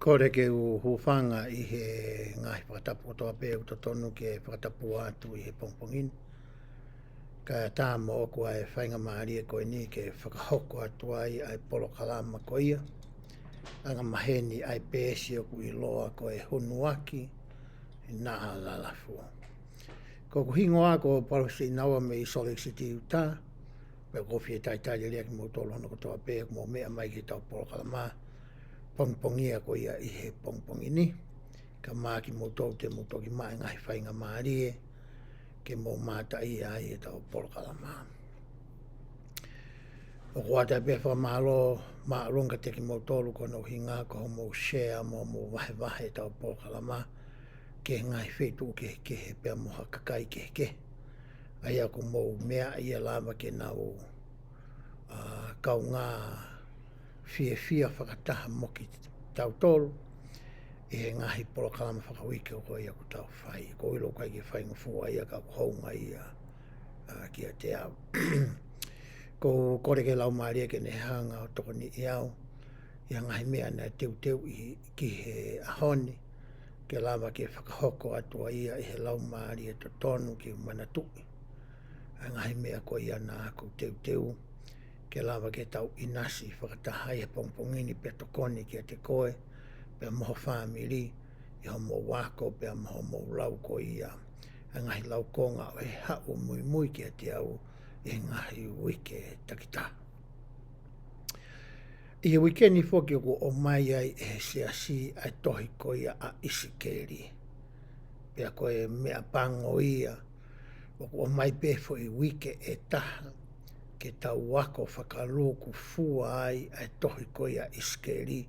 Kore ke u hufanga I he ngahi whakatapu o toa pēu to tonu ke whakatapu atu I he pongpongin. Ka tā mo oku ai whainga maari e koe ni ke whakahoko atu ai ai polo kalama ko ia. Anga maheni ai pēsi oku I loa koe hunuaki I nā lalafu. Ko ku hingo ako parosi inawa me I Salt Lake City Utah. Pe kofi e taitai lia Kimoutolu hono ko toa pēu mo mea mai ki tau polo kalama. Pongpongia ko ia I he pongpongi ni. Ka maa Kimoutolu te mutoki mai ngai whainga maari e. Ke mo mata I ai e tau polo kalama. O kua te pefa malo maarunga te Kimoutolu ko no hinga ko mo share mo wahe wahe tau polo kalama. Ke ngai whetu ke he pia mo hakakai ke. Ai ako mo mea ia lava ke nau kau ngā fia whakataha moki tau tolu. E he ngahi polo kalama whakawike o koe aku tau whai. Ko ilo kai ke whainga fua ia ka kuhonga ia kia te au. Ko kore ke Laumalie ke ne hanga o toko ni iau. Ia ngahi mea na teu ki he ahoni. Ke lava ke whakahoko atua ia I he Laumalie to tonu ki manatui. Ngahi mea ko ia na aku teu. Ke lava ke tau inasi whakatahai he pongpongini pe tokoni kia te koe. Pea moho whamiri, I homo wako, pea moho lau ko ia. Ngahi lau konga o he hau mui kia te au, I ngahi wike takita. I he wike ni whoki o mai ai e seasi ai tohi ko ia a ISIKELI. Pea koe mea pango ia, o mai pefo I wike e taha, ke tau wako whakaluku fua ai tohi ko ia ISIKELI.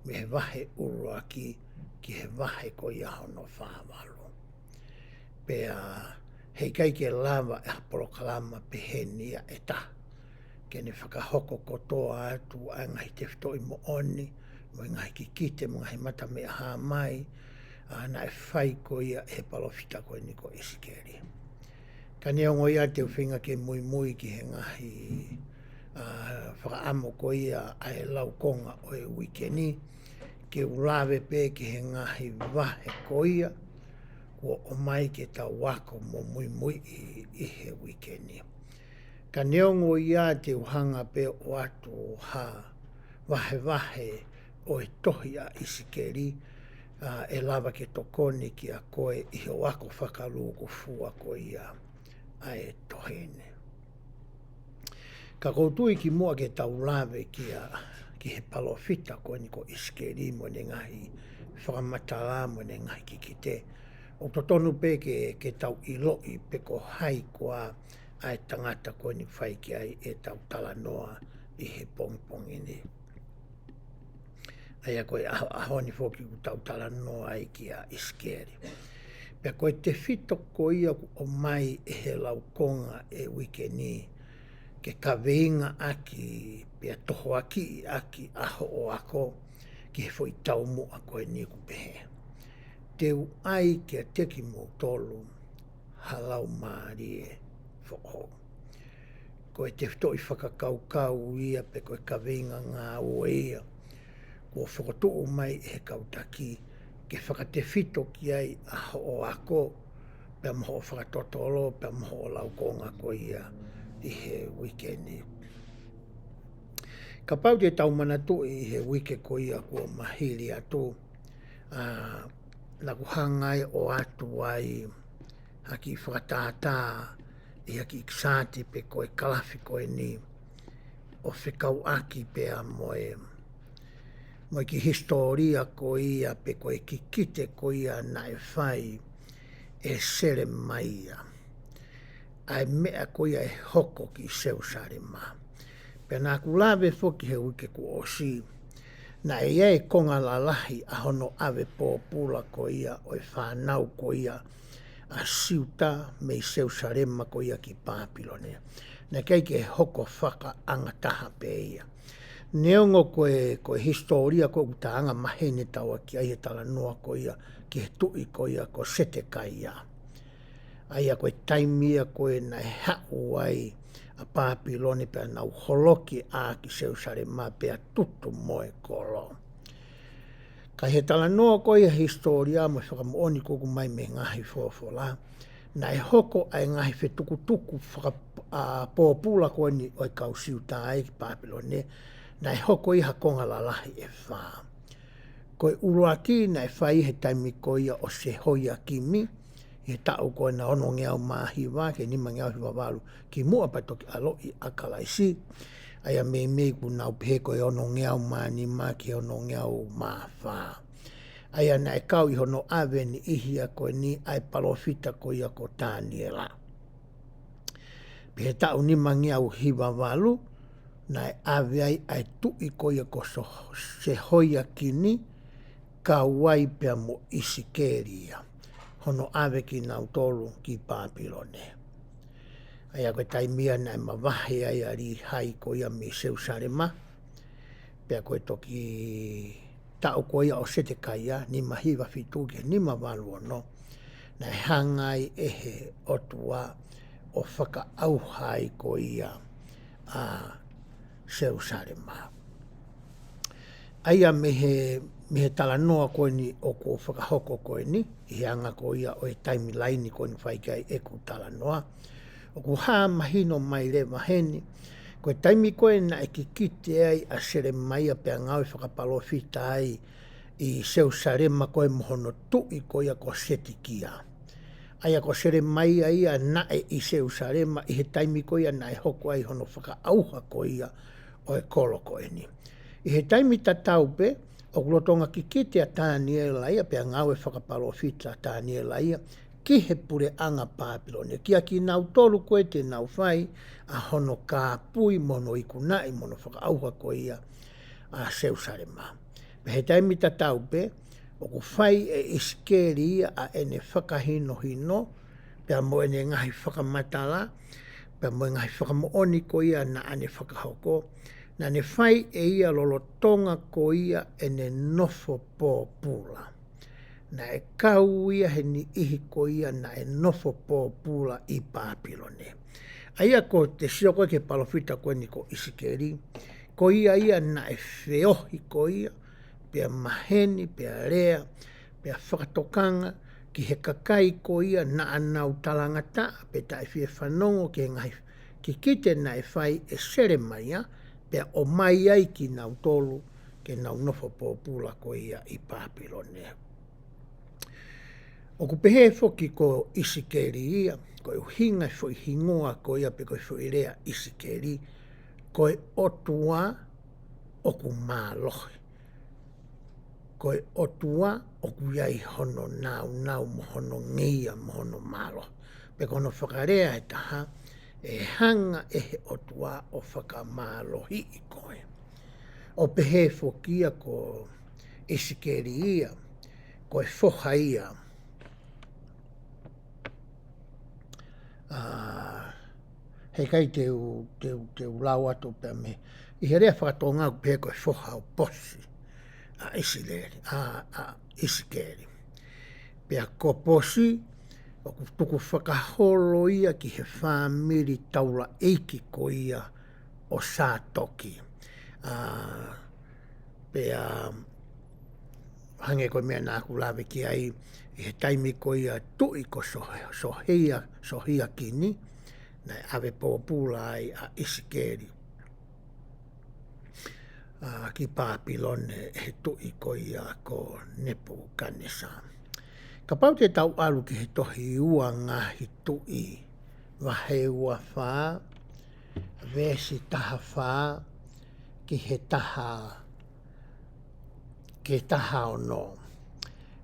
Me he wahe urua ki he wahe ko ia hono whāwalo. Pea hei kai ke lava e hapolo kalama pehenia e ta. Ke ne whakahoko kotoa atu a ngahi te whito I mo oni, mo ngahi ki kite, mo ngahi mata me aha mai, na e whai ko ia e palofita ko ni ko ISIKELI. Ka neongo ia te uwhinga ke mui ki he ngahi whakaamo ko ia ai lau konga o e wikeni. Ke ulawe pē ki he ngahi wahe ko ia, o mai ke tau wako mo mui I he wikeni. Ka neongo ia te uhanga pē o atu ha wahe o e tohi a ISIKELI, e lava ke tokoni ki a koe I he wako whakaluku fua ko ia ai tohine. Ka koutui ki mua ke tau lawe ki he palofita ko ni ko ISIKELI mo ne ngahi whakamatala mo ne ngahi ki kite. O to tonu pe ke tau iloi pe ko hai koa ai tangata ko ni whai ki ai e tau tala noa I he pongpongi ni. Ai a koe ahoni whoki ku tau tala noa ai ki a ISIKELI. Pea koe te whito ko ia o mai e he laukonga e wikeni. Ke kaweinga aki, pia toho aki aho o ako, ki he fwoi tau mo a koe ni kupehe. Teu ai ke te Kimoutolu, halau Laumalie whoko. Koe te whito I whakakaukau ia pe koe kaweinga ngā ua ia. Ko whakotuu mai he kautaki, ke whakate whito ki ai aho o ako, pia moho o whakatotolo, pia moho o laukonga ko ia. I he wikeni. Ka pau te tau manatu I he wike ko ia kua mahiri atu. Na ku hangai o atu ai haki whakatata I haki iksati pe koe kalafi koe ni. O whikau aki pea moe. Moe ki historia ko ia pe koe ki kite ko ia na e whai e sere mai ia. Ai mea ko ia e hoko ki seusare ma. Pea nā ku lawe whoki he wike ku o si. Na e iei konga la lahi a hono ave pōpula ko ia o e whanau ko ia a siuta me I seusare ma ko ia ki Pāpilone. Na kei ke hoko whaka angataha pe ia. Neongo koe historia ko uta anga mahene taua ki ai e tala noa ko ia ki he tui ko ia ko sete kai ia. Aia koe taimia koe na hau ai a Pāpilone pea nau holoki a ki seusare ma pea tutu moe kolo. Ka he tala noa koe historia mo whakamuoni kuku mai me ngahi fofola. Na e hoko ai ngahi whetukutuku pōpula koe ni oi kausiu tāi ki Papilone. Na e hoko i hakonga lalahi e whā. Koe uruaki na e whai he taimi koe o se hoia kimi. He tau koe na ono ngeau mahiwa ke nima ngeau hiwa walu. Ki mua patoki alo i akalaisi. Aia mei ku nau pehe koe ono ngeau manima ki ono ngeau mawha. Aia na e kau i hono ave ni ihia koe ni ai palofita koe ia ko tāniela. Pehe tau nima ngeau hiwa walu. Na e ave ai tui koe ia ko se hoia kini. Ka wai pia mo ISIKELI. Hono ave ki Kimoutolu ki Papilone. Aia koe taimia na e mawahe ai ari hai ko ia me Jerusalema. Pea koe toki tau ko ia o sete kaia ni mahiwa fitu ke ni mawalu no. Na e hangai ehe otua o whaka auhai ko ia a Jerusalema. Aia mehe tala noa koe ni o ko whakahoko koe ni. I anga ko ia o e taimi laini koe ni whaikai e ku tala noa. O ku haa mahino mai le maheni. Koe taimi koe na e kikite ai a sere mai a pia ngau whakapalofita ai i Jerusalema koe mohono tui koe ia ko setikia. Aia ko sere mai ai a nae i Jerusalema i he taimi koe ia na e hoko ai hono whakaauha koe ia o e kolo koe ni. I he taimi tataupe, o kulotonga kikite a tāniela ia, pia ngau e whakapalofita tāniela ia, ki he pure anga Papilone. Kia ki Kimoutolu koe te nau whai, a hono ka pui mono i kunai, mono whakaauha koe ia a Jerusalema. He taimi tataupe, o ku whai e ISIKELI ia a ene whakahino hino, pia mo ene ngahi whakamatala, pia mo ngahi whakamooni koe ia na ane whakahoko, na ne whai e ia lolotonga ko ia e ne nofo pōpula. Na e kau ia he ni ihi ko ia na e nofo pōpula i Papilone. Aia ko te sioko ke palofita koe ni ko ISIKELI, ko ia na e whiohi ko ia, pia maheni, pia rea, pia whakatokanga, ki he kakai ko ia na anau talangata, pe ta e whie whanongo ke ngai ki kite na e whai e sere mai ia, pea o mai ai ki Kimoutolu ke nau nofo pōpula ko ia i Papilone. O ku pehe foki ko ISIKELI ia, ko e hinga fo i hingoa ko ia pe ko fo i rea ISIKELI, ko e otua o ku mālohi. Ko e otua o ku iai hono nau mohono ngia mohono mālohi. Pe kono whakarea e taha, e hanga ehe otua o whakamālohi i koe. O pehe fokia ko ISIKELI ia, ko e whoha ia. Hei kai te lau atu pia me. I he rea whakatonga ku pehe ko e whoha o posi a ISIKELI. Pia ko posi, o ku tuku whakaholo ia ki he whamiri taula eiki ko ia o sātoki. Pea hange ko mea nāku lawe ki ai i he taimi ko ia tui ko sohia kini, na ave pōpula ai a ISIKELI. Ki Papilone he tui ko ia ko nepu kanesa. Ka pau te tau alu ki he tohi ua ngahi tui, wahe ua whā, vesi taha whā, ki he taha ono.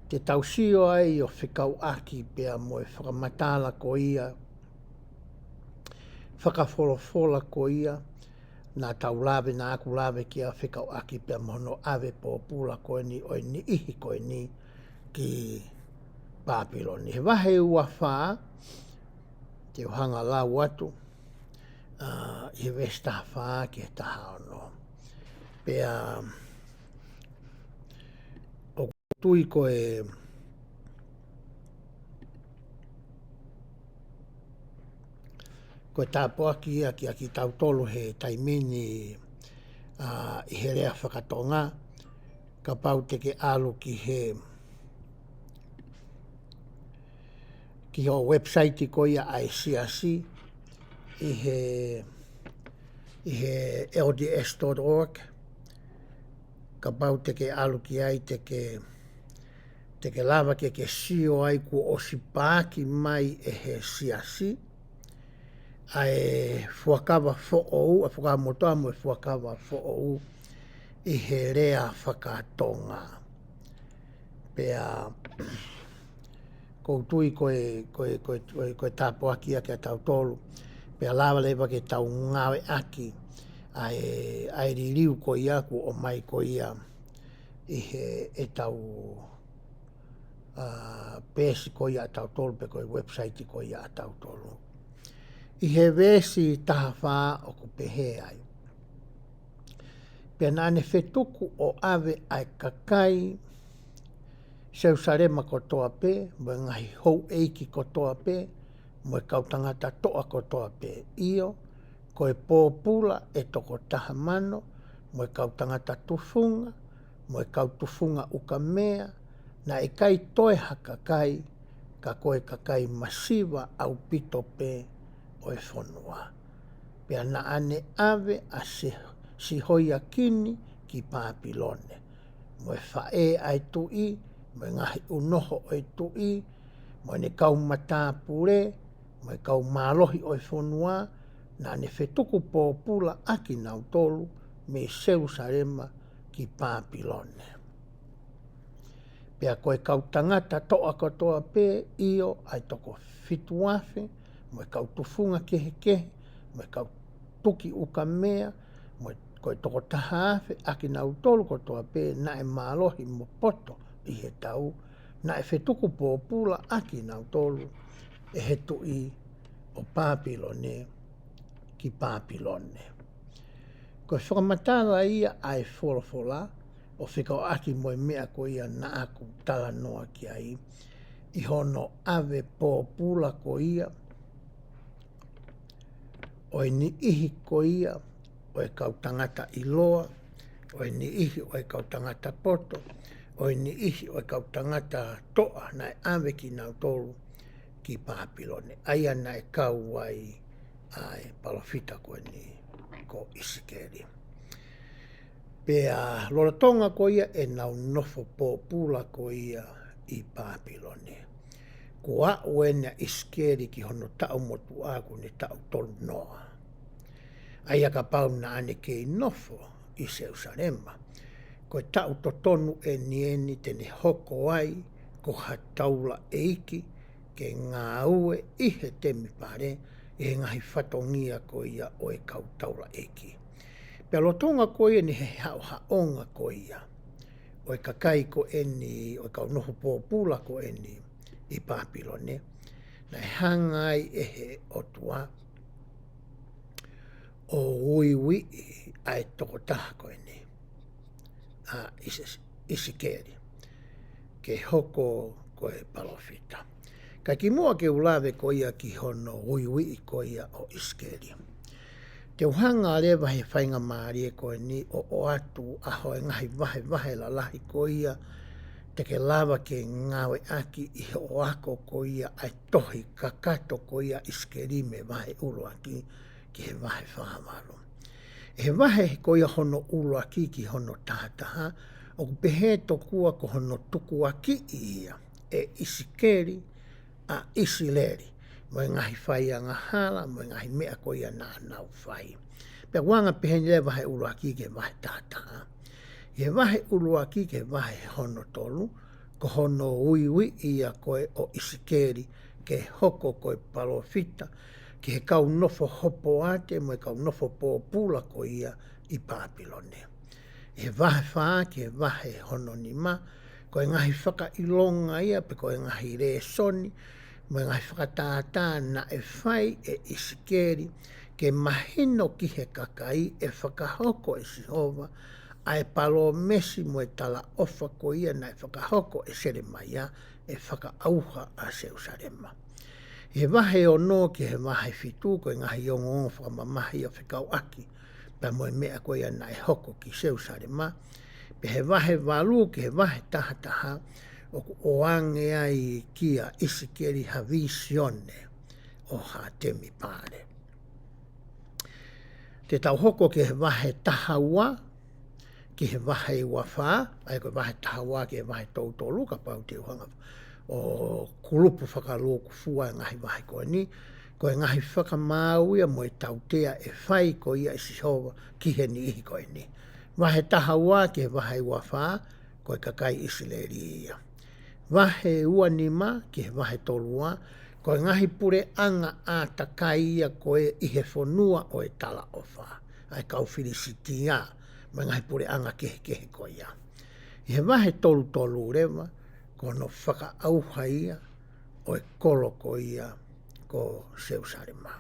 Te tau sio ai o whikau aki pia mo e whakamatala ko ia, whakawholofola ko ia, nā tau lawe nā aku lawe ki a whikau aki pia mono ave pōpula koe ni oi ni ihi koe ni ki Papilone. He wahe ua whā, te uhanga lau atu, i he vesta whā ki he taha ono. Pea, o tui koe, koe tāpua ki ia ki a ki Kimoutolu he taimini i he rea whakatonga, ka pau te ke alu ki ho website ko ia ai siasi i he LDS.org ka pau te ke alu ki ai te ke lava ke sio ai ku o si pāki mai e he siasi ai fuakawa fo'ou a whakamotoa mo e fuakawa fo'ou i he rea whakatonga pea koutui koe tāpuaki a kia tau tolu pea lava lewa ke tau ngawe aki ai ririu ko ia ku o mai ko ia i he e tau pēsi ko ia tau tolu pe koe website ko ia tau tolu i he vesi taha whā o ku pehe ai pea nane whetuku o ave ai kakai Seusarema kotoa pe, mo ngahi hou eiki kotoa pe, mo kautangata toa kotoa pe io, koe pōpula e toko taha mano, mo kautangata tufunga, mo kautufunga uka mea, na e kai toe haka kai, ka koe kakai masiva au pito pe o e whonua. Pea na ane ave a si hoia kini ki Pāpilone, mo e whae ai tui, mo ngahi unoho o e tui, mo ne kau matapure, mo kau malohi o e whonua, na ne whetuku pōpula aki nau tolu me Seusarema ki Pāpilone. Pea koe kau tangata toa katoa pe io ai toko fituafe, mo kau tufunga kehe, mo kau tuki uka mea, mo koe toko tahaafe aki nau tolu katoa pe na e malohi mo poto, i he tau, na e whetuku pōpula aki nau tolu e he tui o Pāpilone ki Pāpilone. Ko whakamatala ia ai wholofola o whikao aki moe mea ko ia na aku tala noa ki ai i hono ave pōpula ko ia o e ni ihi ko ia o e kautangata iloa o e ni ihi o e kautangata poto o ni ihi o kau tangata toa na ave ki nau tolu ki Pāpilone. Aia na e kau ai palofita ko ni ko ISIKELI. Pea lorotonga ko ia e nau nofo pōpula ko ia i Pāpilone. Ko a uena ISIKELI ki hono tau motu aku ni tau tolu noa. Aia ka pau na ane kei nofo i Seusarema. Ko tau to tonu e nieni tene hoko ai, ko hataula eiki, ke ngā ue ihe temi pare, e ngahi whatongia ko ia o e kau taula eiki. Pea lotonga ko ia ni he hao haonga ko ia, o e kakai ko eni, o e kau noho pōpula ko eni i Pāpilone, na e hangai e he otua, o uiwi ai toko taha ko eni. ISIKELI ke hoko ko e palofita. Ka ki mua ke ulawe ko ia ki hono uiwi ko ia o ISIKELI. Te uhanga lewa he whainga maari e ko ni o atu aho e ngahi wahe la lahi ko ia te ke lawa ke ngawe aki i o ako ko ia ai tohi kakato ko ia ISIKELI me wahe ulu aki ki he wahe whahamaro. E wahe ko ia hono ulu aki ki hono tahataha, o pehe tokua ko hono tuku aki ia, e ISIKELI a ISILELI, mo e ngahi whai a ngahala, mo e ngahi mea ko ia nā nau whai. Pea wanga pehe nile wahe ulu aki ke wahe tahataha. E wahe ulu aki ke wahe hono tolu, ko hono uiwi ia koe o ISIKELI, ke hoko koe palofita, ki he kau nofo hopo ate, mo e kau nofo pōpula ko ia i Pāpilone. E wahe whaa ki e wahe hono ni ma, ko e ngahi whaka ilonga ia, pe ko e ngahi re soni, mo e ngahi whakatātā na e whai e ISIKELI, ke mahino ki he kakai e whakahoko e Sihova, a e palo mesi mo e tala ofa ko ia na e whakahoko e Seremaia, e whakaauha a Seusarema. He wahe o no ki he wahe fitu ko e ngahi o ngongo whakamamahi o whikau aki, pa mo e mea ko ia na e hoko ki Seusarema, Pe he wahe walu ke he wahe taha o ku oange ai kia ISIKELI ha visione o ha temi pare. Te tau hoko ke he wahe taha ua, ki he wahe wawha, ai koe wahe taha ua ki he wahe Kimoutolu ka pau te uhanga o kulupu whakaloku fua ngahi wahe koe ni, koe ngahi whakamauia mo e tautea e whai ko ia i Sihova ki he ni ihi koe ni. Wahe taha ua ki he wahe wawha, koe kakai ISILELI ia. Wahe ua nima ki he wahe tolua, koe ngahi pure anga a takai ia koe i he whonua o e tala ofa. Ai kau whirisitia, ma ngahi pure anga kehe koe ia. I he wahe tolu rewa, kono whaka auha ia o e kolo ko ia ko Seusarema.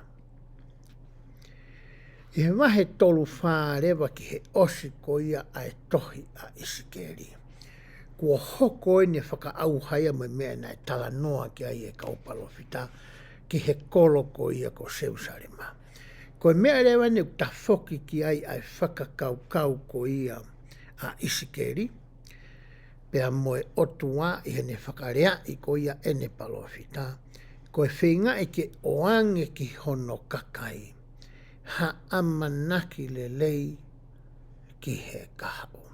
I he wahe tolu wha rewa ki he osi ko ia a e tohi a ISIKELI. Kua hoko e ne whaka auha ia mo mea na e tala noa ki ai e kaupalofita ki he kolo ko ia ko Seusarema. Ko mea rewa ne utafoki ki ai ai whakakau ko ia a ISIKELI, pea moe otua i hene whakarea i ko ia ene palofita, ko e whinga e ke oange ki hono kakai, ha amanaki le lei ki he kahao.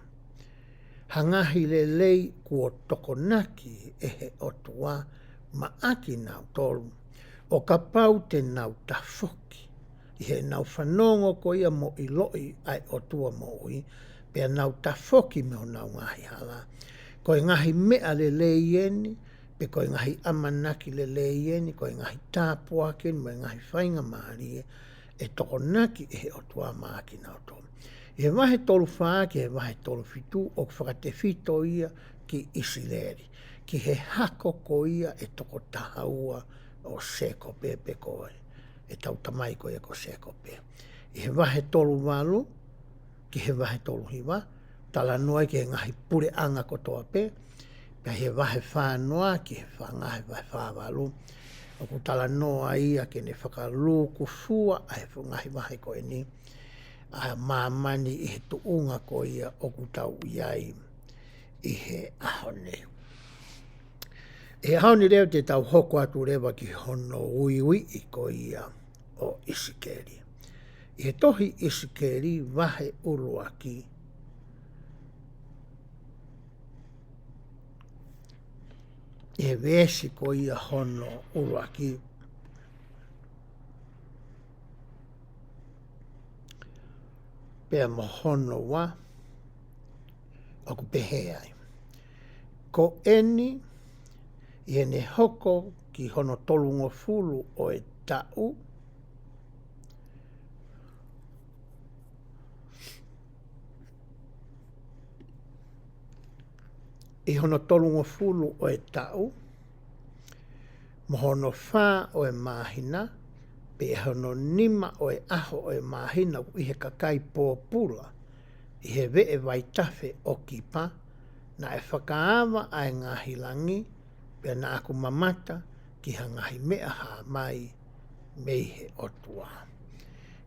Hangahi le lei kua tokonaki e he otua ma aki nau tolu, o ka pau te nau tafoki, i he nau whanongo ko ia mo i loi ai otua mo ui, pea nau tafoki me o nau ngahi hala. Koe ngahi mea le leieni, pe koe ngahi amanaki le leieni, koe ngahi tāpuake, me ngahi whainga maarie, e tokonaki e he otua maaki nau tolu. I he wahe tolu whaa ki he wahe tolu fitu, o whakate fito ia ki ISILELI, ki he hako ko ia e toko tahaua o seko pepe koe, e tau tamai koe ko seko pe. I he wahe tolu walu, ki he wahe tolu hiwa, tala noa ki he ngahi pure anga kotoa pe, pe he wahe whanoa ki he whangahe wahe whawalu, o ku tala noa ia ki ne whakaluku fua a he ngahi wahe koe ni, a mamani i he tuunga ko ia o ku tau iai i he ahone. E ahone reo te tau hoko atu rewa ki hono uiui i ko ia o ISIKELI. I he tohi ISIKELI wahe uruaki, i he vesi ko ia hono uruaki, pea mo hono wa, o ku pehe ai. Ko eni, i hene hoko ki hono tolungo fulu o e tau, i hono tolungo fulu o e tau, mo hono wha o e mahina, pe hono nima o e aho o e mahina i he kakai pōpula, i he vee waitafe o kipa, na e whakaawa ai ngahi langi, pe na aku mamata ki ha ngahi mea ha mai mei he otua.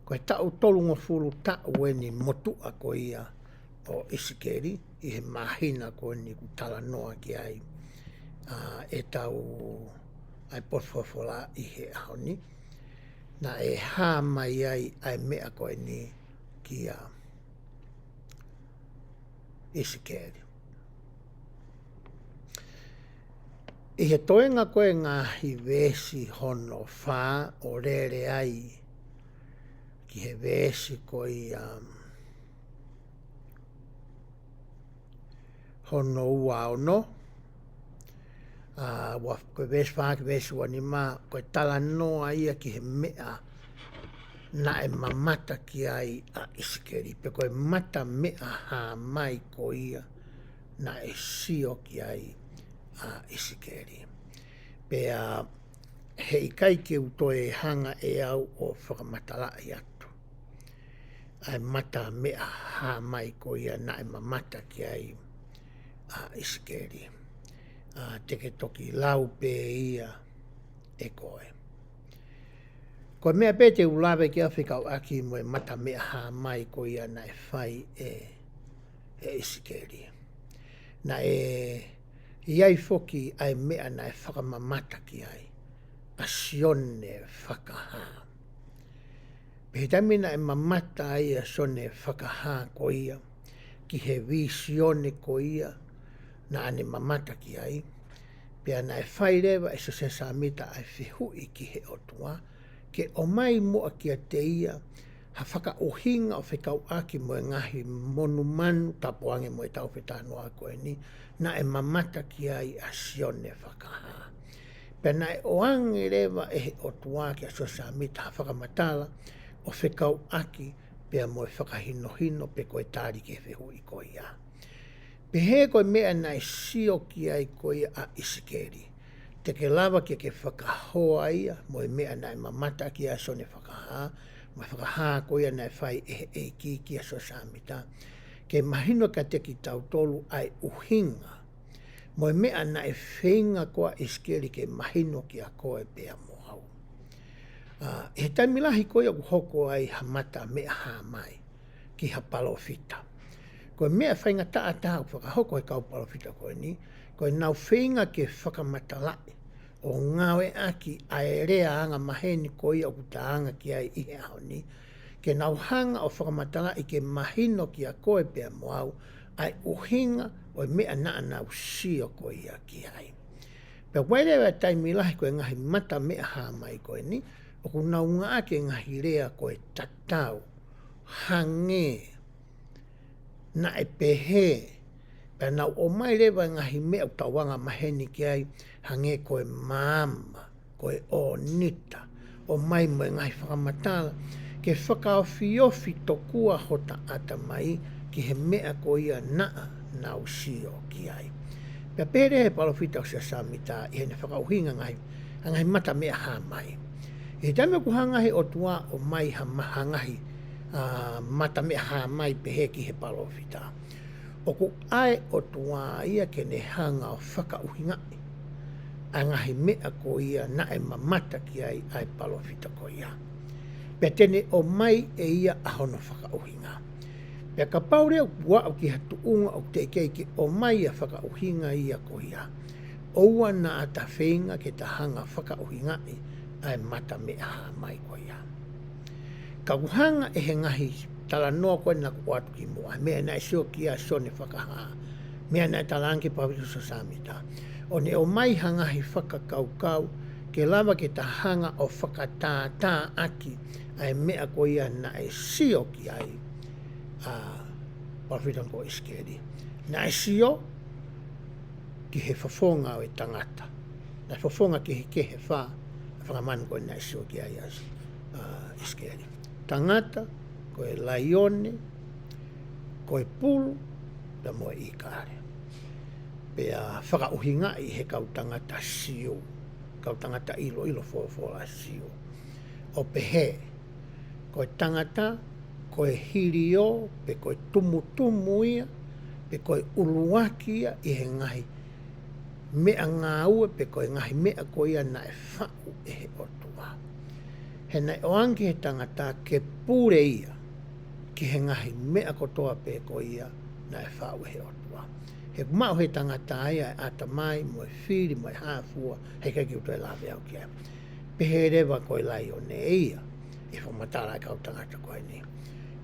Ko e tau tolungo fulu tau e ni motua ko ia o ISIKELI, i he mahina ko ni ku tala noa ki ai e tau ai potfofola i he ahoni, na e hā mai ai ai mea ko ni ki a ISIKELI. I he toenga koe ngahi vesi hono wha o rere ai, ki he vesi ko i hono ua ono, koe vesi wha ki vesi wanima, koe tala noa ia ki he mea na e mamata ki ai a ISIKELI, pe koe mata mea ha mai ko ia na e sio ki ai a ISIKELI. Pea he ikai ke utoe hanga e au o whakamatala i atu. Ai mata mea ha mai ko ia na e mamata ki ai a ISIKELI. Teke toki lau pe ia e koe. Koe mea pete ulawe ki Afrika o aki mo e mata mea ha mai ko ia na e whai e isikeli. Na iai foki ai mea na whakamamata ki ai. Asione whakaha. Pehitamina mamata ai asione whakaha ko ia. Ki he visione ko ia. Na ane mamata ki ai. Pea na whairewa e se samita ai whihui ki he otua. Ke o mai mua ki a te ia. Ha whaka ohinga o whekau aki mo e ngahi monu manu tapuange mo e tau whetano a koe ni. Na e mamata ki ai asione whakaha. Pena e oange rewa e he otua ki a so samita ha whakamatala o whekau aki pea mo e whakahino pe koe tāri ke whihui ko ia. Pe he koe mea na e sio ki ai ko ia a isikeli. Te ke lava ki ke whakahoa ia mo e mea na e mamata ki a sone whakaha. Ma whakaha ko ia na e whai e ki a so samita. Ke mahino ka te ki tautolu ai uhinga. Mo e mea na e whenga koa isikeli ke mahino ki a koe pea mo au. He taimilahi ko ia hoko ai hamata mea ha mai ki ha palofita. Koe mea whainga taa whakahoko e kau palofita koe ni. Koe nau whenga ke whakamatalai. O ngawe aki ai rea anga maheni ko ia o kutaanga ki ai ihe au ni. Ke nau hanga o whakamatalai ke mahino ki a koe pea mo au. Ai uhinga o mea naa nau sio ko ia ki ai. Pea wairewa taimilahi koe ngahi mata mea ha mai koe ni. O ku nau ngā ke ngahi rea koe tatau. Hange. Na e pehe. Pea nau o mai rewa ngahi mea o tawanga maheni ki ai. Hange koe mama. Koe o nita. O mai mo ngahi whakamatala. Ke whakaofiofi tokua hota ata mai. Ki he mea ko ia naa nau sio ki ai. Pea pere he palofita o se samita. I hene whakauhinga ngahi mata mea ha mai. E tame ku hangahi o tua o mai hangahi mata mea ha mai pehe ki he palofita. O ku ai o tua ia ke ne hanga o whakauhingai. Angahi mea ko ia na e mamata ki ai palofita ko ia. Pea tene o mai e ia ahono whakauhinga. Pea ka paure o kua o ki hatu unga o te keiki o mai a whakauhinga ia ko ia. Oua na ata whenga ke ta hanga whakauhingai ai mata mea ha mai ko ia. Ka kuhanga e he ngahi tala noa koe na kuatu ki mua. Mea na e sio ki a sone whakaha. Mea na e talangi pawitu sa samita. O ne o mai hangahi whakakaukau ke lava ke ta hanga o whakatātā aki ai mea ko ia na e sio ki ai pawitan ko isikeli. Na e sio ki he whafonga o e tangata. Na e whafonga ki he kehe wha whakamanu koe na e sio ki ai isikeli. Tangata, koe laione, koe pulu, da moe i kare. Pea whakauhinga i he kautangata sio. Kautangata ilo fola sio. O pehe, koe tangata, koe hirio, pe koe tumutumu ia, pe koe uluaki ia i he ngahi. Mea ngā ue, pe koe ngahi mea ko ia na e whau e he otua. He nei o anki he tangata ke pure ia ki he ngahi mea kotoa pe ko ia na e whau he otua. He kumau he tangata ia e ata mai, mo e whiri, mo e hāfua, he kai kiuto e lawe au kia. Pehe rewa koe lai o ne ia, e whamatara e kau tangata koe ni.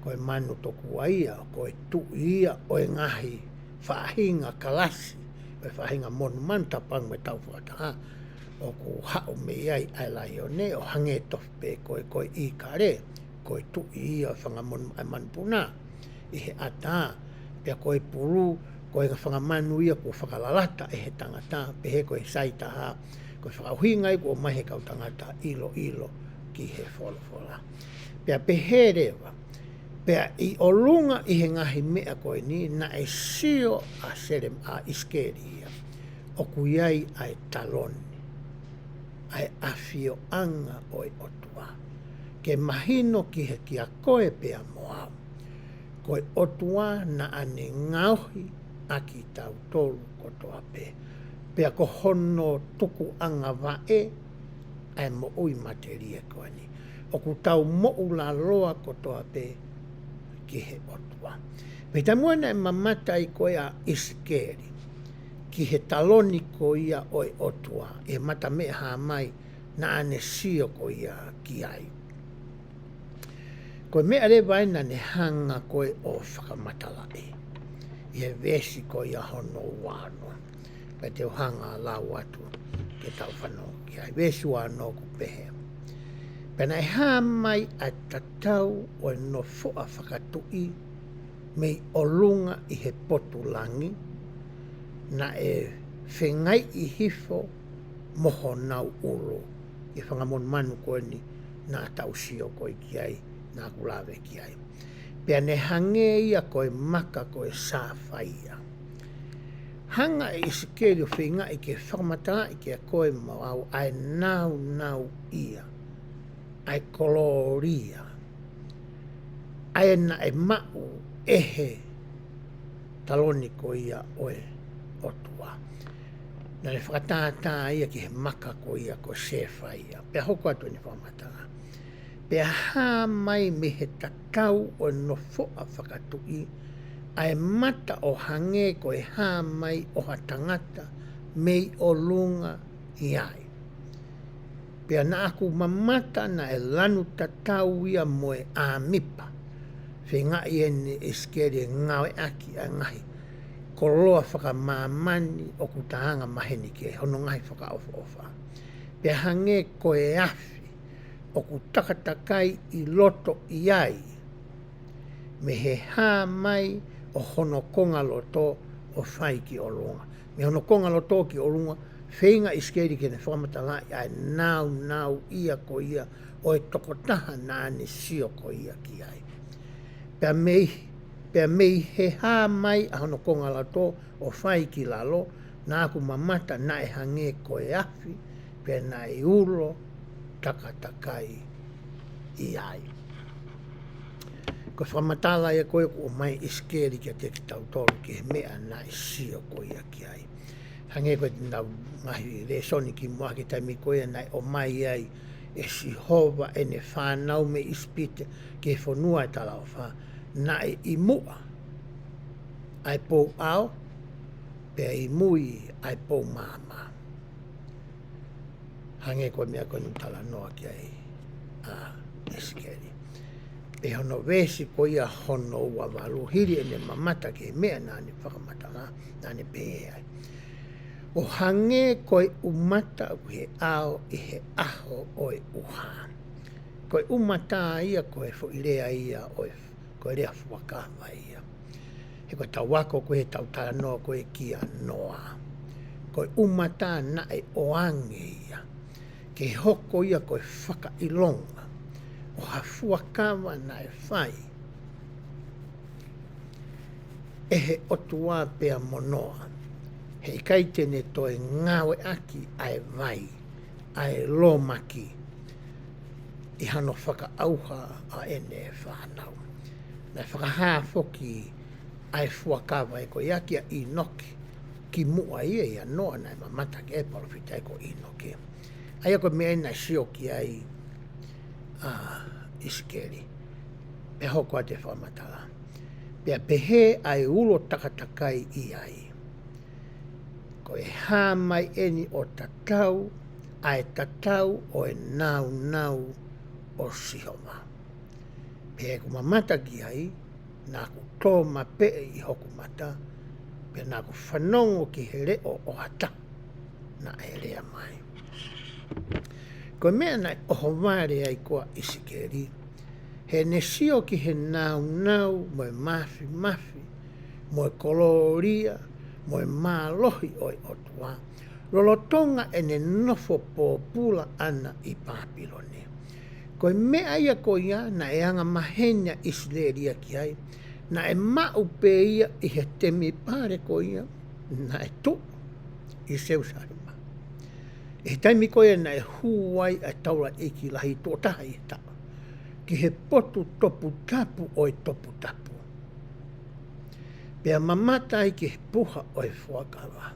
Koe manu tokua ia, koe tu ia o e ngahi whahinga kalasi, o e whahinga monu manta pang me tau whakataha. O ku hao me iai ai lai o ne, o hange tofe koe i kare, koe tu ia o whangamonu ai manpuna, i he ata, pia koe puru, koe ka whangamanu ia ko whakalalata e he tangata, pe he koe saitaha, koe whakauhingai ko mai he kau tangata ilo ki he whola. Pia pehe rewa, pia i olunga i he ngahi mea koe ni, na e sio a serem a isikeli ia, o kuiai ai taloni. Ai awhio anga o e otua. Ke mahino ki he ki a koe pea moa. Koe otua na ane ngauhi a ki tau tolu kotoa pe. Pea ko hono tuku anga vae ai mo ui materia koe ni. O ku tau mo ula loa kotoa pe ki he otua. Peta muana e mamata i koe a ISIKELI. Ki he taloni ko ia oi otua. E mata me ha mai na ane sio ko ia ki ai. Koe mea le vaina ne hanga koe o whakamatalai. Ie vesi ko ia hono wano. Pe te hanga lau atu ke tau whanau ki ai. Vesi wano ku pehe. Pena e ha mai a tatau o no fua whakatui mei olunga i he potu langi na e whengai i hifo moho nau ulo i whangamon manu koe ni na tau sio koe ki ai na kulawe ki ai. Pea ne hange ia koe maka koe sa whaia. Hanga e ISIKELI o whengai ke whakamata i ke koe mau ai nau ia. Ai koloria. Ai na e mau ehe taloni ko ia oe otua. Na le whakatata ia ki he maka ko ia ko sefa ia. Pea hoko atu ni whamata. Pea ha mai me he tatau o no foa whakatui. Ai mata o hange ko e ha mai o hatangata mei o lunga iai. Pea na aku mamata na e lanu tatau ia moe a mipa. Whengai e ni ISIKELI ngawe aki a ngahi. Ko loa whakamamani o kutahanga maheni ke hono ngahi whakaofa. Pea hange ko e afi o kutakatai i loto iai. Me he ha mai o hono konga loto o whai ki o lunga. Me hono konga loto ki o lunga. Whenga ISIKELI ke ne whamatala ai nau ia ko ia o e tokotaha na ane sio ko ia ki ai. Pea mei he ha mai a hono konga lato o whai ki lalo na aku mamata na e hange ko e afi pea na e ulo takatakai i ai. Ko whamatala ia koe ko mai ISIKELI ki a te Kimoutolu ki he mea na e sio ko ia ki ai. Hange koe nau mahi re soni ki mua ki taimi koe nai o mai ai e si hova e ne whanau me ispite ke whanua e tala o wha na e i mua ai pou au pe i mui ai pou mama. Hange koe mea koe nutala noa ki ai ISIKELI. Pe hono vesi ko ia hono ua walu hiri e ne mamata ke mea nani whakamatala nani pe ai. O hange koe umata o he ao i he aho o e uha. Koe umata ia koe fo ilea ia o e koe rea fuakawa ia. He koe tau wako koe he tau tala noa koe kia noa. Koe umata na e oange ia. Ke hoko ia koe whaka ilonga. O ha fuakawa na e whai. E he otua pea monoa. Hei kai tene toi ngawe aki ai vai, ai lomaki. I hano whaka auha a ene e whanau. Na whakahaa foki ai fuakawa e ko iakia i noki. Ki mua ia ia noa nai mamata ke e palofita e ko i noki. Ai ako mea ina sio ki ai ISIKELI. Pe hoko a te whamatala. Pea pehe ai ulo takatakai i ai. Ko e ha mai eni o tatau, ai tatau o e nau o sihoma. Pe ku mamata ki ai, nā ku tō mape i hoku mata, pe nā ku whanongo ki he reo o hata, na e rea mai. Ko mea nai oho wāre ai koa ISIKELI, he nesio ki he nau mo e mafi, mo e koloria, mo e mālohi o e otua, lolotonga e ne nofo pōpula ana i Papilone. Ko e mea ia ko ia na e anga mahenya Israelia ki ai, na e mau pe ia i he temi pare ko ia, na e tu i Seusarima. E taimi ko ia na e huai a taura e ki lahi tōtaha i tapa, ki he potu topu tapu o e topu tapu. Pea mamata ai ki he puha o e whakawa.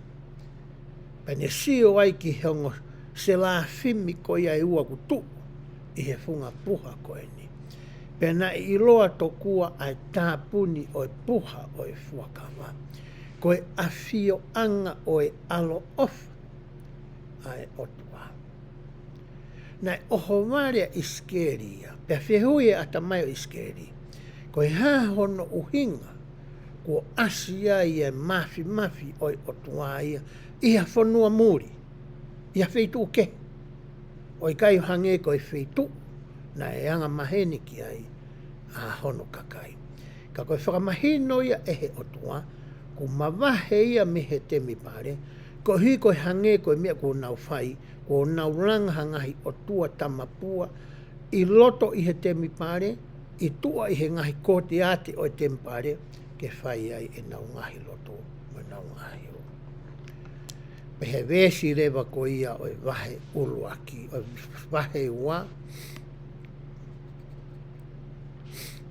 Pene sio ai ki hongo se la whimi ko ia e ua kutu i he whunga puha ko e ni. Pena I loa tokua ai tāpuni o puha o fuakawa. Koe awhio anga o alo ofa ai otua. Nai oho warea ISIKELI ia. Pea whihui ata mai o ISIKELI. Koe hahono uhinga. Ko asia ia mafi o otua ia. Ia whanua muri. Ia wheitu ke. O kai hange koe wheitu. Na anga maheni ki ai. A hono kakai. Ka koe whakamahino ia ehe otua. Ko mawahe ia mehe temi pare. Ko hi koe hange koe mea ko nau whai. Ko nau rangahangahi o tua tamapua. I loto I he temi pare. I tua I he ngahi kote ate o temi pare. Ke whai ai e nau ngahi loto. Me nau ngahi o. Pehe vesi rewa ko ia o wahe uluaki. O wahe ua.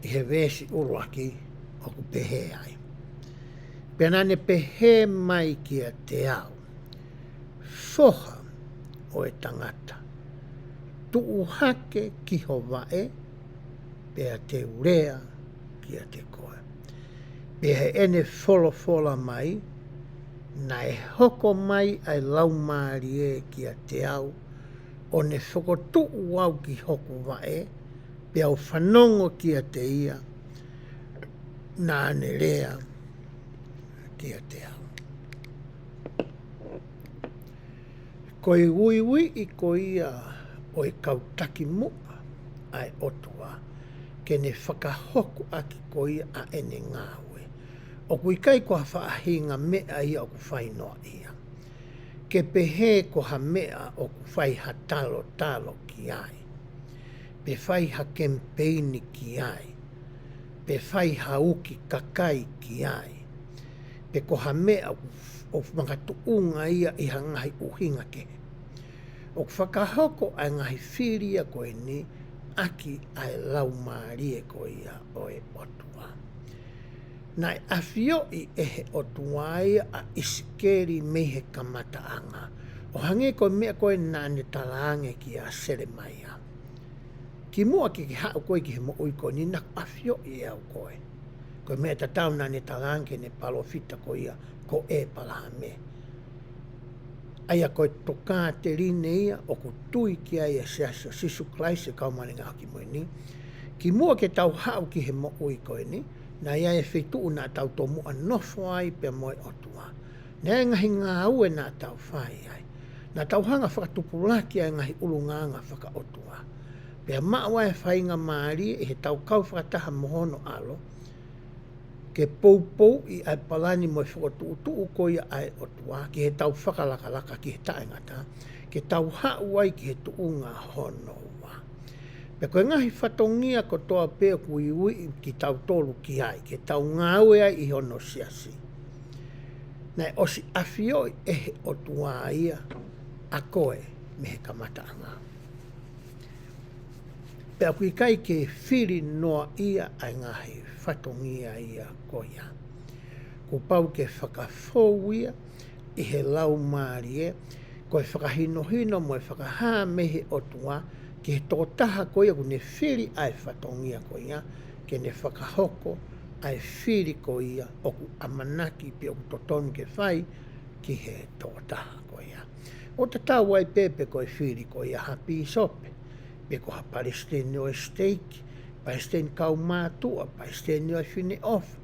I he vesi uluaki o ku pehe ai. Penane pehe mai kia te au. Soha o e tangata. Tuu hake ki ho wae. Pea te urea kia te koe. Pea ene fola mai. Na e hoko mai ai Laumalie kia te au. O ne whakotuu au ki hoko wae. Pea o whanongo kia te ia. Nā ne rea kia te au. Koe uiwi I ko ia o e kautaki mua ai otua. Ke ne whakahoko aki ko ia a ene ngāwe. O kui kai ko hawhaahinga mea ia o ku whainoa ia. Ke pehe ko ha mea o ku whai ha talo ki ai. Pe whai ha kempeini ki ai. Pe whai ha uki kakai ki ai. Pe ko ha mea o makatuunga ia I ha ngahi uhinga ke. O whakahoko ai ngahi whiria koe ni aki ai Laumalie ko ia o e otua. Nai awhioi ehe otua ia a ISIKELI mehe kamataanga. O hange koe mea koe nane talaange ki a sere mai a. Ki mua ki hao koe ki he mo uiko ni na awhioi e au koe. Koe mea tatau nane talaange ne palofita ko ia ko e palaha me. Aia koe toka te rine ia o ku tui ki ai e seaso sisu klaise kaumaringa haki moe ni. Ki mua ke tau hao ki he mo ui koe ni. Na ia e whetuu nā tau tō mua nofo ai pe moe otua. Nea ngahi ngā ue nā tau whai ai. Nā tau hanga whakatupulaki ai ngahi ulunganga whaka otua. Pea maua e whainga maari e he tau kau whakataha mohono alo. Ke pou I ai palani mo whakatuutuu ko ia ai otua. Ki he tau whakalakalaka ki he taengata. Ke tau hau ai ki he tuunga hono wa. Pe koe ngahi whatongia ko toa pēo kui ui ki tau tolu ki ai. Ke tau ngāue ai I hono siasi. Nei osi awhioi ehe otua ia a koe me he kamataanga. Pea kui kai ke whiri noa ia ai ngahi whatongia ia koia. Ko pau ke whakafou ia I he Laumalie. Koe whakahinohino mo e whakaha mehe otua. Ki he tōtaha koia ku ne whiri ai whatongia koia. Ke ne whakahoko ai whiri koia. O ku amanaki pe o ku totonu ke whai ki he tōtaha koia. O te tau ai pepe koe whiri koia hapi sope. Pe ko ha Palestine o steak. Palestine kau mātua. Palestine o whine off.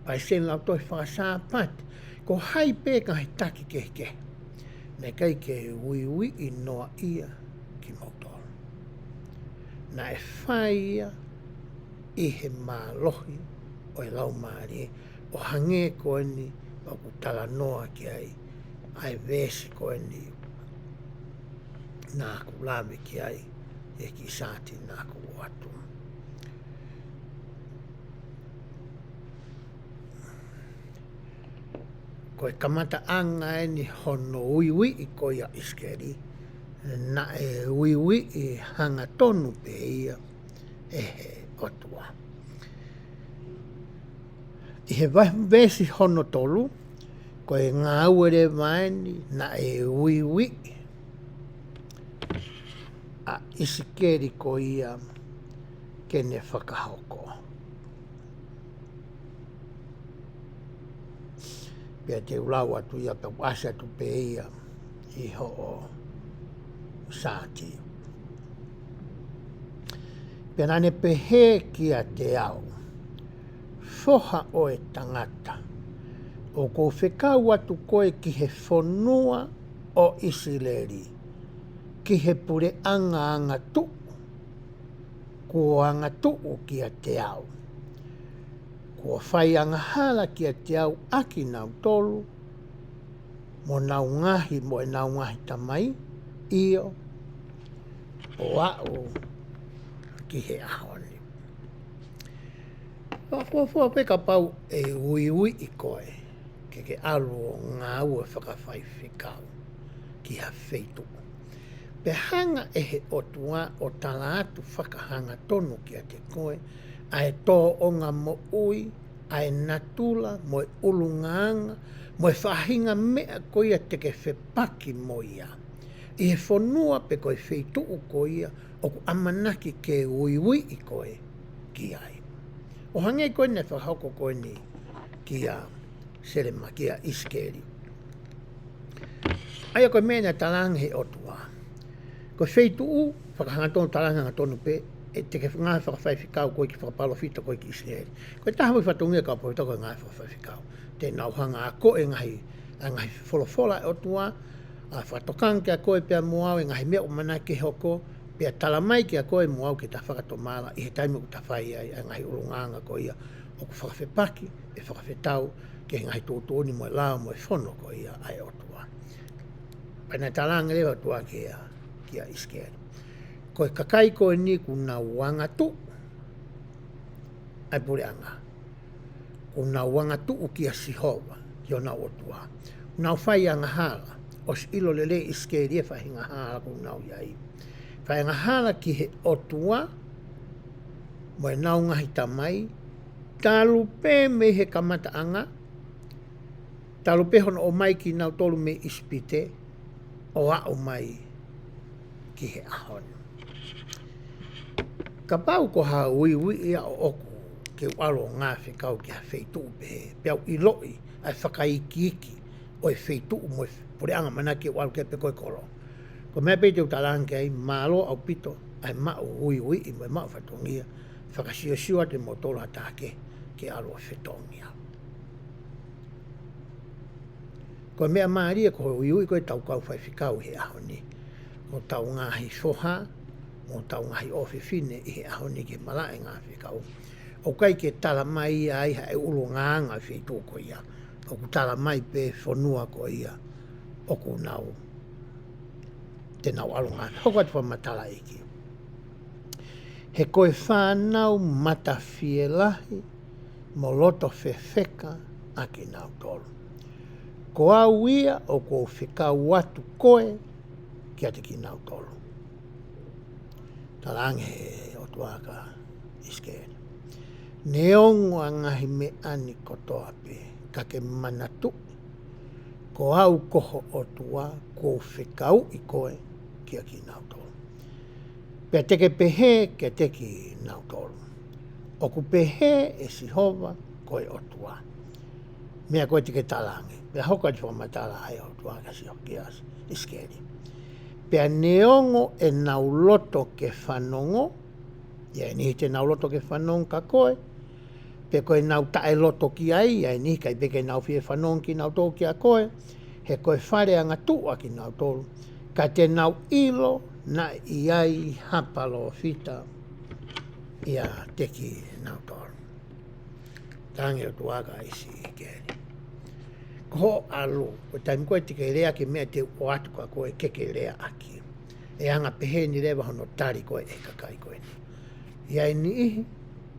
Palestine lau toi whakasāpat. Ko hai pe ka he taki ke. Ne kai ke ui I noa ia Kimoutolu. Na e whaia I he mālohi o e Laumalie. O hange koe ni o ku tala noa ki ai. Ai vesi koe ni nā ku lawe ki ai. E ki sāti nā ku watu. Koe kamata anga e ni hono uiwi I koia ISIKELI. Na e uiwi I hanga tonu pe ia e he otua. I he vesi hono tolu. Koe ngā uere vaeni na e uiwi a ISIKELI ko ia kene whakahoko. Pea te ulau atu ia pe wasa tu pe ia I ho o sāti. Pea nane pehe ki a te au. Foha o e tangata. O ko whekau atu koe ki he whonua o ISIKELI. Ki he pure anga tu. Ko anga tu ki a te au. Ko whai anga hala ki a te au aki nau tolu. Mo nau ngahi mo e nau ngahi tamai. Io. O au ki he ahoni. Whafua peka pau e ui I koe. Ke alu o ngā ua whakawhai whikau. Ki ha wheitu. Pe hanga e he otua o tala atu whakahanga tonu ki a te koe. Ai tō onga mo ui. Ai natula mo e ulungaanga. Mo e whahinga mea koe a te ke whepaki mo ia. I he whonua pe koe wheitu ko ia. O ku amanaki ke ui I koe ki ai. O hange koe ne whahoko koe ni ki a serema ki a ISIKELI. Aia koe mena talanga he otua. Koe wheitu whakahanga tonu talanga tonu pe e te ke ngā whakawhai whikau koe ki whakapalo whita koe ki ISIKELI. Koe taha mui whatungia ka poe toko ngā whakawhai whikau. Te nauhanga a koe ngahi wholofola e otua. A whatokanga ki a koe pia moau e ngahi mea o mana ke hoko. Pia talamai ki a koe moau ki ta whakatomala I he taimi ku ta whai ai a ngahi urunganga ko ia. O ku whakawhepaki e whakawhetau ke ngahi tōtoni mo e lao mo e whono ko ia ai otua. Paina talanga lewa tua ki a ISIKELI. Koe kakai koe ni ku na wanga tu. Ai pure anga. Ku na wanga tu ki a Sihova ki o na otua. Nau whai anga hala. O si ilo lele ISIKELI e whahinga hala ku nau iai. Whainga hala ki he otua, mo e nau ngahi tamai, talu pe me he kamataanga, talu pe hono o mai ki nau tolu me ispite, o o mai ki he ahoni. Ka pau ko ha ui ia o oku, ke walo ngā whikau ki ha wheitu pe, piau I loi, ai whakaiki iki, o e wheitu mo e pureanga mana ki walo ke pe koe koro. Ko mea pei te utalange ai malo au pito ai mao ui I mo e mao whatongia whakasiosua te motola tāke ke alo whetongia. Ko mea maaria ko ui koe tau kau whai whikau he ahoni. Mo tau ngahi soha, mo tau ngahi ofi fine I he ahoni ke malae ngā whikau. O kai ke tala mai ai hae ulu ngāanga whitu ko ia. O ku tala mai pe whonua ko ia. O ku nau. Te nau alunga. Hoko atu matala iki. He koe whanau mata whielahi mo loto whewheka a ki nau tolu. Ko au ia o ko whikau atu koe ki ate ki nau tolu. Talange he o tuaka ISIKELI. Neongo a ngahi me ani kotoa pe ka ke manatu. Ko au koho o tua ko whikau I koe ki a ki nau tolu. Pea teke pehe ke teki nau tolu. O ku pehe e Sihova koe o tua. Mea koe teke talange. Pea hoka te whamatala ai o tua ka Sihova ki a ISIKELI. Pea neongo e nau loto ke whanongo. Ia ni te nau loto ke whanongo ka koe. Pea koe nau tae loto ki ai. Ia ni kai peke nau fie whanongo ki nau tolu ki a koe. He koe whare anga tua ki nau tolu. Ka te nau ilo na iai hapalo fita ia teki nau tolu. Tangi o tuaga ISIKELI. Ko alu, o taimi koe te rea ke mea te o atu ka koe keke rea aki. E anga pehe ni rewa hono tari koe e kakai koe ni. Iai ni ihi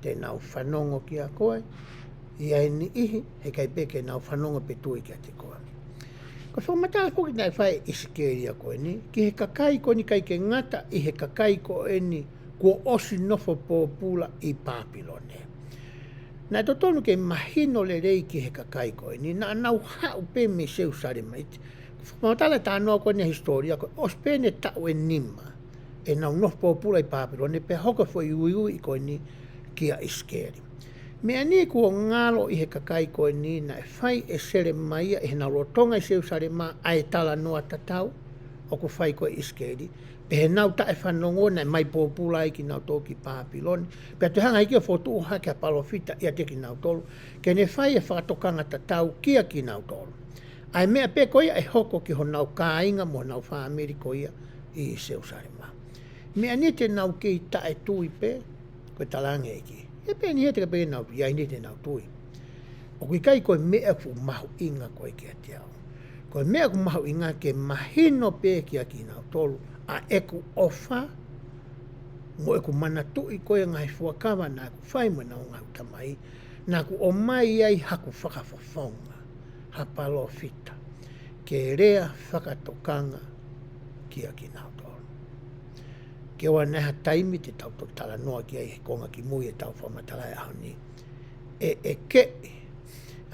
te nau whanongo ki a koe. Iai ni ihi he kai peke nau whanongo pe tui ki a te koe. Ko so matala poki nai whae ISIKELI a koe ni. Ki he kakai ko ni kai ke ngata I he kakai ko e ni ko osi nofo pōpula I Papilone. Nā totonu ke mahino le rei ki he kakai ko e ni. Nā nau hau pe me seu sare maiti. Matala tānoa ko ni historia ko. Os pene tau e nima. e nau no popula I Papiloni pe hoka foi ui ko ni kia ISIKELI. Mea ni kua ngalo I he kakai ko ni na e whai e sere mai e na rotonga I seu sare ma ai tala noa tatau o ko whai ko ISIKELI. Pe he nau ta e whanongo na mai popula I ki nau tō ki Papiloni. Pe te hanga I kia fotu uha kia palofita ia te ki nau tolu. Ke ne whai e whakatokanga tatau kia ki nau tolu. Ai mea pe koia e hoko ki ho nau kāinga mo nau whaameri koia I seu sare ma. Mea ni te nau ki ta e tui pe, koe talange e ki. E pe ni he te pe nau, ia ni te nau tui. O kui kai koe mea ku mahu inga koe kia te au. Koe mea ku mahu inga ke mahino pe kia ki nau tolu, a eku ofa, mo eku mana tui koe ngai fuakawa na ku whai mo nau ngau tamai, na ku o mai ai haku whakafofonga, hapalo fita, ke rea whakatokanga kia ki nau tolu. Ke wa neha taimi te tau tala noa ki ai he konga ki mui e tau whamatala e ahoni. E ke,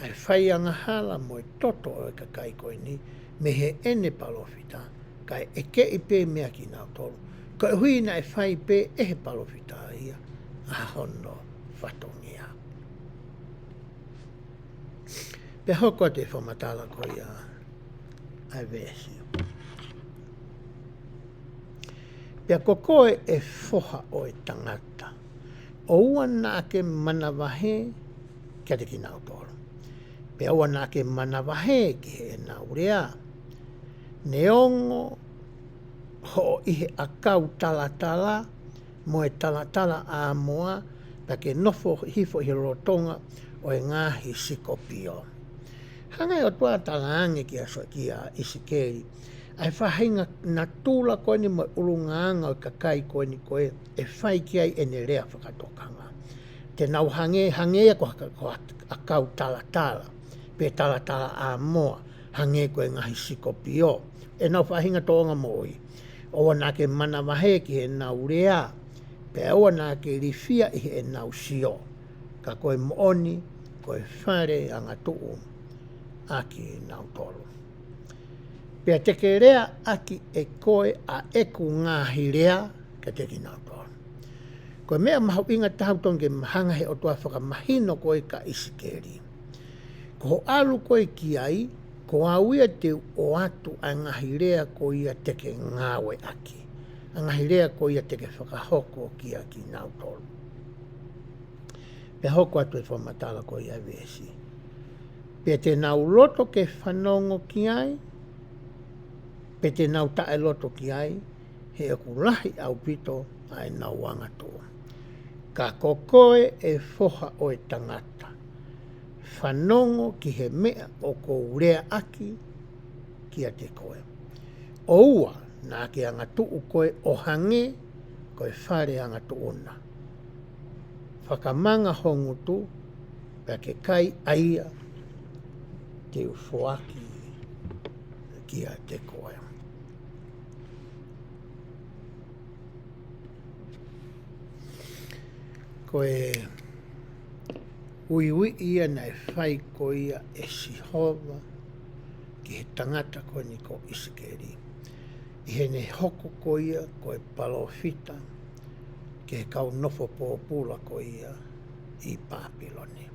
ai whai anga hala mo e toto o e kakai koe ni, me he ene palofita, kai e ke I pe mea ki nau tolu. Ko e hui na e whai pe e he palofita ia, a hono whatongia. Pe hoko te whamatala ko ia, ai vesi. Pea kokoe e foha o e tangata. O ua nā ke manawahe kia te ki nau tolu. Pea ua nā ke manawahe ki he nau rea. Neongo ho ihe akau talatala mo e talatala a moa pea ke nofo hifo I rotonga o e ngahi sikopio. Hangai o tua talaange kia so kia ISIKELI. Ai whahinga na tūla koe ni mo urungaanga o kakai koe ni koe e whai ki ai e ne rea whakatokanga. Te nau hangea ko akau talatala, pe talatala a moa, hange koe ngahi sikopio. E nau whahinga tōnga moi. Owa nā ke mana wahe ki he nau rea, pe owa nā ke rifia I he nau sio. Ka koe mooni, koe whare anga tuu, aki nau tolu. Pea teke rea aki e koe a eku ngāhi rea ka teki nau tolu. Koe mea mahu inga tahautonge mahanga he o tua whakamahino koe ka ISIKELI. Ko alu koe ki ai, ko auia te o atu a ngahi rea ko ia teke ngāwe aki. A ngahi rea ko ia teke whakahoko ki a ki nau tolu. Pea hoko atu e whamatala ko ia vesi. Pea te nau loto ke whanongo ki ai, pe te nau tae loto ki ai, he aku lahi au pito ai nau wanga tō. Ka kokoe e foha o e tangata. Whanongo ki he mea o ko urea aki ki a te koe. O ua nā ke anga tuu koe o hange koe whare anga tuuna. Whakamanga hongu tu pea ke kai aia te ufoaki ki a te koe. Koe ui ia na e whai ko ia e sihova ki he tangata koe ni ko ISIKELI. I he ne hoko ko ia ko e palofita ki he kau nofo pōpula ko ia I Papiloni.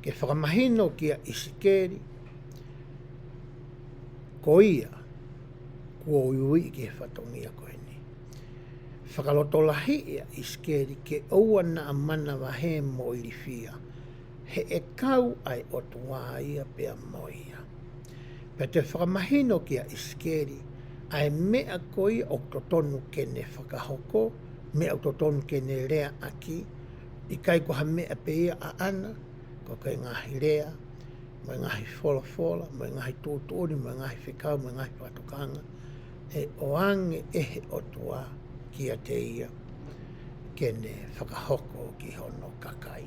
Ke whakamahino ki a ISIKELI ko ia kua ui ki he whatongia koe ni. Whakaloto lahi ia ISIKELI ke oua na amana wahe mo I rifia. He e kau ai otua ia pea moia. Pea te whakamahino ki a ISIKELI ai mea koi o totonu ke ne whakahoko, mea o totonu ke ne rea aki, I kai ko ha mea pe ia a ana, ko kai ngahi rea, mai ngahi fola, mai ngahi tūtūri, mai ngahi whikau, mai ngahi whatokanga, e oange ehe otua ki a te ia, ke ne whakahoko ki hono kakai.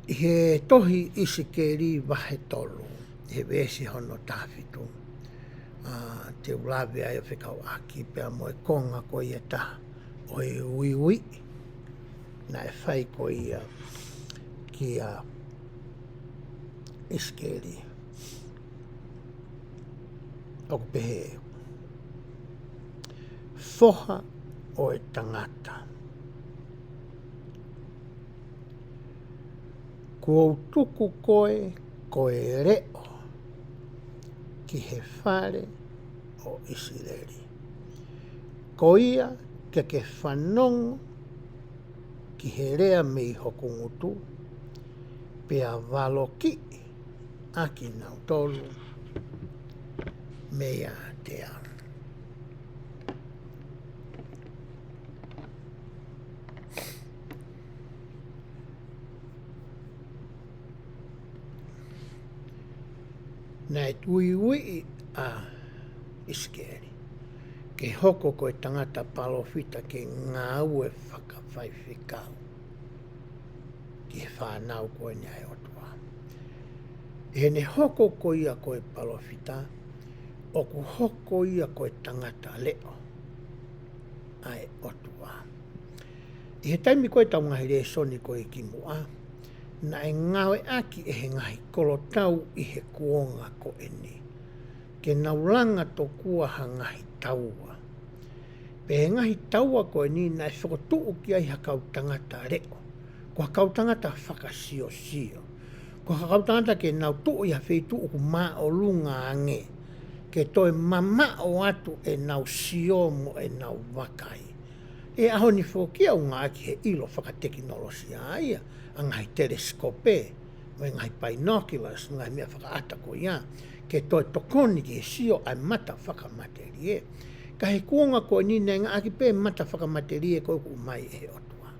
I he tohi ISIKELI wahe tolu, he wesi hono tāwhitu, te ulawe ai o whikau aki pea mo e konga ko ia taha, o e ui, na e whai ko ia ki a ISIKELI. Oku pehe foha o e tangata. Kua utuku koe reo ki he whare o ISIKELI. Ko ia ke whanongo ki he rea mei hokungutu pea waloki a Kimoutolu mea te ao. Nei tui a ISIKELI. Ke hoko koe tangata palofita ke ngā ue whakawhaiwhikau. Ki he whanau koe nei otua. E ne hoko ko ia koe palofita, o ku hoko ia koe tangata leo. Ai otua. I he taimi koe tau ngahi re soni koe ki mua, na e ngawe aki e he ngahi kolotau i he kuonga ko e ni. Ke naulanga to kua ha ngahi taua. Pe he ngahi taua ko e ni na e whakotuu ki ai hakau tangata reo. Ko hakau tangata whakasio sio. Ko hakau tangata ke nau tuu i hawhitu ku maa o lunga ange. Ke toi mama o atu e nau sio mo e nau wakai. E aho ni whokia o ngā ki he ilo whakateknolosia aia. A ngai teleskope, me ngai binoculars, ngai mea whakaata ko ia. Ke toi tokoni ki he sio ai mata whakamaterie. Ka he kuonga ko ni ne ngā aki pe mata whakamaterie ko ku mai e otua.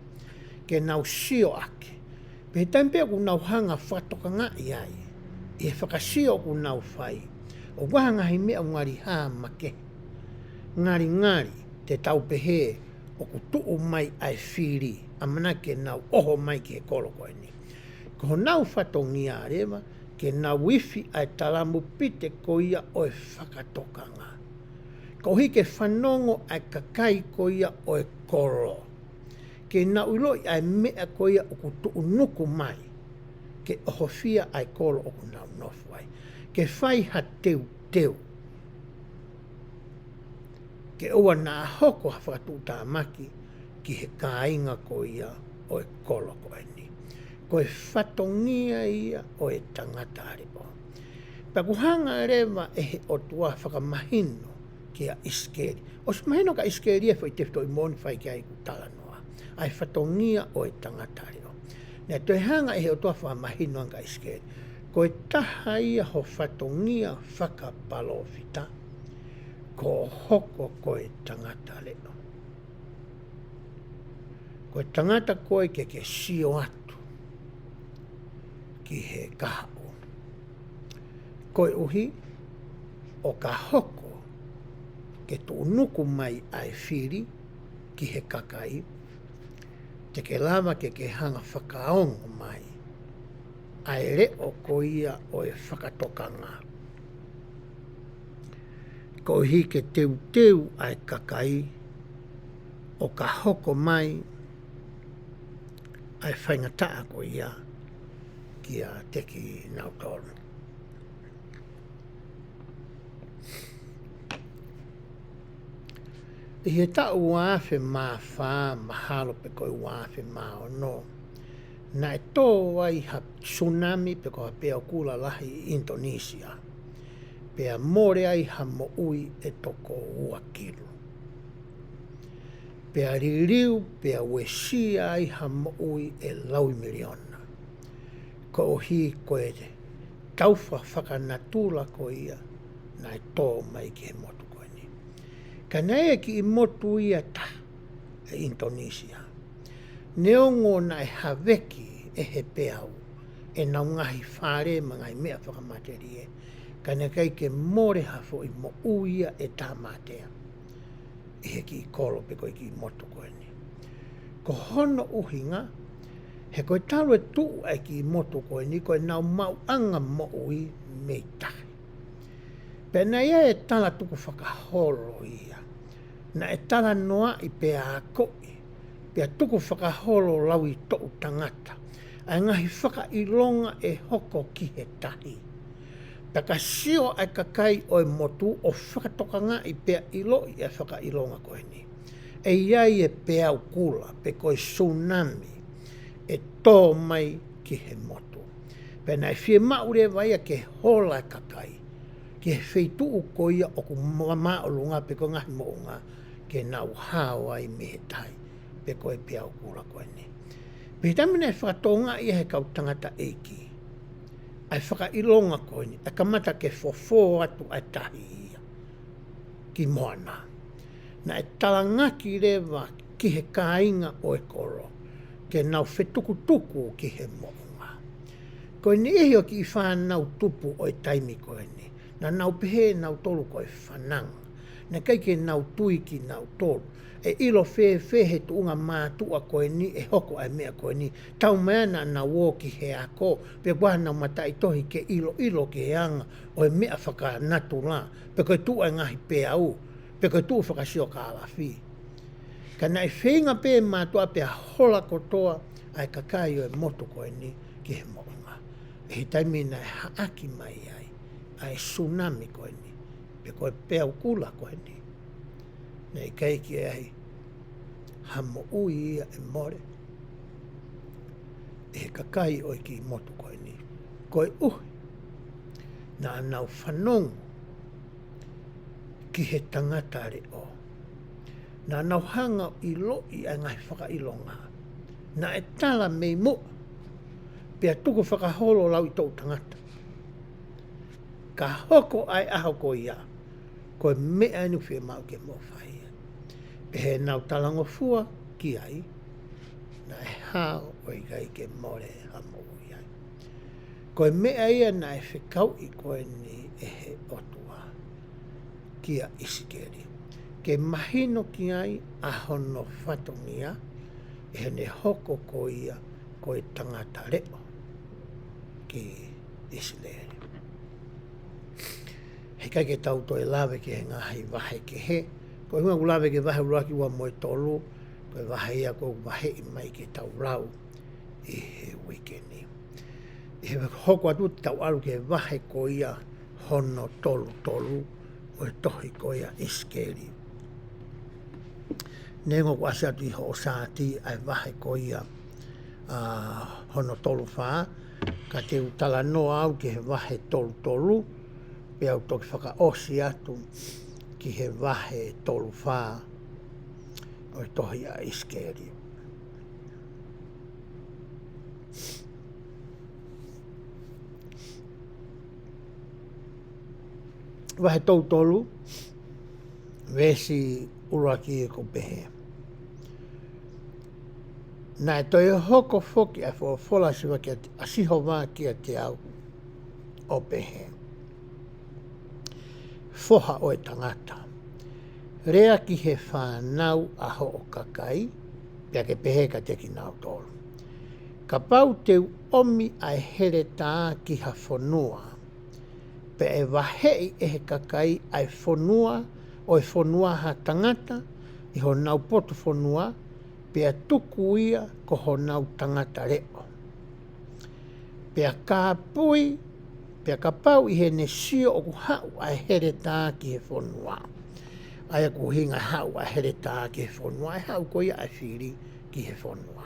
Ke nau sio ake. Pe tampea ku nau hanga whatoka ngā iai. I he whakasio ku nau whai. O waha ngahi mea ngari haa make. Ngari te tau pehe o ku tuu mai ai whiri. Amana ke nau oho mai ki he kolo koe ni. Ko nau whatongia rewa, ke nau wifi ai talamu pite ko ia o e whakatokanga. Ko hike whanongo ai kakai ko ia o e kolo. Ke nau iloi ai mea ko ia o ku tuu nuku mai. Ke oho fia ai kolo o ku nau nofu ai. Ke whai ha teu. Ke ua nā hoko ha whakatuta maki ki he kāinga ko ia o e kolo ko e ni. Ko e whatongia ia o e tangata areo. Pakuhanga rewa e he otua whakamahino ki a ISIKELI. O se mahino ka ISIKELI e whai tefto i moni whai ki ai ku talanoa. Ai whatongia o e tangata areo. Nea toi hanga e he otua whakamahino ka ISIKELI. Ko e taha ia ho whatongia whakapalofita. Ko hoko ko e tangata leo. Ko e tangata koe ke sio atu ki he kahao. Ko e uhi o ka hoko ke tuunuku mai ai whiri ki he kakai. Te ke lama ke hanga whakaongo mai. Ai reo ko ia o e whakatokanga. Ko hi ke teu ai kakai o ka hoko mai ai whaingataa ko ia ki a teki Kimoutolu. I he tau wāwhi mā whā mahalo pe koi wāwhi mā o no. Na e tō wai ha tsunami pe koha pea kula lahi i Indonesia. Pea more ai ha mo ui e toko ua kilu. Pea ririu, pea wesia ai ha mo ui e lau miliona. Ko hi koe te tauwha whakanatula ko ia na e tō mai ki he motu koe ni. Ka nei ki i motu ia ta e Indonesia. Neongo na e haweki e he peau e nau ngahi whare ma ngai mea whakamaterie. Ka ne kai ke more hafo i mo uia e tā mātea. E he ki i kolo pe koe ki i motu koe ni. Ko hono uhinga, he koe talo e tuu ai ki i motu koe ni, koe nau mau anga mo ui mei tahi. Pena ia e tala tuku whakaholo ia. Na e tala noa i pea a koi. Pea tuku whakaholo lau i tou tangata. Ai ngahi whakailonga e hoko ki he tahi. Taka sio ai kakai o e motu o whakatokanga i pea ilo i e whakailonga koe ni. e iai e peau kula, pe koe tsunami, e tō mai ki he motu. Pena e fie maure vai ke hola kakai, ki he feitu u koia o ku maolunga pe koe ngahi mounga, ke nau hawa i me he tai, pe koe peau kula koe ni. Pe tamina e whakatonga i he kau tangata eiki, ai whakailonga koe ni, e kamata ke fofo atu ai tahi ia, ki moana. Na e talangaki rewa ki he kāinga o e koro, ke nau whetukutuku ki he mounga. Koe ni ehi o ki i whanau tupu o e taimi koe ni, na nau pehe nau tolu koe whananga, na kai ke nau tui ki nau tolu, e ilo he tuunga mātua koe ni, e hoko ai mea koe ni, tau meana na wō ki he ako, pe kua nau matai tohi ke ilo ki he anga, o e mea whaka natu la, pe koe tu ai ngahi pe au, pe koe tu whakasio ka alafi. Ka nai whenga pe mātua pe a hola kotoa, ai kakai o e motu koe ni ki he mounga. E he taimi na e haaki mai ai, ai tsunami koe ni, pe koe peau kula koe ni. Nei kai ki ai, hamo ui ia e more. E he kakai o ki motu koe ni. Koe uhi, na anau whanongu ki he tangata re o. Na anau hanga i loi ai ngai whakailonga. Na e tala mei mo, pia tuku whakaholo lau i tau tangata. Ka hoko ai aho ko ia, koe mea inu whia mau ke mo whai. He nau talango fua ki ai, na e hao o i gai ke more hamo i ai. Koe mea ia na e whikau i koe ni e he otua, kia ISIKELI. Ke mahino ki ai a hono whatongia, e he ne hoko ko ia koe tangata reo ki ISIKELI. He kai ke tau toi lawe ke he ngahi wahe ke he, koe hunga ulawe ke wahe uraki ua moe tolu, koe wahe ia koe wahe i mai ke tau rau i he wikeni. I he hoko atu tau alu ke wahe ko ia hono tolu o e tohi ko ia ISIKELI. Nengo ko ase atu i ho o sāti ai wahe ko ia hono tolu whaa, ka te utala noa au ke he wahe tolu, pe au toki whaka osi atu ki he wahe tolu whaa o tohi a ISIKELI. Wahe tolu, wesi uraki e ko pehe. Nā e toi hoko foki a whola siwa ki a siho wā ki a te au o pehe. Foha o e tangata. Rea ki he whānau aho o kakai, pia ke pehe ka te ki nau tolu. Ka pau te omi ai here tā ki ha whonua, pe e wahei e he kakai ai whonua o e whonua ha tangata, i ho nau potu whonua, pia tuku ia ko ho nau tangata reo. Pia ka pui, pia ka pau i he ne sio o ku hau ai here tā ki he whonua. Ai ku hinga hau ai here tā ki he whonua, ai hau ko ia ai whiri ki he whonua.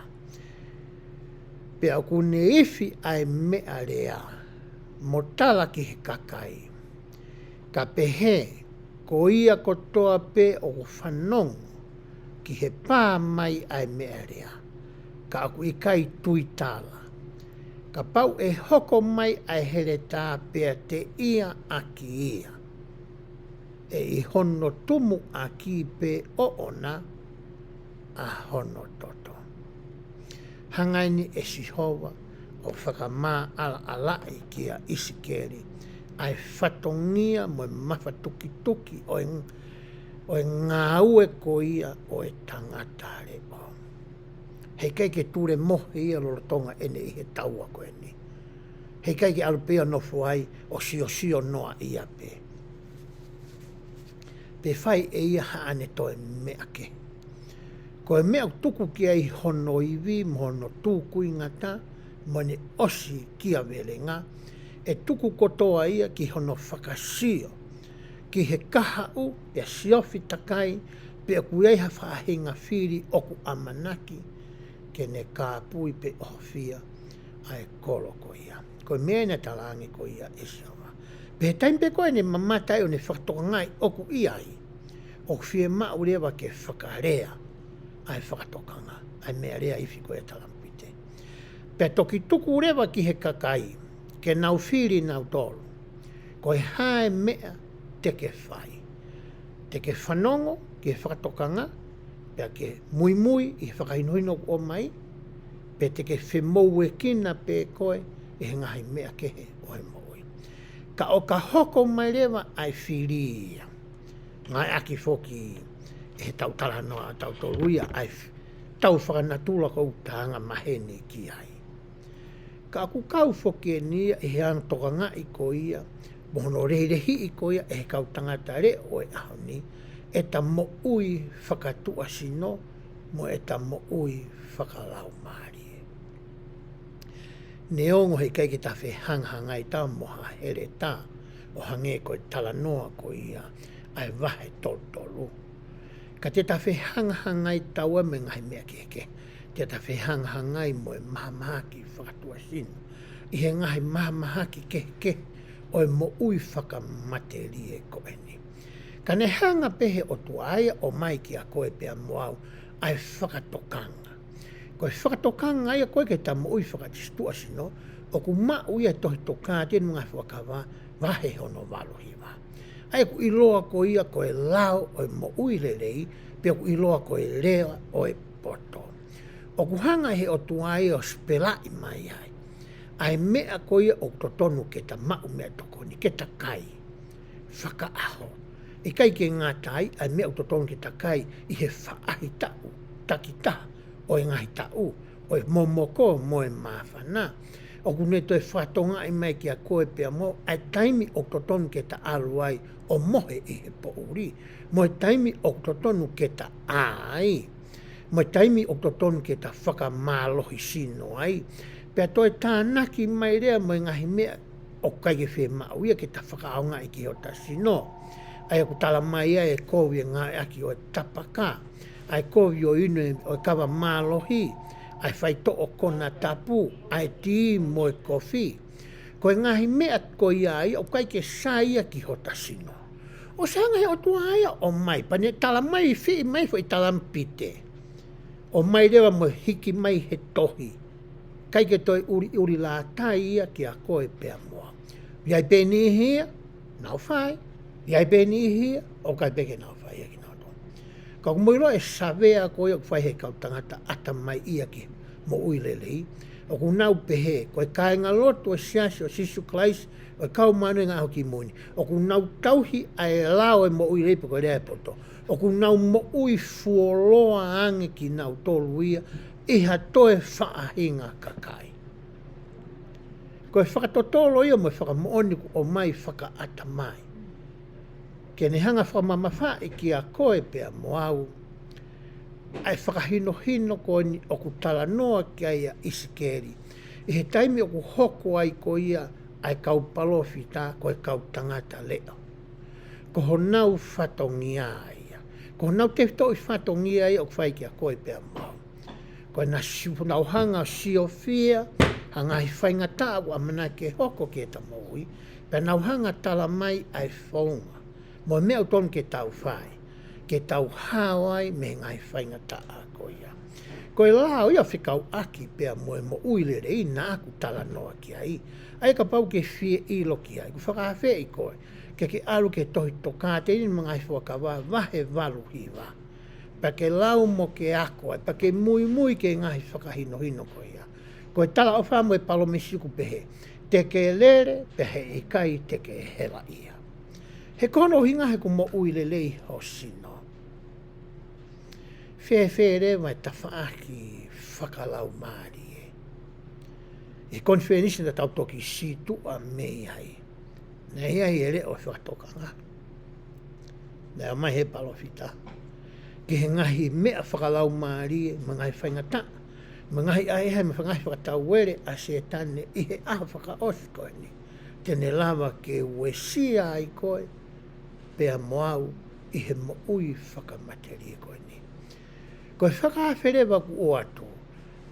Pia ku ne iwi ai mea rea, mo tala ki he kakai. Ka pehe, ko ia kotoa pe o ku whanongu, ki he pā mai ai mea rea. Ka aku i kai tui tala. Ka pau e hoko mai ai here tā pea te ia aki ia. E i hono tumu aki pe oona a hono toto. Hangaini e sihowa o whakamā alai ki a ISIKELI. Ai whatongia mo mawhatuki o ngā ue ko ia o e tangata reo. Hei kai ke ture mohi ia lorotonga ene i he taua koe ni. Hei kai ke alupea nofu ai o sio noa ia pe. Pe whai e ia haane toe mea ke. Koe mea tuku ki ai hono iwi, mohono tūkui ngata, mone osi kia velenga, e tuku kotoa ia ki hono whakasio, ki he kahau e siofi takai, pe kuei ha whaahinga whiri oku amanaki ke ne kāpui pe ohawhia ai kolo ko ia. Ko mea na talangi ko ia e sawa. Pe taim pe koe ne mamatai o ne whakatokangai oku iai. O whie mau rewa ke whakarea ai whakatokanga. Ai mea rea iwi koe talampite. Pe toki tuku rewa ki he kakai. Ke nau whiri nau tolu. Koe hae mea te ke whai. Te ke whanongo ke whakatokanga. Pe ke mui mui i whakainoino o mai. Pe te ke whemou e kina pe koe e ngahi mea kehe o he moui. Ka o ka hoko mai rewa ai whiria. Ngai aki foki e he tautala noa tau toluia ai tau whakanatula kou tanga mahene ki ai. Ka aku kau foki e nia e he ana toka ngai ko ia, mohono rehirehi i ko ia e he kau tangata re o e ahoni, e ta mo ui whakatua sino, mo e ta mo ui whakalaumarie. Ne ongo he kai ki ta whi hanghangai ta moha here ta, o hange ko e tala noa ko ia, ai wahe tolu. Ka te ta whi hanghangai taua me ngai mea keke. Te ta whi hanghangai mo e mahamahaki whakatua sino. I he ngai mahamahaki keke o e mo ui whakamaterie ko eni. Ka ne hanga pehe o tuaia o mai ki a koe pea moau ai whakatokanga. Ko e whakatokanga ia koe ke ta mo ui whakatistua sino o ku mau ia tohi tokaa tenu ngai whakawa wahe hono walohiwa. Ai ku iloa ko ia ko e lao o e mo ui lelei, pe ku iloa ko e lea o e poto. O ku hanga he o tuai o spelai mai ai. Ai mea ko ia o totonu ke ta mau mea tokoni, ke ta kai. Whaka aho. I kai ke ngātai, ai mea o totonu ke ta kai, i he whaahi tau, takita, o e ngahi tau, o e momoko mo e mawhana. O kune toi whatonga i mai ki a koe pia mo, ai taimi o totonu ke ta aluai o mohe i he pouri. Mo e taimi o totonu ke ta ai. Mo e taimi o totonu ke ta whakamālohi sino ai. Pea toi tānaki mai rea mo e ngahi mea o kai ke whi mauia ke ta whakaonga i ki o ta sino. Ai aku tala mai e kovi e ngai aki o e tapaka. Ai kovi o inu o e kawa mālohi. Ai whai to o kona tapu, ai ti mo e kofi. Ko e ngahi mea ko iai, o kai ke saia ki hota sino. O sanga he o tuaia o mai, pane tala mai whi mai fo i talampite. O mai rewa mo hiki mai he tohi. Kai ke toi uri la tai ia ki a koe pea moa. Iai pe ni hia, nau whai. Iai pe ni hia, o kai peke nau whai ia ki nau tonu. Ka kumoiro e savea ko ia whai he kau tangata ata mai ia ki mo uilelei. O ku nau pehe, ko e kāinga loto e siasi o sisu klais, o e kau manu e ngā hoki muni. O ku nau tauhi a e lao e mo uilei pe ko rea e poto. O ku nau mo ui fuoloa ange ki nau tolu ia, iha toe whaahinga kakai. Ko e whakatotolo ia mo e whakamooni o mai whakaata mai. Ke ne hanga whamamawha i ki a koe pea moau, ai whakahino ko ni o ku tala noa ki ai a ISIKELI. I he taimi o ku hoko ai ko ia ai kau palofita ko e kau tangata leo. Ko honau whatongia ia. Ko honau te to i whatongia ia o ku whai ki a koe pea mau. Ko e nau hanga siofia, hanga i whainga tāu a mana ke hoko ke ta moui, pe nau hanga tala mai ai whaunga. Mo mea o tonu ke tau whai. Ke tau hawai me ngai whainga taa ko ia. Ko e lao ia whikau aki pea mo e mo uilere i nā aku tala noa ki ai. Ai ka pau ke whie ilo ki ai. Ku whakawhe i koe. Ke alu ke tohi toka te ini mga whakawa wahe walu hiwa. Pa ke lau mo ke ako ai. Pa ke mui ke ngahi whakahino ko ia. Ko e tala o wha mo e palo mesiku pehe. Te ke lere pehe i kai te ke hela ia. He kono hinga he ku mo uilelei ho sino. Whewhere mai ta whaaki whakalaumalie. E konwhenisi na tau toki situ a mei hai. Nei ai ere o whakatokanga. Nei mai he palofita. Ki he ngahi mea whakalaumalie, mangai whaingata. Mangai ai hai me whangai whakatauere a se tane i he aha whakaosko ni. Tene lava ke wesia ai koe. Pea moau i he mo ui whakamateria koe ni. Koe whakawherewa ku o atu,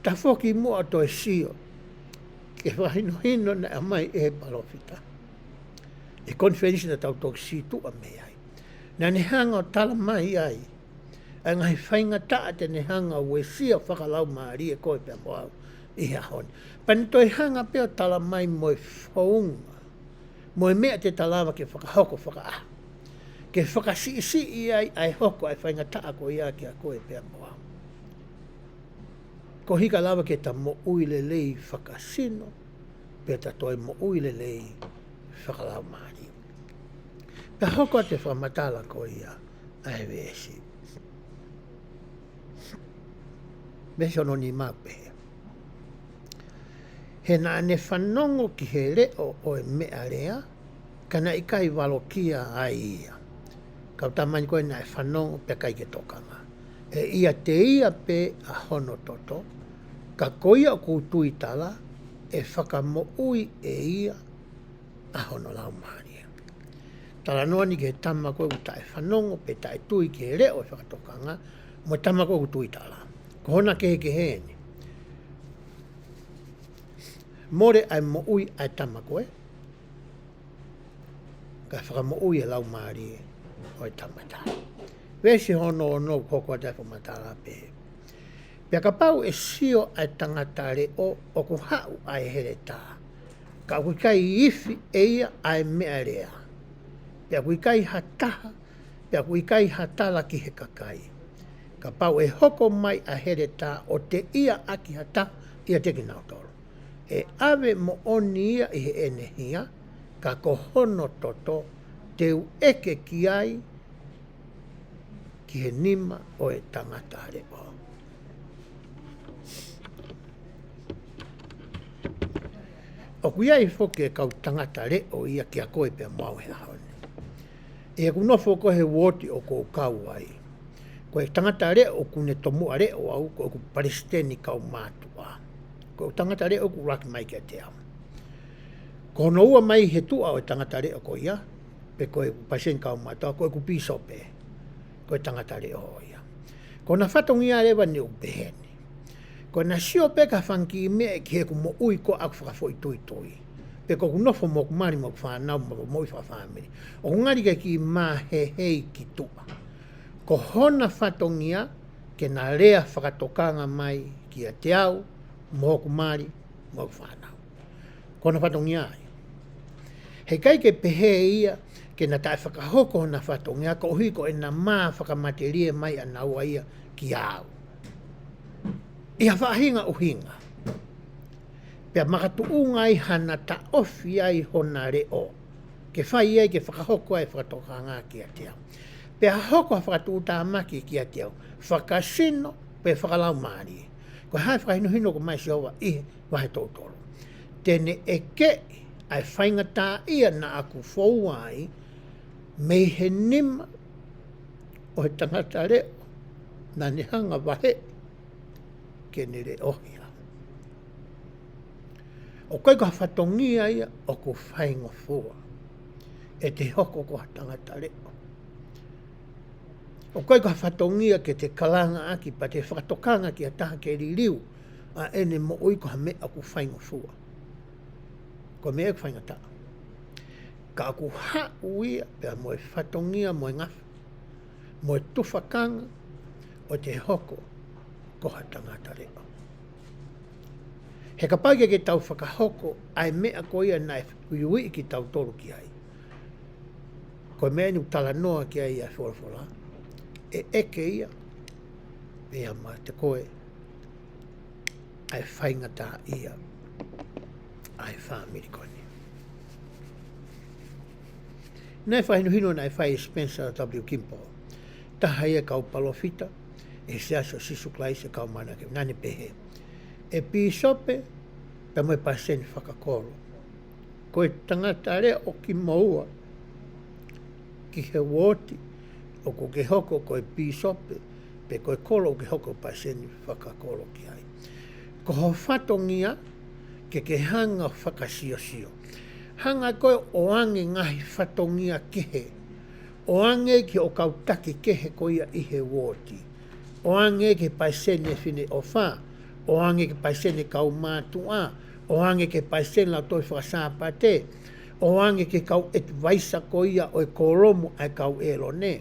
ta whoki mo ato e sio, ke whahino hino na amai e palofita. E konferensi na tau tok si tu a me ai. Na ne hanga o tala mai ai, a ngai whainga taa te ne hanga o e sia whakalau maari e koe pia moau i hea honi. Pani toi hanga pia tala mai mo e whaunga, mo e mea te talawa ke whakahoko whakaaha. Ke whakasi ai ai hoko ai whainga taa ko ia ki a koe pia moau. Ko hika lawa ke ta mo uile lei whakasino, pia ta toi mo uile lei whakalau maari. Pia hoko te whamatala ko ia ai vesi. Vesi ono ni mapehe. He na ane whanongo ki he reo o e mea rea, kana i kai walokia ai ia. Kau tamani koe na e whanongo pe kai ke tokanga. E ia te ia pe a hono toto, ka koia o kutui tala, e whakamo ui e ia a hono Laumalie. Tala noa ni ke tama koe uta e whanongo pe ta e tui ki he reo e whakatokanga, mo tama koe kutui tala. Ko hona ke heni. More ai mo ui ai tama koe. Ka whakamo ui e Laumalie o e tamata. Vesi hono o no koko te whamatala pehe. Pia ka pau e sio ai tangata reo o ku hau ai here tā. Ka kui kai ifi e ia ai mea rea. Pia kui kai hataha, pia kui kai hatala ki he kakai. Ka pau e hoko mai a here tā o te ia aki hata ia te Kimoutolu. E ave mo oni ia i he enehia, ka kohono toto te u eke ki ai ki he nima o e tangata reo. O kui ai whoke e kau tangata reo ia ki a koe pia mau he haone. E kunofo ko he woti o kou kau ai. Ko e tangata reo o kune tomua reo au ko ku Palestini kau mātua. Ko tangata reo ku raki mai kia te au. Ko no ua mai he tua o tangata reo ko ia, pe ko e Palestini kau mātua, ko e ku pisope, ko e tangata reo o ia. Ko na whatongi a rewa ni upeheni. Ko na sio pe ka whanki mea ki he ku mo ui ko aku whakafoi tui tui. Pe ko kunofo mo kumari mo whanau mo mo i whawhamiri. O ngari ke ki mā he hei ki tua. Ko hona whatongia ke na rea whakatokanga mai ki a te au, mo kumari, mo whanau. Ko na whatongia ai. He kai ke pehe ia ke na tae whakahoko na whatongia ko hiko e na mā whakamaterie mai a naua ia ki au. Ia whahinga uhinga. Pea makatuunga ai hana ta ofi ai hona reo. Ke whai ai ke whakahoko ai whakatokanga ki a te au. Pea hoko whakatuuta maki ki a te au. Whakasino pe Laumalie. Ko hai whakahinuhino ko mai siawa i wahe tautoro. Tene e ke ai whaingata ia na aku fou ai mei he nima o he tangata reo na ni hanga wahe ke ni re ohia. O kai ka whatongia ia o ko whainga fua e te hoko ko tangata reo. O kai ka whatongia ke te kalanga aki pa te whakatokanga ki a taha ke ririu a ene mo oi ko hame aku whainga fua. Ko mea ku whainga taa. Ka aku hau ia pia mo e whatongia mo e ngafu. Mo e tufakanga o te hoko ko ha tangata reo. He kapaike ke tau whakahoko ai mea ko ia nai uiui ki tau toru ki ai. Ko mea ni utala noa ki ai a whorafora. E eke ia pia ma te koe ai whaingata ia ai whamiri koni. Nai whahinuhino nai whai Spencer W. Kimpole. Taha ia kau palofita e se aso sisu klai se kau mana ke nani pehe. E pisope pe moe paseni whakakoro. Ko e tangata rea o ki maua ki he woti o ko ke hoko ko e pisope pe ko e kolo o ke hoko paseni whakakoro ki ai. Ko ho whatongia ke hanga whakasio sio. Hanga koe o ange ngahi whatongia kehe O ange ki o kautaki kehe koia i he woti. O ange ki paisene fine o wha. O ange ki paisene kau mātua. O ange ki paisene la toi whakasāpate. O ange ki kau et vaisa koia o e kolomu ai kau elo ne.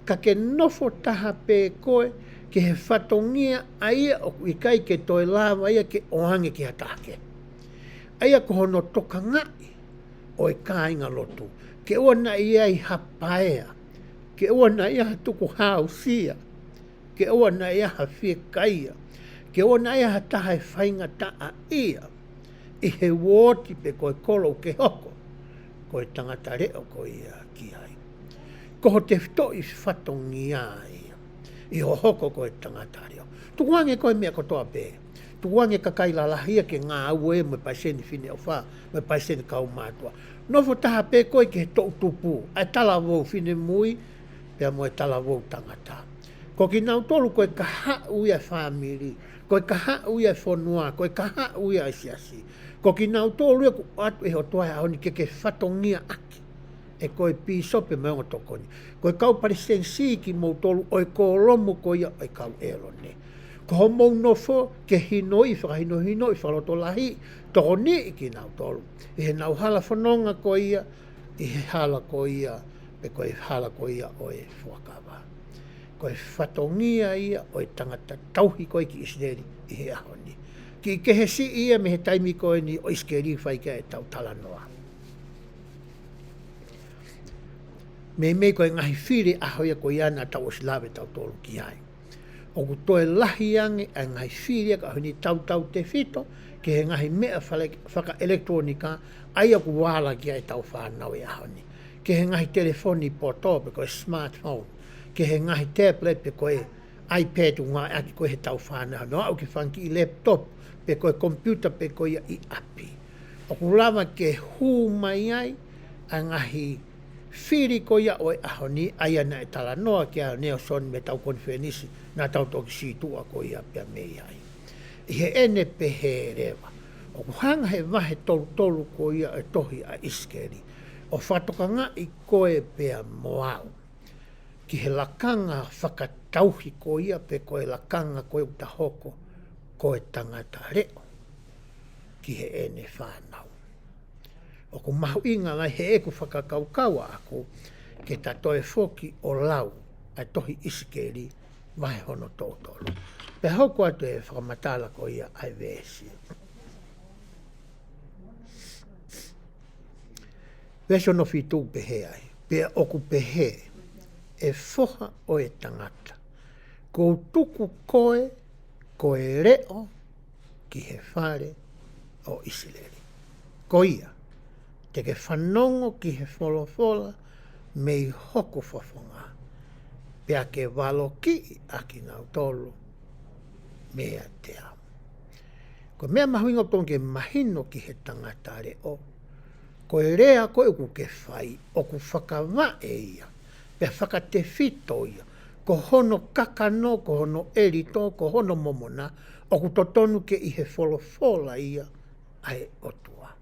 Ka ke nofo taha pe koe ke he whatongia aia o i kai ke toi lava ia ke o ange ki hatake. Aia ko hono toka ngai o e kāinga lotu. Ke ua na ia i hapaea. Ke ua na ia tuku hausia. Ke ua na ia ha whiekaia. Ke ua na ia ha taha e whainga taa ia. I he woti pe koe kolo ke hoko. Koe tangata reo koe ia ki ai. Koho te whito i whatongia ia. I ho hoko koe tangata reo. Tukuange koe mea kotoa pē. Tukuange kakai la lahia ke ngā aue me paiseni fine o wha. Me paiseni kau mātua. Nofo taha pē koe ke he tau tupu. Ai tala wau fine mui. Pea mo e tala wau tangata. Ko ki Kimoutolu koe ka hau ia whamiri. Koe ka hau ia whanua. Koe ka hau ia asiasi. Ko ki Kimoutolu ku atu e ho toa honi ke whatongia aki. E koe pisope me ongo tokoni. Koe kau parisensi ki Kimoutolu o e kolomu koe o e kau elo ne. Ko ho mou nofo ke hinoi, whakahino-hino i whaloto lahi. Toko ni i ki Kimoutolu. I he nau hala whanonga koe ia. I he hala koe ia. Pe koe hala koe ia o e whakawa. Koe whatongia ia o e tangata tauhi koe ki Israeli i he ahoni. Ki ke he si ia me he taimi koe ni o ISIKELI whaika e tau talanoa. Me koe ngahi whiri ahoia koe ana tau o silawe tau tolu ki ai. O ku toe lahi ange a ngahi whiri ka honi tau te whito ke he ngahi mea whaka elektronika ai aku wala ki ai tau whanau e ahoni. Ke he ngahi telefoni poto pe koe smartphone. Ke he ngahi tablet pe koe iPad unga aki koe he tau whanau. No au ki whanki i laptop pe koe computer pe koe i api. O ku lava ke hu mai ai a ngahi whiri koe o e ahoni aia na e tala noa ki a neo son me tau konfenisi na tau toki situa koe a pia mei ai. I he ene pe he rewa. O ku hanga he wahe tolu koe e tohi a ISIKELI. O whatoka ngā i koe pea moau. Ki he lakanga whakatauhi koe pe koe lakanga koe uta hoko koe tangata reo. Ki he ene whanau. O ku mahu inga lai he eku whakakaukaua aku ke ta toe foki o lau a tohi ISIKELI wahe hono tōtolu. Pe hoko atu e whakamatala ko ia ai vesi. Vesi ono fitu pehe ai. Pe oku pehe e foha o e tangata. Ko tuku koe reo ki he whare o ISIKELI. Ko ia. Te ke whanongo ki he wholofola me i hoko whafonga. Pea ke walo ki a ki Kimoutolu mea te au. Ko mea mahuinga tōng ke mahino ki he tangata reo. Ko e rea koe ku ke whai o ku whakawa e ia. Pea whakate whito ia. Ko hono kakano, ko hono erito, ko hono momona. O ku totonu ke i he wholofola ia ai otua.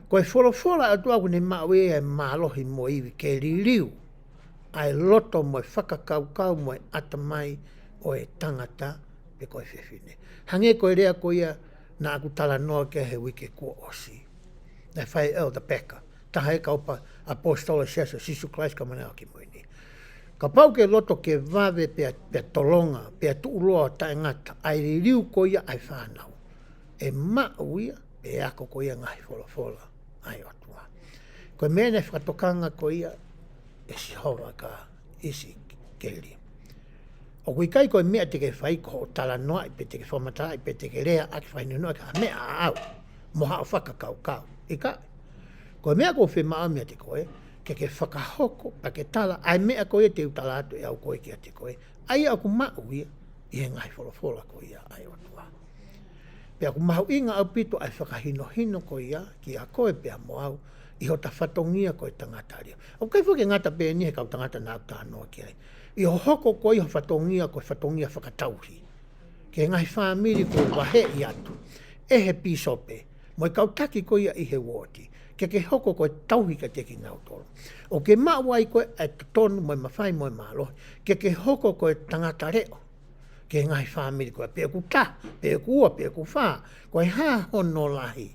Ko e wholofola atua ku ne maue e malohi mo iwi ke ririu. Ai loto mo e whakakaukau mo e atamai o e tangata pe koe whiwhine. Hange koe rea ko ia na aku tala noa ke he wike kua osi. Nei whai the peka. Taha e kaupa apostola siasa Sisu Christ ka manao ki moini. Ka pau ke loto ke vave pe tolonga, pe tuuloa tae ngata. Ai ririu ko ia ai whanau. E mau ia pe ako ko ia ngahi wholofola ai otua. Koe mene whakatokanga ko ia e si hova ka ISIKELI. O kui kai koe mea te ke whai ko tala noa i pe te ke whamata i pe te ke rea aki whainu noa ka mea au. Moha o whakakaukau. I kai. Koe mea ko whemaa mea te koe ke whakahoko pa ke tala ai mea koe te utala atu e au koe ki a te koe. Ai aku mau ia i he ngai wholofola ko ia ai otua. Pea ku mahu inga au pito ai whakahino ko ia ki a koe pea mo au i ho ta whatongia koe tangata ria. O kai whuke ngata pe ni he kau tangata nā tānoa ki ai. I ho hoko koe i ho whatongia koe whatongia whakatauhi. Ke ngai whamiri koe wahe i atu. E he pisope. Mo i kau taki koe ia i he woti. ke hoko koe tauhi ka te Kimoutolu. O ke maua i koe ai tonu mo mawhai mo malo, ke hoko koe tangata reo, ke ngai whamiri koe pe ku ta, pe ku ua, pe ku wha, koe ha hono lahi,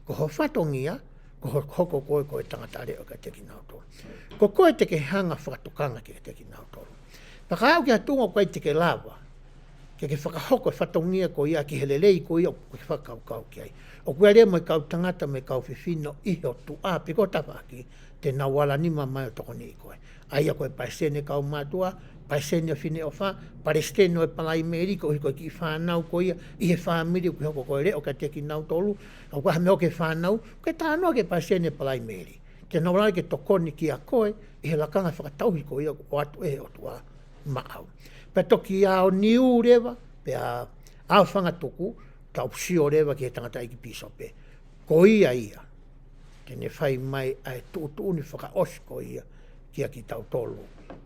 ko ho whatongia, ko ho hoko koe tangata reo ka te Kimoutolu. Ko koe te ke hanga whakatokanga ke te Kimoutolu. Paka au ki atunga koe te ke lawa, ke whakahoko whatongia ko ia ki helelei ko ia ko whakaukau ki ai. O kua rea mo kau tangata me kau whiwhino iho tu a piko tawaki te nawala nima mai o toko ni koe. Aia koe paisene kau matua, paisene o whine o wha, parestene o palai meri ko hiko ki whanau ko ia, ihe whamiri ko hoko koe reo ka te Kimoutolu, o kua hame o ke whanau, ke tānoa ke paisene palai meri. Te nawala ke tokoni ki a koe, ihe lakanga whakatauhi ko ia o atu e o tua maau. Pe toki ao niu rewa, pe a au whangatuku, tau sio rewa ki he tangata iki piso pe. Ko ia, tene whai mai ai tuuni whaka osi ko ia, kia ki tau tolu,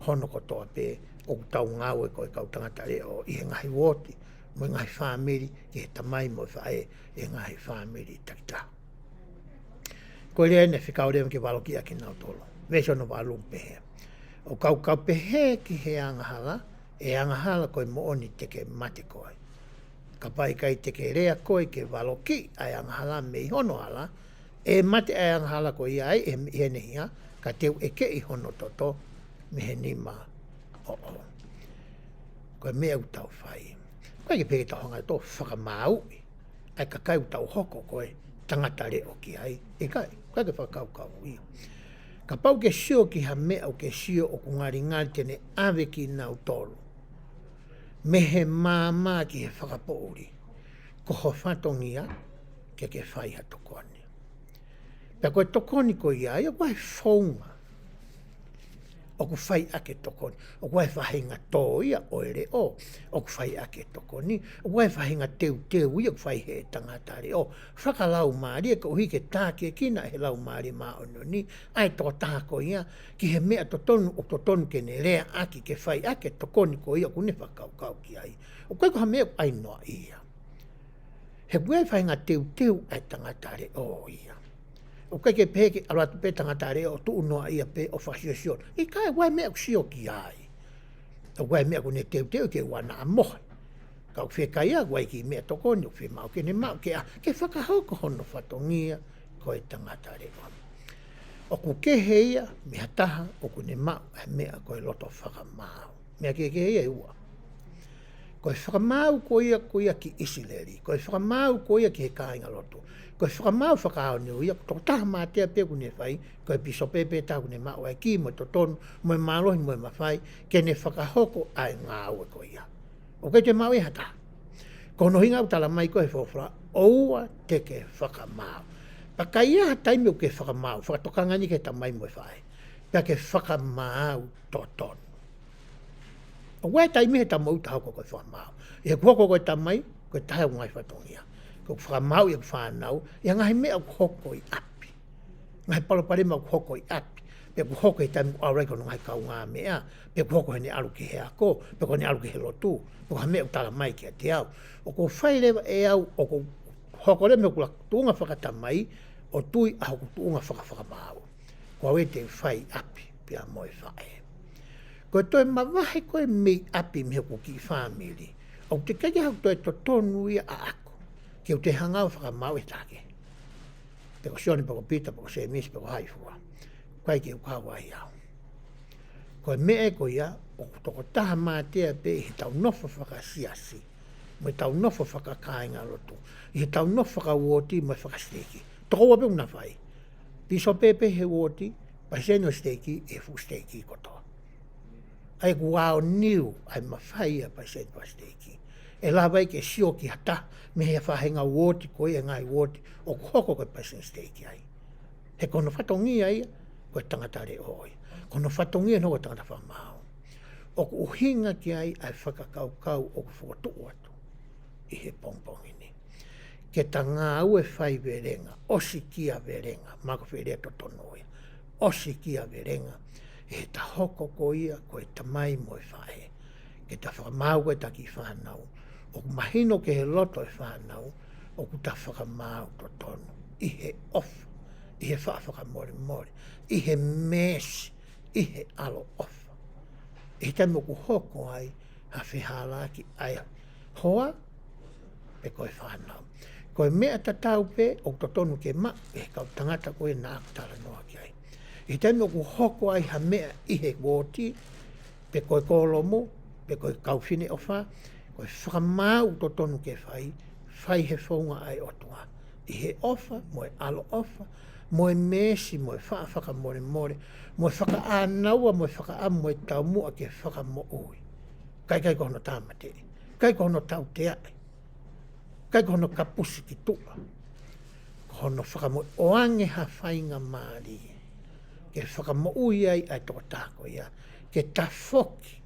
hono kotoa pe, o tau ngāwe ko e kau tangata reo, i he ngahi woti, mo ngahi whamiri, ki he tamai mo whae, e ngahi whamiri takita. Ko rea ne whikau rewa ki walo ki a ki nau tolu, veso no walung pehe. O kau pehe ki he angahala, e angahala koe mooni te ke mate koe. Ka pai kai te ke rea koe ke waloki ai angahala me i hono ala, e mate ai angahala koe iai e henehia, ka teu e ke i hono toto, me he nima o o. Koe mea utau whai. Koe ke peke tau honga to whakamaui, ai ka kai utau hoko koe, tangata reo ki ai, e kai, koe ke whakaukau ia. Ka pau ke sio ki ha mea o ke sio o kungari ngari tene ave ki nau tolu. Me he māmā ki he whakapouri, ko ho whatongia ke whai ha tokoni. Pea koe tokoni ko ia, ia koe whaunga, o ku whai ake tokoni, o koe whahinga tō ia o ere o ku whai ake tokoni, o koe whahinga teu ia ku whai he tangatare o, whakalau maari e ka uhi ke tāke kina he lau maari maa ono ni, ai tō tāko ia, ki he mea totonu o totonu ke ne rea aki ke whai ake tokoni ko ia ku ne whakaukau ki ai. O koe koha mea ai noa ia. He koe whahinga teu ai tangatare o ia. O kai ke peke alatu pe tangatare o tu unoa ia pe o whasio. I kai wai mea kusio ki ai. O wai mea kune teu ke wana a mohe. Ka uwhi kai a wai ki mea tokoni uwhi mau ke ne mau ke a ke whakahauko hono whatongia ko e tangatare o. O ku ke heia mea taha o kune mau e mea ko e loto whakamau. Mea ke heia e ua. Ko e whakamau ko ia ki ISIKELI. Ko e whakamau ko ia ki he kāinga loto. Ko e whakamau whakao ni uia, tō taha mātea pe kune whai, ko e piso pepe tā kune mau ai ki mo to tonu, mo e mālohi mo e mawhai, ke ne whakahoko ai ngā ue ko ia. O kei te mau e hata. Ko no hinga utala mai ko e whawhara, oua te ke whakamau. Pa ka ia taimi o ke whakamau, whakatokanga ni ke ta mai mo e whai, pia ke whakamau to tonu. O wai taimi he ta mau ta hoko ko e whakamau. E kuhoko ko e ta mai, ko e tahe o ngai whatongia. Ko whakamau i whanau, ia ngahi mea ku hoko i api. Ngahi palopare ma ku hoko i api. Pe ku hoko i taimi ku aurai kono ngai kau ngā mea, pe ku hoko hene alu ki he ako, pe ko ne alu ki he lotu, pe ku hamea utala mai ki a te au. O ko whai lewa e au, o ko hoko le me ku la tuunga whakatamai, o tui a hoku tuunga whakamau. Ko awe te whai api, pia moe whae. Ko e toi mawahe koe mei api me ku ki whamiri, o te kaya hau toi to tonu ia a ako. Ke o te hangau whakamau e tāke. Peko sione, peko pita, peko semis, peko haifua. Kai ke ukawa i au. Ko e mea ko ia, o toko taha mātea pe i he tau nofo whakasiasi. Mo i tau nofo whakakainga lotu. I he tau nofo whakawoti mo i whakasteki. Toko wape una whai. Piso pepe he woti, paseno steki e fu steki kotoa. Ai kuao niu, ai mawhai a paseno steki. E lawai ke sio ki hata, me hea whahenga woti ko e ngai woti, o hoko koe passion steki ai. He kono whatongia ia, koe tangatare oi. Kono whatongia no koe tangata whamau. O ku uhinga ki ai, ai whakakaukau o ku whakatuu atu. I he pongpongini. Ke ta ngā ue whai verenga, osi kia verenga, mako wherea to tono ia. Osi kia verenga, e ta hoko ko ia, koe ta mai mo e whae. Ke ta whakamau koe ta ki whanau. O ku mahino ke he loto e whanau, o ku ta whakamau to tonu. I he ofa, I he whakamore more. I he mesi. I he alo ofa. I he tamo ku hoko ai, ha whihalaki ai hoa, pe koe whanau. Koe mea tatau pe, o totonu ke ma, e kau tangata koe nā akutala noa ki ai. I tamo ku hoko ai ha mea I he wōti, pe koe kolomo, pe koe kauwhine o wha, koe whakamau totonu ke whai he whaunga ai otua. I he ofa, moe alo ofa, moe mesi, moe whakamore more, moe whakaanaua, moe whakaamu, moe taumua ke whakamo ui. Kai kohono tāmate, kai kohono tau te ai, kai kohono kapusi ki tua, kohono whakamo oange ha whainga maari, ke whakamo ui ai ai toko tāko ia, ke ta whoki,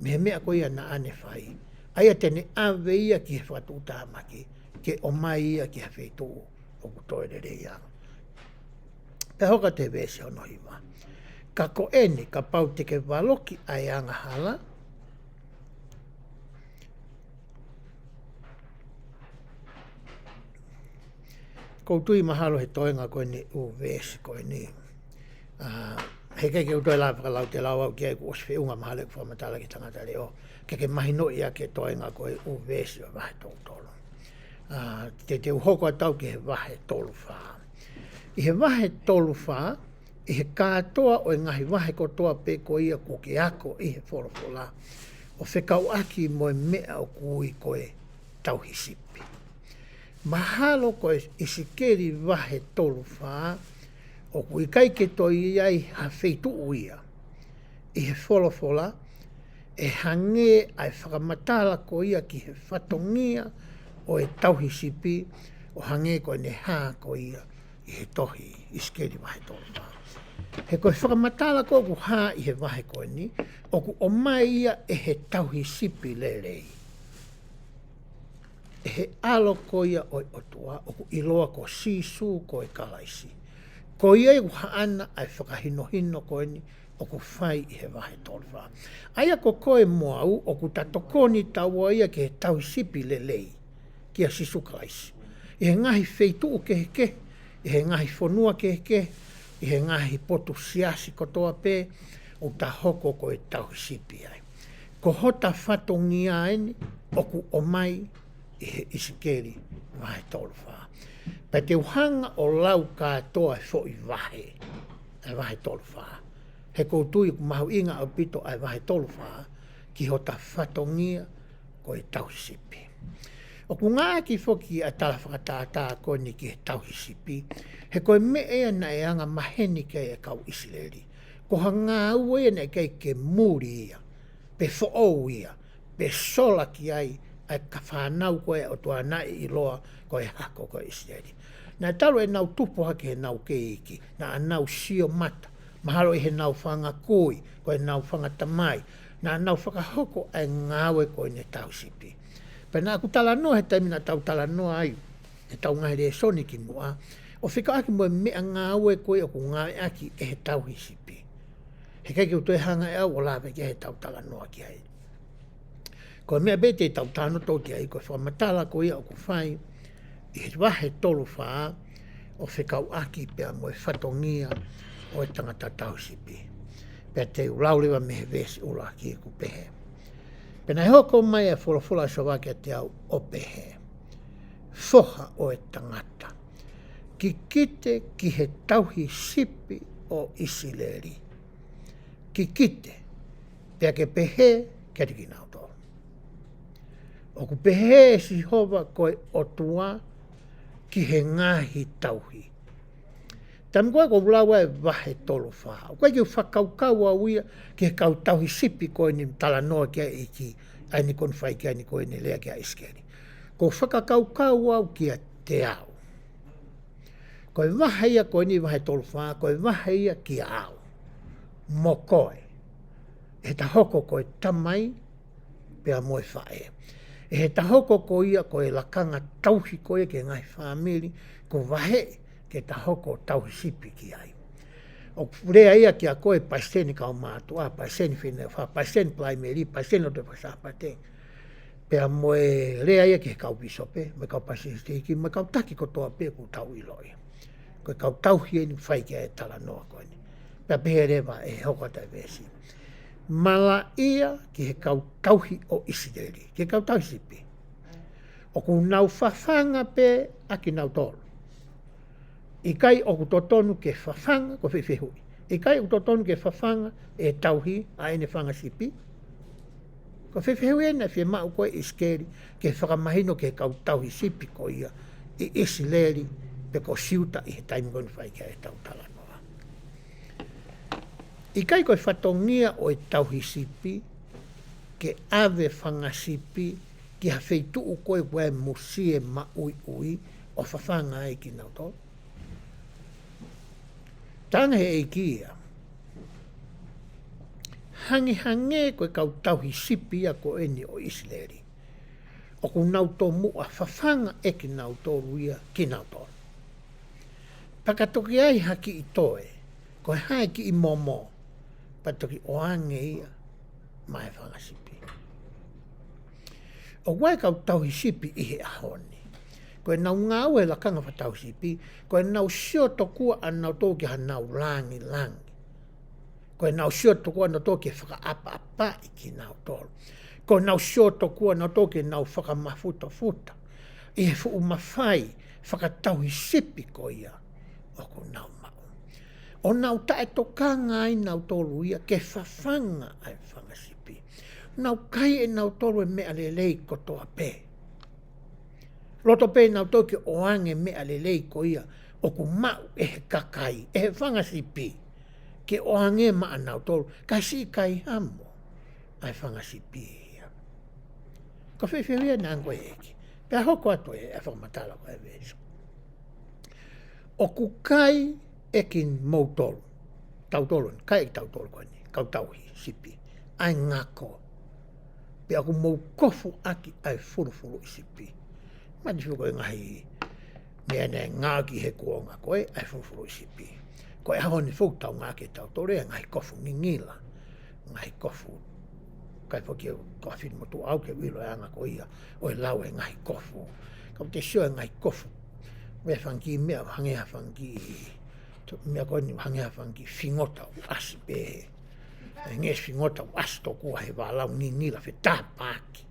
me mea ko ia na ane whai, aia tene awe ia ki he whatu tāmaki, ke o mai ia ki he whetu o kutoere re ia. Pe hoka te wese ono hiwa. Ka ko ene, ka pau te ke waloki ai anga hala, koutui mahalo he toenga koe ni u vesi koe ni. He keke utoi la whakalau te lau au kia ku oswhi unga mahale ku whamatala ki tangata reo. Keke mahino ia ke toenga koe u vesi o wahe tōtolo. Te uhoko atau ki he wahe tolu whaa. I he wahe tolu whaa, I he kātoa o ngahi wahe kotoa pe ko ia ko ke ako I he wholofola. O whekau aki moe mea o kui koe tauhisipi. Mahalo koe ISIKELI wahe tolu whaa, o kui kai ke toi ai ha wheitu uia. I he wholofola, e hange ai whakamatala ko ia ki he whatongia o e tauhisipi, o hange koe ne hā ko ia I he tohi ISIKELI wahe tolu whaa. He koe whakamatala ko ku hā I he wahe koe ni, o ku o mai ia e he tauhisipi lelei. E he alo ko ia o otua, o ku iloa ko sisu ko e kalaisi. Ko ia I haana ai whakahino koe ni, o ku whai I he wahe tolu whaa. Aia ko koe moau, o ku tatokoni taua ia ke he tauhisipi lelei, ki a sisu kalaisi. I he ngahi wheitu ke, I he ngahi whonua ke, I he ngahi potu siasi kotoa pe, o ta hoko ko e tauhisipi ai. Ko hota whatongi aeni, o ku o mai, I he ISIKELI wahe tolu whaa. Pai te uhanga o lau kātoa e fo I wahe, ai wahe tolu whaa. He koutui ku mahu inga au pito ai wahe tolu whaa, ki hota whatongia ko e tauhisipi. O ku ngā ki foki a tala whakatātā koe ni ki he tauhisipi, he koe me ea na e anga maheni kei e kau ISILELI. Ko ha ngā ua ea na e kei ke muri ia, pe fo'ou ia, pe sola ki ai, ai ka whanau koe o tua nai I loa koe hako koe ISILELI. Nā talo e nau tupu hake he nau ke iki, nā nau sio mata, mahalo I he nau whanga kui, koe nau whanga tamai, nā nau whakahoko ai ngāwe koe ne tauhisipi. Pena aku tala noa he taimina tau tala noa ai, he tau ngahi re soni ki mua, o whika aki moe mea ngāwe koe o ku ngāwe aki e he tauhisipi. He kei ki uto e hanga e au o lawe ki he tau tala noa ki ai. Ko mea bete tau tāno tau ki ai, ko whamatala ko ia o ku whai, I he wahe tolu whaa, o whikau aki pia moe whatongia o e tangata tauhisipi. Pea te ulaulewa me he vesi ula ki ku pehe. Pena hoko mai e wholofola so wake te au o pehe. Whoha o e tangata. Ki kite ki he tauhisipi o ISILELI. Ki kite, pea ke pehe kia tiki nauto. O ku pehe si hova koe o tua ki he ngahi tauhi. Tam koe ko ulawa e wahe tolu whaa. Koe ki whakaukau au ia ki he kau tauhisipi koe ni tala noa kia iki ai ni kon whai kia ni koe ni lea kia ISIKELI. Ko whakakaukau au kia te au. Koe wahe ia koe ni wahe tolu whaa, koe wahe ia kia au. Mo koe. E ta hoko koe tamai pea moe whae. E he ta hoko ko ia koe lakanga tauhi koe ke ngai whamiri ko wahe ke ta hoko tauhisipi ki ai. O rea ia ki a koe paiseni kau mātua, paiseni whine wha, paiseni plaimeri, paiseni o te pasapate. Pea moe rea ia ki he kau bisope, me kau paiseni stiki, me kau taki kotoa pe ku tau iloi. Koe kau tauhi ni whai kia e tala noa koe ni. Pea pehe rewa e hoko tai vesi. Mala ia ki he kau tauhi o ISIKELI. Ki he kau tauhi sipi. O ku nau whawhanga pe aki nau tolu. I kai o ku totonu ke whawhanga ko whiwhihui. I kai o ku totonu ke whawhanga e tauhi a ene whanga sipi. Ko whiwhihui ena whia mau koe ISIKELI ke whakamahino ke kau tauhi sipi ko ia i ISILELI pe ko siuta i he taimigoni whai kia e tau tala noa. I kai koe whatongia o e tauhi sipi ke ave whanga sipi ki ha wheitu u koe koe musie ma ui ui o whawhanga e ki nau tolu. Tanga he e kia. Hangi hange koe kau tauhi sipi a ko eni o ISILELI. O ku nau tō mua whawhanga e ki nau tolu ia ki nau tolu. Pakatoki ai haki i toe, koe hae ki i momo, patoki oange ia mai whanga sipi. O wai kau tauhi sipi i he ahoni. Koe nau ngau e lakanga wha tauhi sipi, koe nau sio tokua an nau tō ki ha nau langi langi. Koe nau sio tokua nau tō ki whaka apa apa i ki nau tolu. Koe nau sio tokua nau tō ki nau whaka mafuta futa. I he fu mawhai whaka tauhi sipi ko ia. O ko nau mau. O nau tae tokanga ai nau tolu ia ke whawhanga ai whanga sipi. Nau kai e nau tolu e mea lelei kotoa pe. Loto pe nau toki oange mea lelei ko ia o ku mau e he kakai, e he whanga sipi. Ke oange maa nau tolu, kai si kai hamo ai whanga sipi ia. Ko whiwhiwia na angoe eki. Pea hoko atu e whakamatala ko e vesu. O ku kai e ki Kimoutolu, tautolu, kai e ki tautolu koe ni, kau tauhi, sipi, ai ngako. Pe aku mou kofu aki ai furufuru i sipi. Mani whiu koe ngahi, mea ne ngaki he kuonga koe, ai furufuru i sipi. Koe hao ni whiu tau ngaki e tautolu, e ngahi kofu ngingila, ngahi kofu, kai whoki e kawhini motu au ke wilo e anga koe ia, o e lau e ngahi kofu. Kau te sio e ngahi kofu. Mea whangi mea hangea whangi mea koe ni hangea whangi whingota u asi pe nges whingota u asi tō kua he wālau ngingila whi tāpāki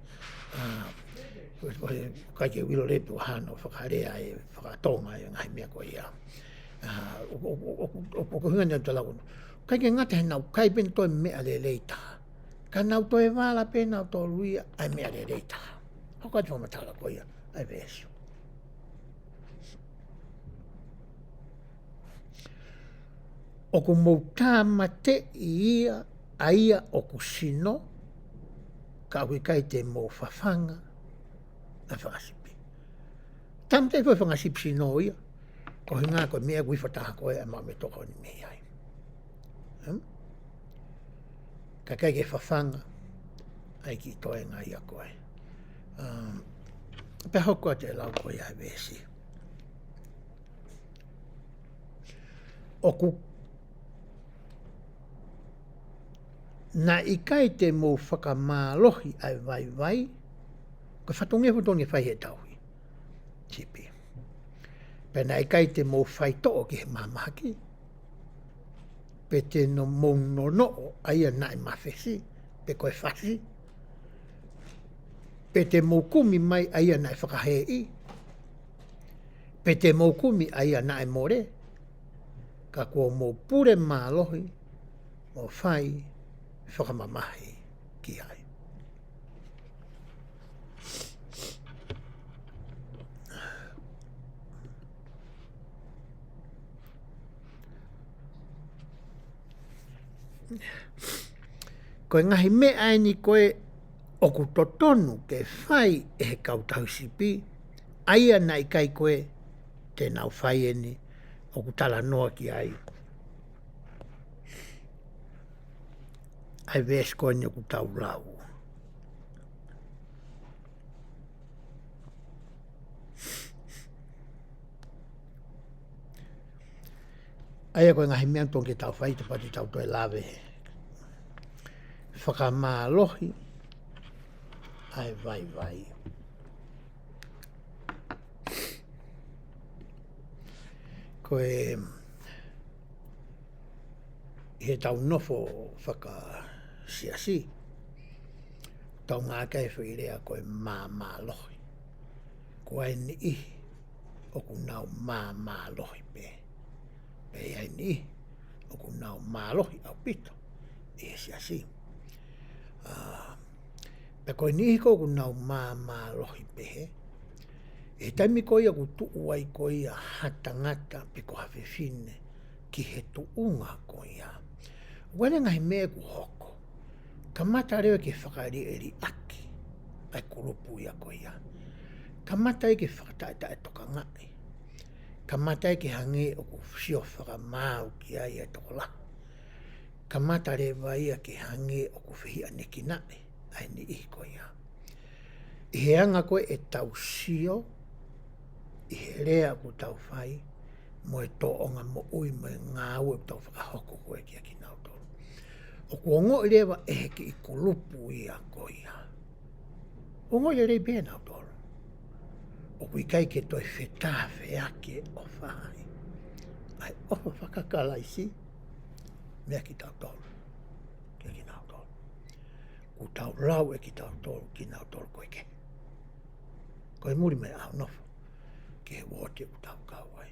kai ke wilo lepi o hana o whakarea e whakatonga e ngai mea koe ia o kuhunga ni anta lau kai ke ngata he nau kai pen toi mea le leita ka nau toi wala pe nau tō luia ai mea le leita hoko ati whamatala koe ia ai vēsio. O ku mouta mate ia aia o ku sino ka hui kai te mou whawhanga a whakasipi. Tam te koe whangasipi sino ia ko hinga koe mea kui whataha koe a mau me toko ni mei ai. Ka kai ke whawhanga ai ki toe ngā ia koe. Pea hoko te lau koe ai vēsi. O ku na i kai te mou whakamālohi ai vai vai, ko whatonge whatonge whai he tauhi. Sipi. Pena i kai te mou whai to'o ki he mamaki. Pe te no mou no noo aia nai mawhesi, pe koe whasi. Pe te mou kumi mai aia nai whakahei. Pe te mou kumi aia nai more. Ka kua mou pure mālohi, o whai, whakamamahi ki ai. Koe ngahi me ai ni koe o ku totonu ke whai e he kautausipi, aia nai kai koe te nau whai eni o ku tala noa ki ai. Ai vēs koe ni o ku tau lau. Aia koe ngahi mea tongi tau whai te pati tau toi lawe. Whakamālohi ai vai vai. koe he tau nofo whaka siasi. Tau ngā kai whirea koe mā lohi. Ko ai ni I o ku nau mā lohi pe. Pe ai ni I o ku nau mā lohi au pito. E siasi. Pe koe ni I ko ku nau mā lohi pe he. E taimi koe a ku tuu ai koe a hata ngata pe ko hawe whine ki he tuunga koe a. Wale ngai mea ku hoko. Ka mata reo ke whakari eri aki. Ai kurupu ia koe ia. Ka mata ke whakataita e toka ngai. Ka mata ke hange o ku sio whakamau ki ai e toko la. Ka mata rewa ia ke hange o ku whihi aneki nai. Ai ni I koe ia. I he anga koe e tau sio. I he rea ku tau whai. Mo e tō onga mo ui mo e ngā ue tau whakahoko koe ki a ki nau tōru. O kuongo I rewa e heke I kulupu ia koe ia. Ongo I rei bea nau tōru. O kui kai ke toi whetā wheake o whai. Ai ofa whakakalaisi. Mea ki tau tōru. Ki nau tōru. Ku tau lau e ki tau tōru ki nau tōru koe ke. Koe muri me au nofo. Ke he wote ku tau kauai.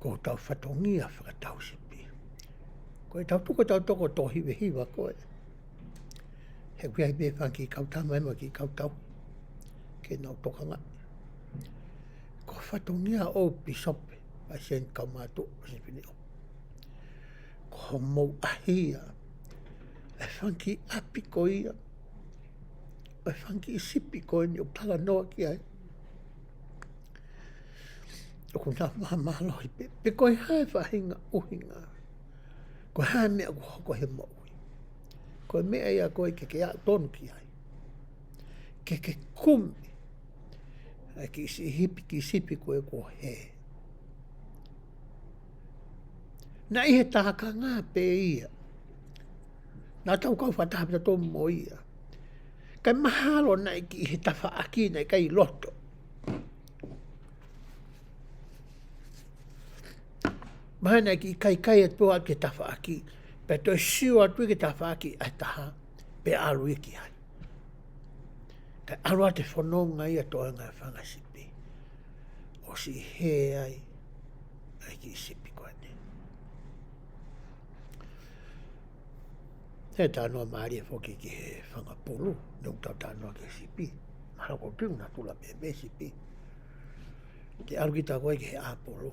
Ko tau whatongia whakatau sipi. Koe tau tuko tau toko tō hiwe hiwa koe. He kui ai bea whanki kau tama ema ki kau tau. Ke nau toka ngai. Ko whatongia o pisope. Ai sen kau mātu sipini o. Ko mou ahia. E whanki api ko ia. E whanki sipi ko ni o tala noa ki ai. O ku nā mālohi pe. Pe koe hae whahinga uhinga. Koe hae mea ku hoko he mo ui. Koe mea ia koe ke a tonu ki ai. Ke kumi. Ai ki si hipi ki sipi koe ko he. Na I he tahaka ngā pe ia. Nā tau kau whatahapita tomu mo ia. Kai mahalo nai ki he tawha aki nei kai loto. Maha nai ki kai atua ke tawha aki. Pe toi siu atu ke tawha aki ai taha. Pe alu iki hai. Kai alu te whanonga ia toa ngai whangasipi. O si he ai. Ai ki sipi koe ne. He tānoa maari e whoki ki he whangapulu. Nung tau tānoa ke sipi. Maha ko tiu na tula me sipi. Te alu ki tā koe ki he āpulu.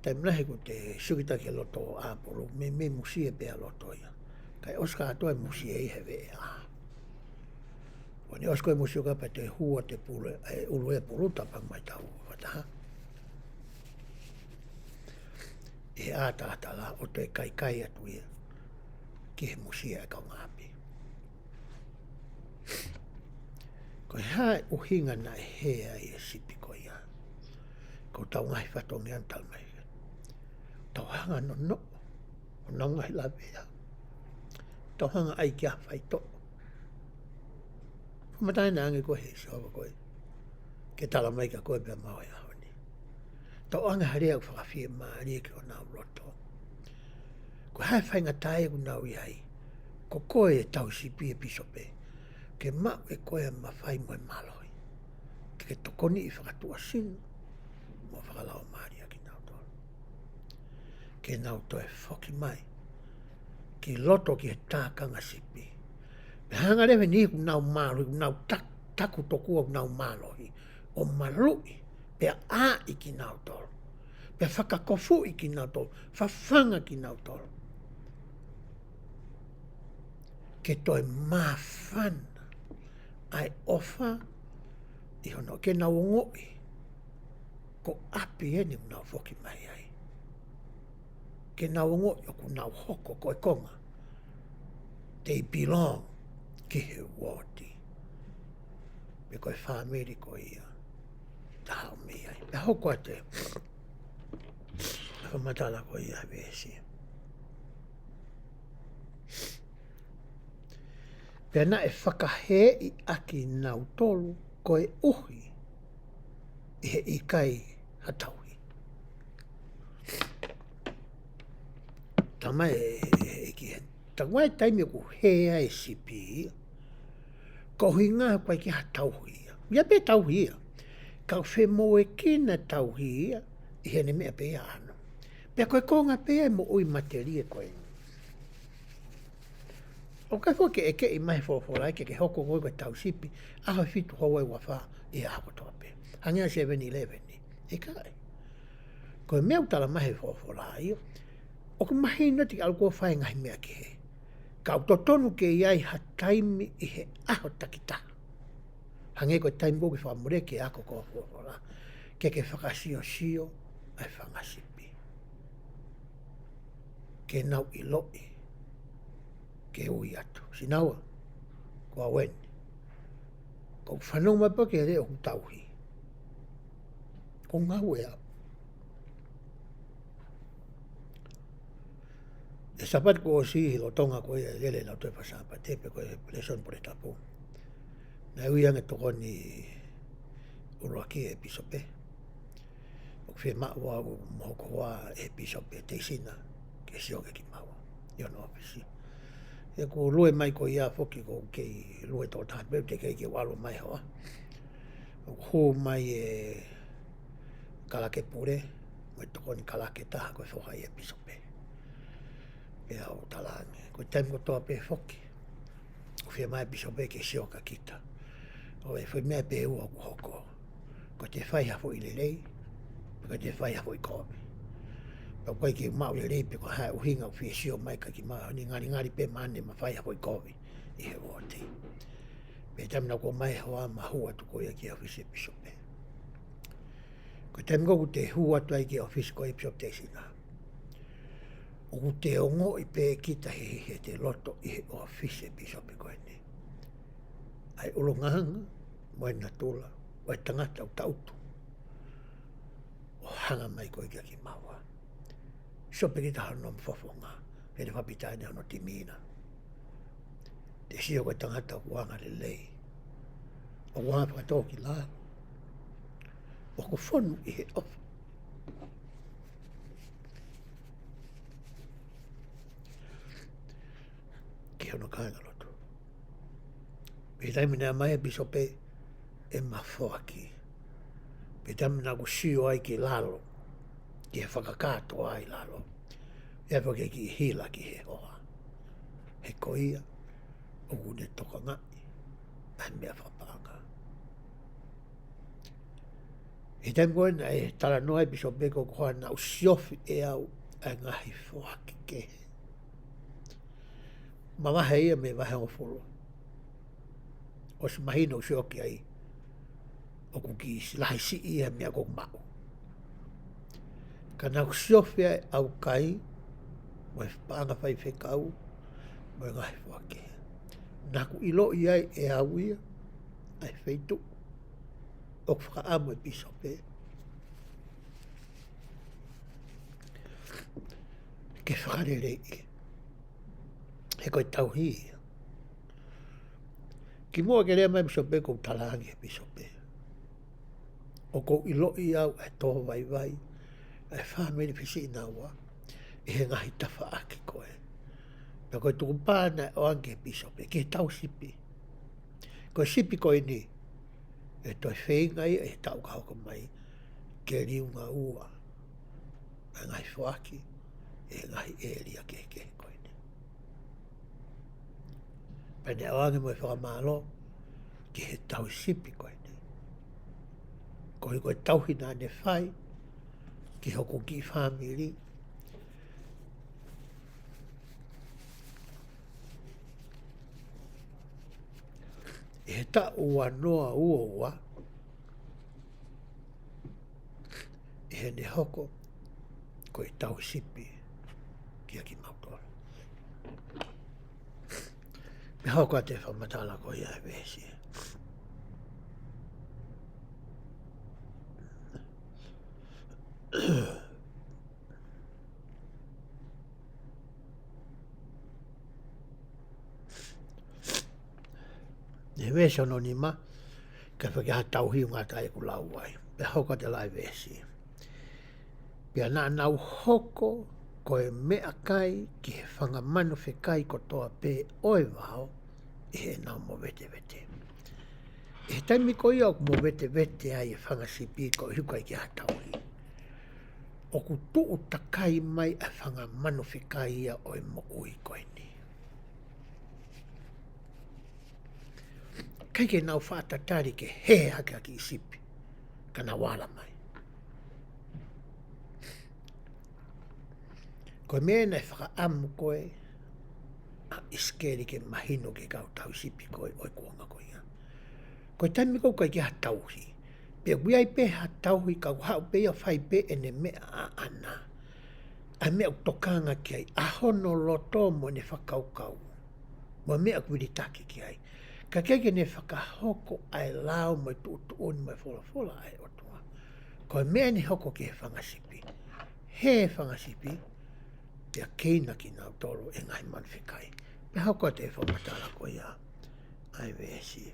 Tai mnahe ko te sukita ke loto o āpulu. Me musie pea loto ia. Kai oska atoa e musie I hewe e a. Wani osko e musie kapa te hua te pule. E ulu e pulu tapang mai tau. Wataha. E ātātala o te kai atu ia. Ki he musia e kau ngāpi. Ko hae uhinga na hea I e sipi ko ia. Ko tau ngai whatongi antal mai. Tau hanga no. O nau ngai la bea. Tau hanga ai kia whai to. Pumatai na ange ko he siawa koe. Ke tala mai ka koe bea maoi ahoni. Tau anga harea ku whakawhie maari ki o nau loto. Ko hae whainga tae ku nau iai. Ko koe e tau sipi e pisope. Ke mau e koe a mawhai mo e maloi. Ke tokoni I whakatua sinu. Mo whakalao maari a ki nau tolu. Ke nau to e whoki mai. Ki loto ki he tākanga sipi. Pe hanga rewe ni ku nau maloi. Ku nau taku tokua ku nau maloi. O marui. Pe a I ki nau tolu. Pe whakakofu I ki nau tolu. Whawhanga ki nau tolu. Ke toi mawhana ai ofa I hono ke nau ngoi ko api e ni nau whoki mai ai. Ke nau ngoi o ku nau hoko koe konga. They belong ki he wāti. Me koe whāmeri ko ia. Tahau mi ai. Me hoko a te whamatala ko ia vesi. Pena e whakahe I aki nau tolu koe uhi I he I kai hatauhi. tama e ki tangwai taimi ku hea e sipi ko hinga pa ki hatauhia ia pe tauhia ka fe mo e kina tauhia i hene mea pe ano pe koe konga pe mo ui materie koe o ka fo ke e mai fo ke hoko koe koe tau sipi aha fitu hoa e wafa i ako toa pe hangia 7-11 e kai koe mea utala mahe fo io o ka mahi noti alko whai ngahi mea ki he ka utotonu ke iai ha taimi i he aho takita hange koe taimi koe whamure ke ako ko fo ke whakasio ai whangasipi ke nau i loi ke ui atu sinaua ko a weni ko whanau mai pa ke reo tauhi ko ngau e au e sapat ko o si lo tonga ko e lele lau toi pasapa tepe ko e leson por etapu na ui ange toko ni uruaki e pisope o ke maa wa mohoko wa e pisope te sina ke sioke ki maua yo no ofisi e ko lue mai ko ia foki ko ke lue to tape te ke walo mai hoa o ho mai e kalake pure mai toko ni kalake taha ko e foha e pisope pe au talange ko tem ko toa pe foki o fia mai pisope ke sioka kita o e foi mea pe ua ku hoko ko te whai hafo i lelei ko te whai hafo i komi pa koe ki mau lelei pe ko hae uhinga o fia sio mai ka ki maa ni ngari pe mane ma whai hafo i komi i he wote pe tamina ko mai hoa ma hua tu ko ia ki ofisi pisope ko tem ko te hua tu ai ki ofisi ko i pisope te sina o te ongo i pe kita he te loto i he ofisi pisope ko ni ai ulonganga mo na tula o e tangata o tautu o hanga mai ko i ki maua so pe kita hano mfofonga e le whapita ne ano timina te sio ko tangata o wanga le lei o wanga patoki la o ko fonu i he ofu ki hono kainga lotu pe taimina mai e pisope e mafoaki pe tamina ku sio ai ki lalo ki he whakakato ai lalo e whake ki hila ki he hoa he koia o une toka ngai ai mea whapanga e taim koe na e tala noa e pisope ko koha na usiofi e au ai ngahi whaki ke ma wahe ia me wahe o folo o si mahino usioki ai o kuki lahi si ia mea kong mau. Ka nau siofia au kai, mo e whaanga whai whekau, mo e ngai whake. Naku ilo iai e au ia, ai wheitu, o whakaamu e pisope. Ke whakarere i. He koe tauhi ia. Ki mua ke rea mai pisope kou talangi e pisope. O kou ilo i au e toho vai vai, e whamere pisi i naua, e he ngahi tawha aki koe. Pea koe tuku pāna o anke pisope, ke tau sipi. Koe sipi koe ni, e toi whengai e tau ka hoko mai, ke riunga ua, e ngahi whaki, e ngahi eria ke koe ni. Pene o anke mo e whakamalo, ke he tau sipi koe ni. Koe koe tauhina ne whai, ki hoko ki whamiri. E he ta ua noa ua, e he ne hoko, koe tau sipi, ki a Kimoutolu. Me hoko a te whamatala koe ia e wesi. Ne wesi ono ni ma, ka whake tauhi unga tai ku lau ai. Pe hoko te lai wesi. Pea na nau hoko koe mea kai ki he whangamanu whekai kotoa pe oe wao e he nao mo vete vete. E taimi ko ia mo vete vete ai e whangasipi ko hukai ki hatauhi. O ku tuu takai mai a whangamanu whekai ia oe mo ui koe ni. Kai ke nau whaatatari ke he hake aki i sipi, kana wala mai. Koe mea nei whakaamu koe, a ISIKELI ke mahino ke kau tau sipi koe oi kuonga koe ia. Koe taimi kou kai ki ha tauhi, pe wiai pe ha tauhi kau hau pe ia whai pe ene mea a ana. A mea utokanga ki ai, ahono loto mo ne whakaukau. Mo mea kuiritaki ki ai. Ka keke ne whakahoko ai lao mo tu oni mai fola ai otua. Koe mea ni hoko ki he whangasipi. He whangasipi, pia keina ki nau tolo e ngai man whikai. Pe hoko te whamatala ko ia. Ai vesi.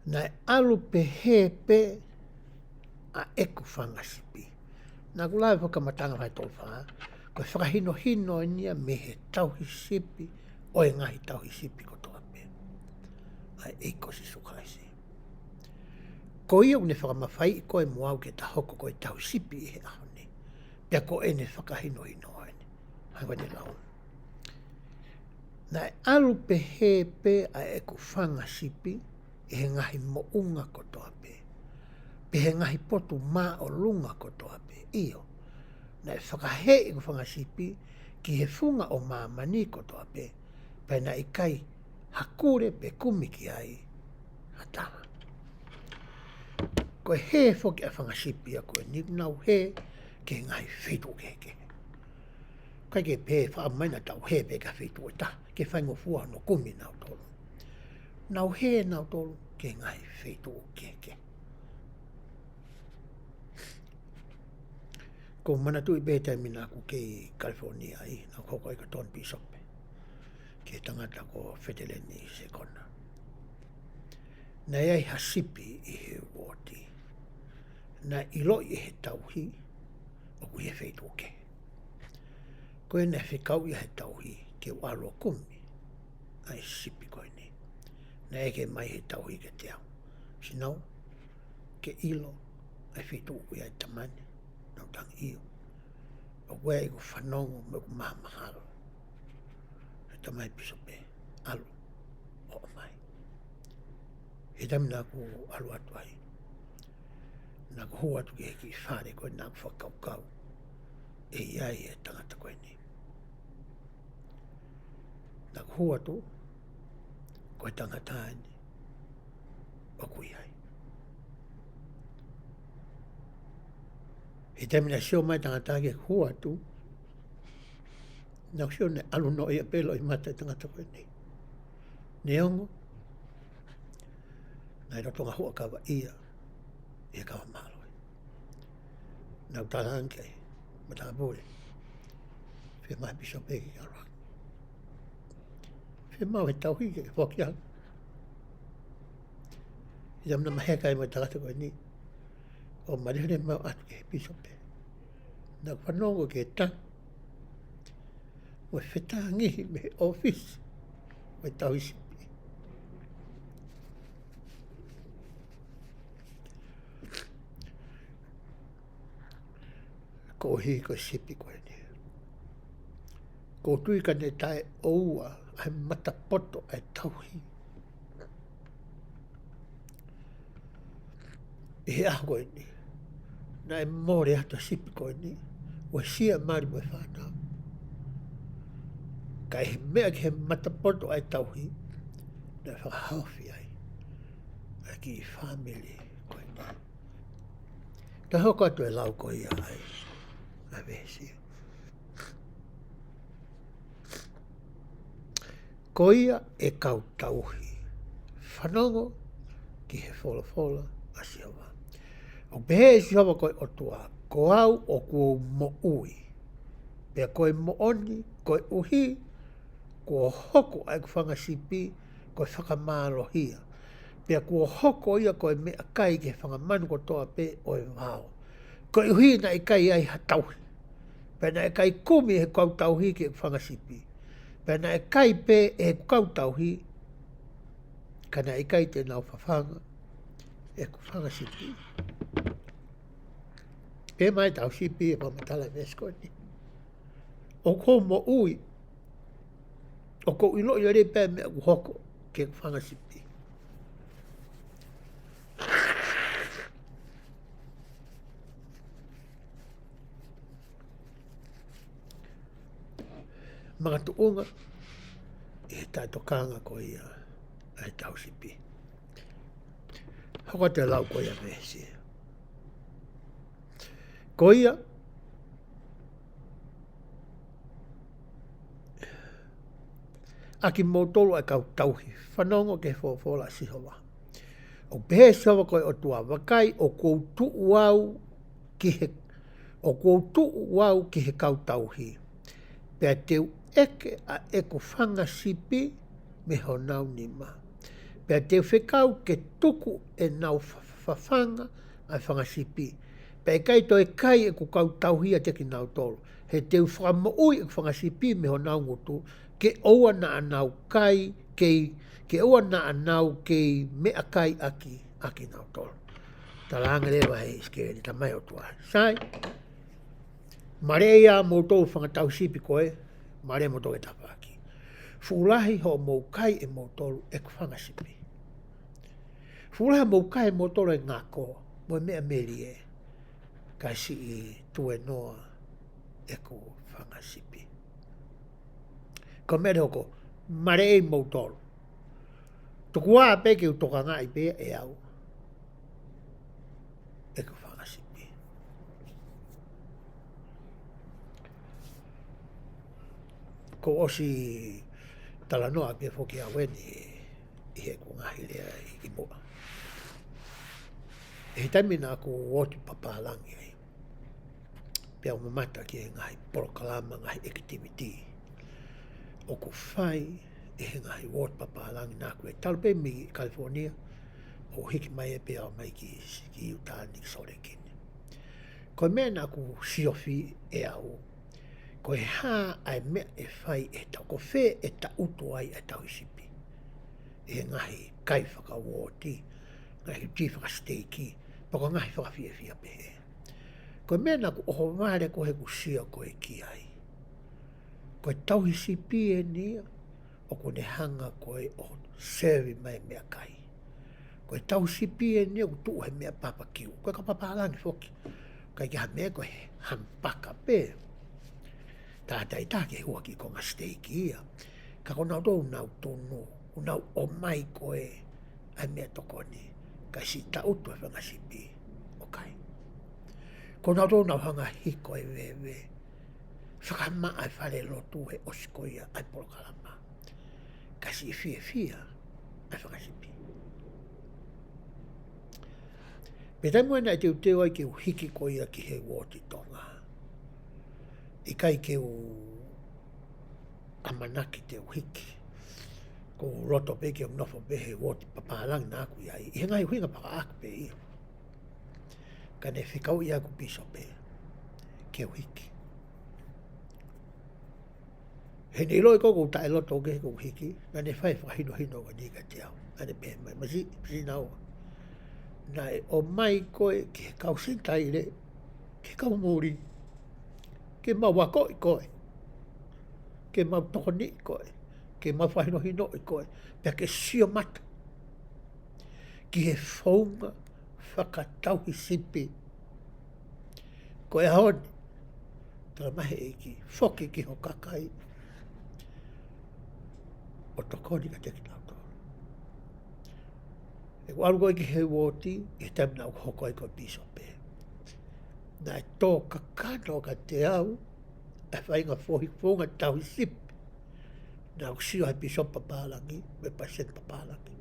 Nai alu pe he pe a eku whangasipi. Nā kulai whakamatanga vai tolu whaa. Koe whakahino hino nia me he tauhi sipi o e ngahi tauhi sipi ko toa pe. Ai eiko si sukaisi. Ko ia une whakamawhai i koe muau ke ta hoko koe tauhi sipi i he ahoni. Pea ko ene whakahino hino ane. Hai wane lau. Nai alu pe he pe a eku whanga sipi i he ngahi mo unga ko toa pe. Pe he ngahi potu mā o lunga ko toa pe. Iyo. Nai whakahe i ku whangasipi ki he funga o māmani ko toa pe. Pai na i kai hakure pe kumiki ai hatanga. Koe he whoki a whangasipi a koe ni nau he ke ngai whitu keke. Kai ke pe whaamaina tau he pe ka whitu e ta. Ke whaingo fua no kumi nau tolu. Nau he nau tolu ke ngai whitu keke. Ko mana tui bētai mina ku kei California ai, na koko i ka ton pisope. Ke tangata ko Feteleni se kona. Na iai hasipi i he woti. Na ilo i he tauhi, o ku he wheitu ke. Koe ne whikau i he tauhi, ke walo kumi, ai sipi koe ni. Na eke mai he tauhi ke te au. Sinau, ke ilo, ai wheitu i ai tamani. Nau tang iyo. O wei ku whanongo me ku maha mahalo. E tamai piso pe, alu, o mai. He tamina ku alu atu ai. Nā ku hua atu ki heki whare koe nā ku whakaukau. E iai e tangata koe ni. Nā ku hua atu, koe tangata ani, o ku iai. He tamina sio mai tangata ke hua tu. Nau sio ne alu no ia pelo i mata tangata koe ni. Ne ongo. Nai rotonga hua kawa ia. Ia kawa malo. Nau tala anke ai. Matanga pule. Fia mai piso peki aroa. Fia mau he tau hike ke poki ang. Ia mna maheka i mai tangata koe ni. O marihane mau atu ke piso pe. Nā whanongo ke ta. Oi whetangi me office. Oi tau isipi. Ko hi ko sipi koe ni. Ko tui ka ne tae oua ai matapoto ai tauhi. E a koe ni. Na e more ata sipi koe ni. Oi sia mari mo e whanau. Ka e mea ki he matapoto ai tauhi. Na e whakahauwhi ai. Ai ki i family koe ni. Ta hoko atu e lau koe ia ai. Ai vesi. Ko ia e kau tauhi. Whanongo ki he whola a siawa. O pehe e siawa koe otua. Ko au o kua mo ui. Pea koe mo oni, koe uhi, kua hoko ai ku whangasipi, koe whakamalohia. Pea kua hoko ia koe mea kai ke whangamanu ko toa pe oe wao. Ko i hui na e kai ai hatauhi. Pena e kai kumi he kau tauhi ke whangasipi. Pena e kai pe e kau tauhi, kana e kai te nau whawhanga, e ku whangasipi. E mai tau sipi e mamatala meskoni. O ko mo ui, o ko ilo i re pe me ku hoko ke whangasipi. Mga tuunga, e tai tokanga ko ia ai tau sipi. Hoko te lau ko ia mesi. Ko ia, a Kimoutolu e kau tauhi, whanongo ke fōwhola sihowa. O pehe sawa koe o tua wakai, o kou tuu wau ki he kau tauhi. Pea teu eke a eko whanga sipi me ho nau nima. Pea teu whekau ke tuku e nau whawhanga ai whanga sipi. Pea kai to e kai e ku kau tauhi a te ki nau tolu. He teu whamaui e ku whanga sipi me ho nau ngutu, ke oua na anau kai, ke oua na anau ke mea kai aki nau tolu. Ta langa lewa he ISIKELI, ta mai o tua. Sai, mare ia mou tolu whanga tau sipi koe, mare mo tolu e tapaki. Fulahi ho mou kai e mou tolu e ku whanga sipi. Fulahi mou kai e mou tolu e ngako, mo mea meri e, kai si i tue noa e ku whanga sipi. Ko mea hoko, mare e mou tolu. Tuku waa pe ke utoka ngā i pe e au. E ku whanga sipi. Ko osi talanoa pe whoki a weni i he ku ngahi lea i moa. E tamina aku woti papalangi ai. Pea umamata ki e ngahi porokalama, ngahi activity. O ku whai e he ngahi woti papalangi nāku e talpe mi California, o hiki mai e pea o mai ki Utah ni Sorekini. Ko mea nāku siofi e au, ko e hā ai mea e whai e tau, ko whē e ta utu ai e tau isipi. E ngahi kai whakawoti, ngahi ti whakasteiki, pako ngahi whakawhiawhia pehe. Ko mea nāku oho wāre ko he ku sia ko e ki ai. Ko e tau isipi e nia, o ko ne hanga ko e o sevi mai mea kai. Ko e tau isipi e nia, ko tuu he mea papa kiu. Ko e ka papalangi whoki. Kai ki ha mea ko he hampaka pe. Tātai tā ke hua ki ko ngā steiki ia. Ka ko nau tōu nau tōno, ko nau o mai ko e ai mea tokoni. Kai si ta utu e whanga sipi o kai. Ko nau tōu nau hanga hiko e wewe. Whakama ai whare lotu he osikoia ai polokalama. Kai si fia ai whanga sipi. Me tai moena e te uteo ai ke uhiki ko ia ki he woti tonga. I kai ke u amanaki te uhiki. Ko roto pe ke nofo pe he woti papalang na aku iai. I hengai huinga paka aku pe ia. Ka ne whikau ia ku piso pe. Ke uhiki. He ni loi koko tae loto ke he uhiki. Na ne whai whahino hino ka nika te au. Na ne pe mai. Masi naua. Nai o mai koe ke kau sintai le. Ke kau muri. Ke mau wako i koe. Ke mau tokoni i koe. Ke mau whahino hino i koe. Pea ke sio mata. Ki he whaunga whakatauhi sipi. Ko e haoni. Tala mahe e ki whoki ki ho kakai. O tokoni ka te ki tau tō. E waru koe ki he woti. E tamina u hoko i koe piso pe. Na e tō kakano ka te au. E whainga whohi whonga tauhi sipi. Na u sio hai piso papalangi. Me paset papalangi.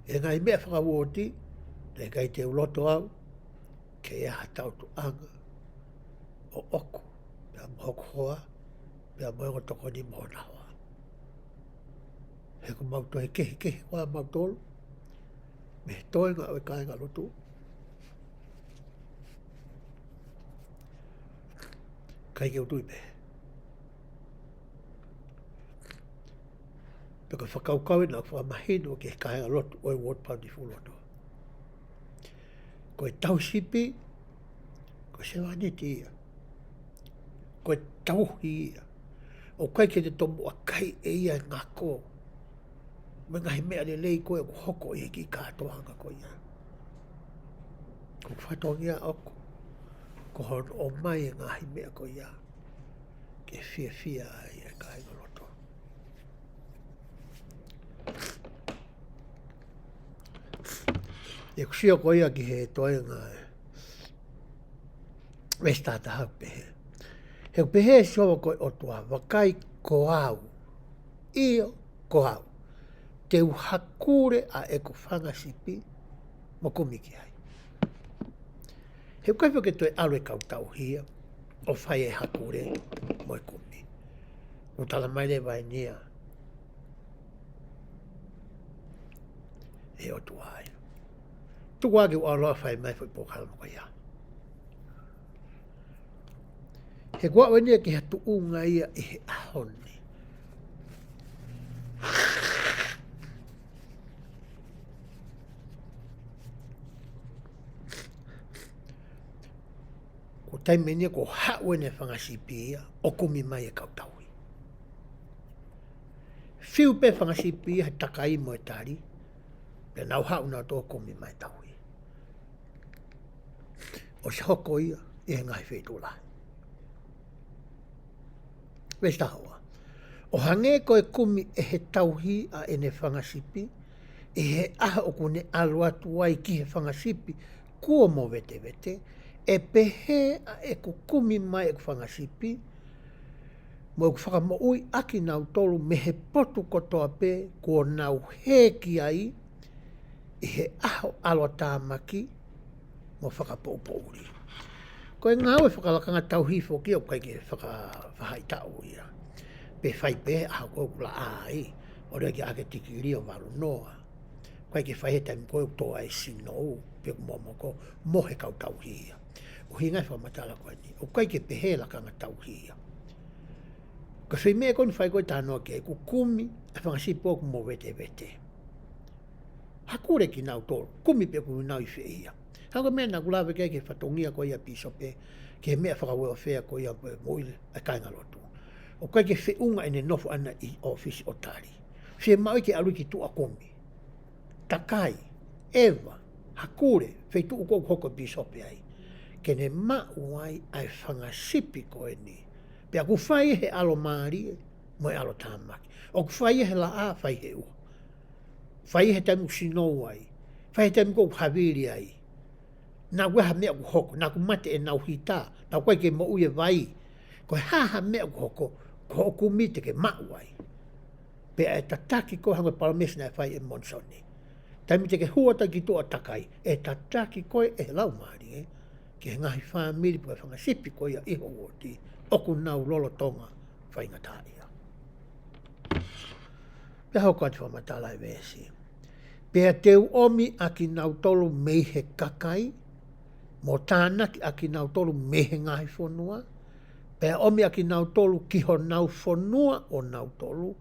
E ngai mea whakawoti. Ne kai te uloto au. Ke ea hatau tu anga. O oku. Pea mohoko hoa. Pea moengo toko ni mona hoa. He ku mauto he kehi hoa mautolo. Me he toenga o e kaenga lotu. kai ke utui pe. Peka whakaukau na whamahino ke kahenga lotu oi wot pauti fuloto. Koe tausipi, koe sewaniti ia. Koe tauhi ia. O kai ke te tomu a kai e ia ngako. Me ngahi mea le lei koe ku hoko i ki kātoanga koe ia. Ko whatongia oko. Ko hon o mai e ngahi mea koe ia. Ke fia ai e kahenga loto. E kusia koe ia ki he toenga e. Westata hau pehe. He pehe soa koe otua, wakai ko au. Io ko au. Te uhakure a eko whanga sipi, mo kumiki ai. He kai whake toi alwe kau tau hia, o whai e hakure, mo e kumi. O tala mai le vai nia. E otua ai. Tuwagi o aloha whai mai whai pokala mo kai ia. He kua wania ki hatu unga ia i he ahoni. Ko taimenia ko hawene whangasipi ia, o kumi mai e kautaui. Whiu pe whangasipi ia he takai mo e tari, pe nau hau na tō kumi mai taui. O se hoko ia, i he ngai whetulai. Westa hoa. O hange ko e kumi e he tauhi a ene whangasipi, e he aha o kune alu atu ai ki he whangasipi, kua mo vete vete, e pehe a e ku kumi mai e ku whangasipi, mo e ku whakamo ui aki nau tolu me he potu kotoa pe, kua nau heki ai, i he aho aloa tāmaki, mo whakapoupouri. Ko e ngau e whakalakanga tauhi whoki o kai ke whakawhai tau ia. Pe whai pe aho koe kula ai, o rea ki ake tikiri o waru noa. Kai ke whai he taimi koe toa e sinou, pe kumomo ko mohe kau tauhi ia. O hingai whamatala koe ni, o kai ke pehe lakanga tauhi ia. Ka whi mea koni whai koe tānoa ke ku kumi, e whangasipo ku mo vete vete. Hakure ki nau tolu, kumi pe ku nau i whi ia. Hanga mea na kulawe kei ke whatongia ko ia pisope, ke mea whakawea whea ko ia moile a kainga lotu. O kai ke whiunga ene nofu ana i ofisi o tari. Whie maui ke alu ki tua komi. Takai, Eva, Hakure, wheitu uko hoko pisope ai. Ke ne mau ai ai whangasipi ko e ni. Pea ku whai he alo maari, mo e alo tāmaki. O ku whai he la a whai he ua. Whai he taimu sinou ai. Whai he taimu kou haviri ai. Nā weha mea ku hoko, nā ku mate e nau hita, nā koe ke mo uye vai, koe haha mea ku hoko, ko oku mite ke mau ai. Pea e tataki koe hangoe paramesina e whai e monsoni. Taimite ke huata ki tua takai, e tataki koe e Laumalie, ke ngahi whamiri pua whangasipi koe ia iho woti, oku nau lolo tonga whaingata ia. Pea hoko atu whamatala e vesi. Pea teu omi a ki nau tolu mei he kakai, mo tānaki a ki nau tolu mehe ngahi whonua, pea omi a ki nau tolu ki ho nau whonua o nau tolu,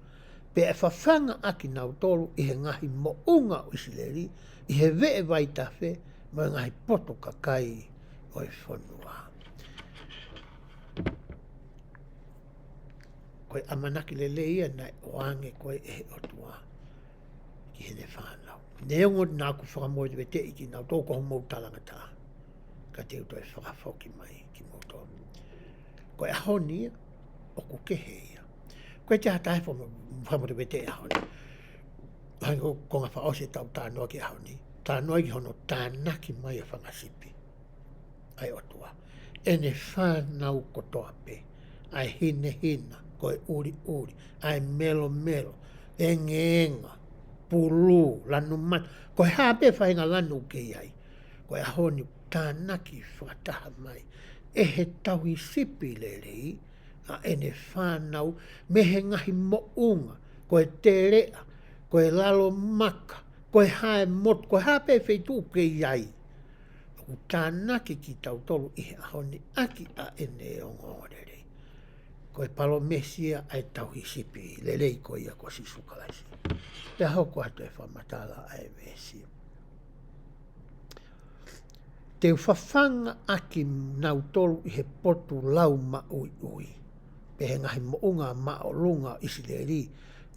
pea e whawhanga a ki nau tolu i he ngahi mo unga o Isileri, i he vee vai tawhe, mo e ngahi poto kakai o e whonua. Koe amanaki le leia nai oange koe e otua, ki he ne whanau. Neongo nā ku whakamoe te te i ki nau tō koho mou talangata. Ka te uto e whakawhoki mai ki Kimoutolu. Koe ahoni o ku keheia. Koe te hatahe whakamoe te vete e ahoni. Hango konga whaose tau tānoa ki ahoni. Tānoa ki hono tānaki mai a whangasipi. Ai otua. Ene whanau kotoa pe. Ai hine hina. Koe uri uri. Ai melo melo. Enge enga. Pulu, lanu man. Koe hape whainga lanu ke ai. Koe ahoni tānaki whataha mai. E he tauhi sipi lerei, a ene whanau, me he ngahi mo unga, koe te rea, koe lalo maka, koe hae mot, koe hape wheitu ke iai. O tānaki ki tau tolu i he ahoni aki a ene o ngōrerei. Koe palo mesia ai tau hisipi, lelei ko ia ko sisukalaisi. Pea hoko atu e whamatala ai vesi. Te whawhanga aki nau tolu i he potu lau ma ui ui. Pe he ngahi mounga ma o lunga ISIKELI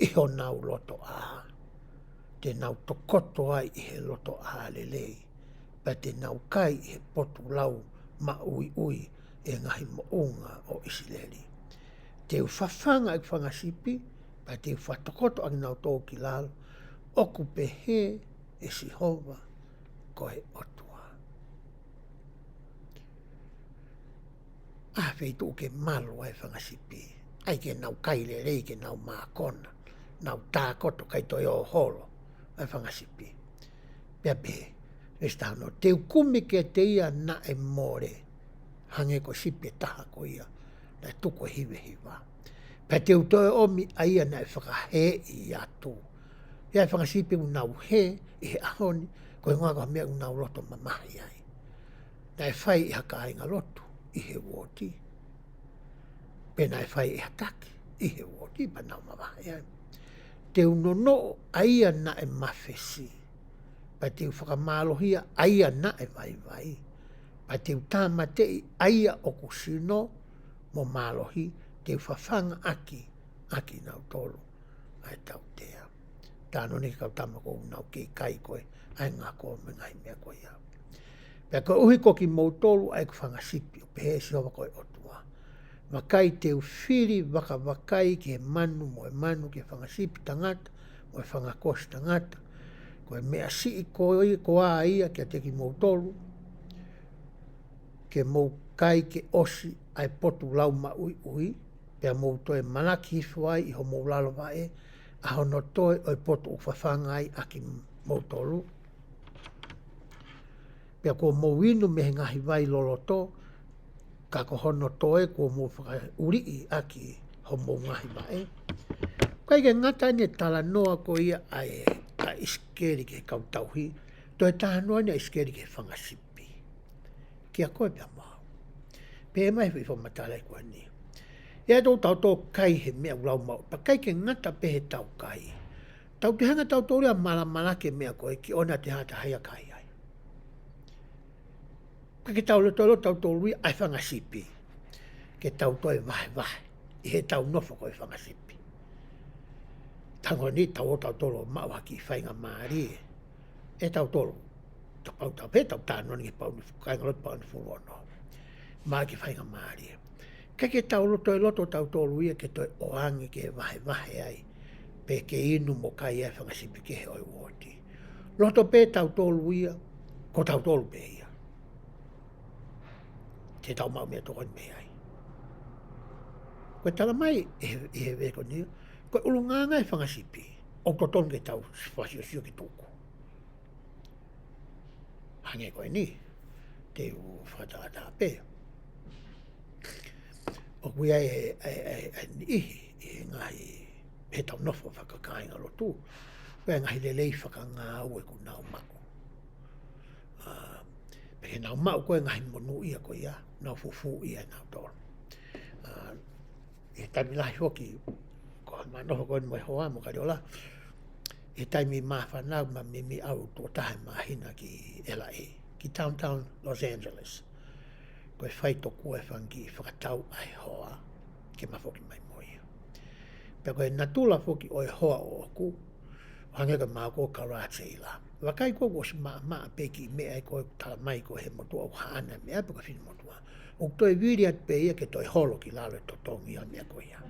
i ho nau loto a. Te nau tokoto ai i he loto a lelei. Pa te nau kai i he potu lau ma ui ui e ngahi mounga o ISIKELI. Te whawhanga i whangasipi, pa te whatokoto aki nau tō ki lalo, oku pe he e Sihova koe otua. Whei tō ke malo ai whangasipi, ai ke nau kai le rei ke nau mākona, nau tākoto kai toi o holo ai whangasipi. Pea pe, restano, te ukumi ke te ia na e more, hange ko sipi e taha ko ia, na tuko hiwe hiwa. Pa te utoe omi a ia na e whakahe i atu. Ia e whangasipi unau he i he ahoni, koe ngāka mea unau loto mamahi ai. Na e whai i haka ainga loto i he woti. Pe na e whai i hataki i he woti pa nau mamahi ai. Te unono a ia na e mawhesi. Pa te whakamalohia a ia na e vai vai. Pa te utāmatei a ia o kusino mo malohi te whawhanga aki nau tolu ai tau tea. Tāno ni kau tamako nau ki kai koe, ai ngā koe me ngai mea koe ia. Pea koe uhi ko Kimoutolu ai ku whangasipi, o pehe Sihova koe otua. Wakai te uwhiri waka wakai ke manu mo e manu ke whangasipi tangata, mo e whangakosi tangata, koe mea sii koa ia ke te Kimoutolu, ke mou kai ke osi ai potu lau ma ui ui, pea mou toe manaki hifu ai i ho mou lalo vae, a hono toe oi potu uwhawhanga ai a Kimoutolu. Pea ko mou inu me he ngahi vai loloto, ka ko hono toe ko mou whaka uri a ki ho mou ngahi vae. Kai ke ngata ni tala noa ko ia ai a ISIKELI ke kautauhi, toe taha noa ni a ISIKELI ke whangasipi. Kia koe pia mau. Pe mai hui whamatala e koe ni. Ia tau tō kai he mea ulau mau. Pa kai ke ngata pe he tau kai. Tau te hanga tau tō rea malamalake mea koe ki ona te hata haia kai ai. Pa ke tau lo tau tō lui ai whangasipi. Ke tau tō e vahe. I he tau nofo koe whangasipi. Tango ni tau o tau tōlo mau haki whainga maari. E tau tōlo. Ta pau tau pe tau tāno ni pau ni kaingalot pau ni furono. Maa ki whainga maari. Ka ke tau loto tau tōlu ia ke toi oangi ke vahe ai. Pe ke inu mo kai ai whangasipi ke he oi woti. Loto pe tau tōlu ia, ko tau tōlu pe ia. Te tau mau mea tōkoni me ai. Koe tala mai e he veko ni, koe ulunganga e whangasipi. O totonu ke tau sio ki tōku. Hange koe ni, te u whakatata pe. O kuia e nihi, ngahi he tau nofo whakakainga lotu. Koe ngahi lelei whakangā ue ku nau mau. Pe nau mau koe ngahi monu ia koe ia, nau fufu ia nau tōru. E taimi lahi hoki, ko ma nofo koe mo e hoa mo kari ola. E taimi maa whanau ma mimi au tō tahe maa hina ki LA, ki downtown Los Angeles. Koe whai toku e whangi whakatau ai hoa, ke mawhoki mai moia. Pea koe natula whoki o e hoa o oku, hangeka maa ko karate i la. Wakai ko si maa peki mea e koe tala mai ko he motua o haana mea pe ko whini motua. O toi viri at pe ia ke toi holo ki lalo e totongi a mea koe ia.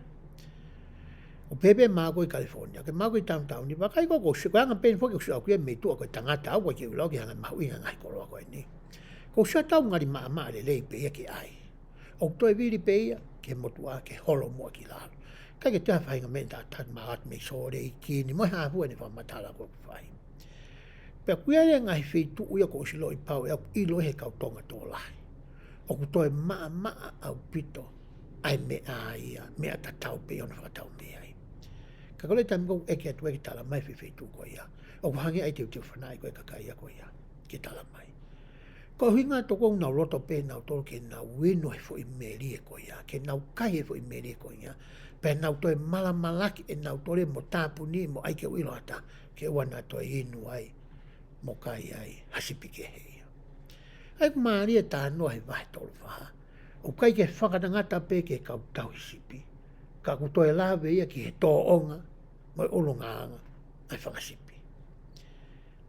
O pepe maa koe California, ke maa koe downtown ni wakai ko si koe anga peni whoki o si au kuia mei tua koe tangata au koe ki ulau ki hanga mahu inga ngai koroa koe ni. Ko sia tau ngari maa le lei pe ia ke ai. O toi viri pe ia ke motua ke holo mua ki lalo. Kai ke tua whainga menta tan maat me sore i kini, moi hafua ni whamatala ko whai. Pea kuia rea ngahi whitu uia ko si loi pau e i loi he kau tonga tō lahi. O ku toi maa au pito ai mea ia, mea ta tau pe ona whakatau me ai. Ka kole taimi kou eke atu eke tala mai whitu ko ia. O ku hangi ai teu whanai ko e kakai ia ko ia, ke tala mai. Ko hinga to ko na loto pe na to ke na wino e fo i meri e ko ia, ke na kai e fo i meri e ko ia. Pe na to e mala malaki e na to le mo tapu ni mo ai ke wilo ata, ke wana to e inu ai, mo kai ai, hasipi ke hei. Ai maari e tā noa he vahe tolu whaha. O kai ke whakanangata pe ke kau tau sipi. Ka kutoe lawe ia ki he tō onga, mo e olongaanga, ai whakasipi.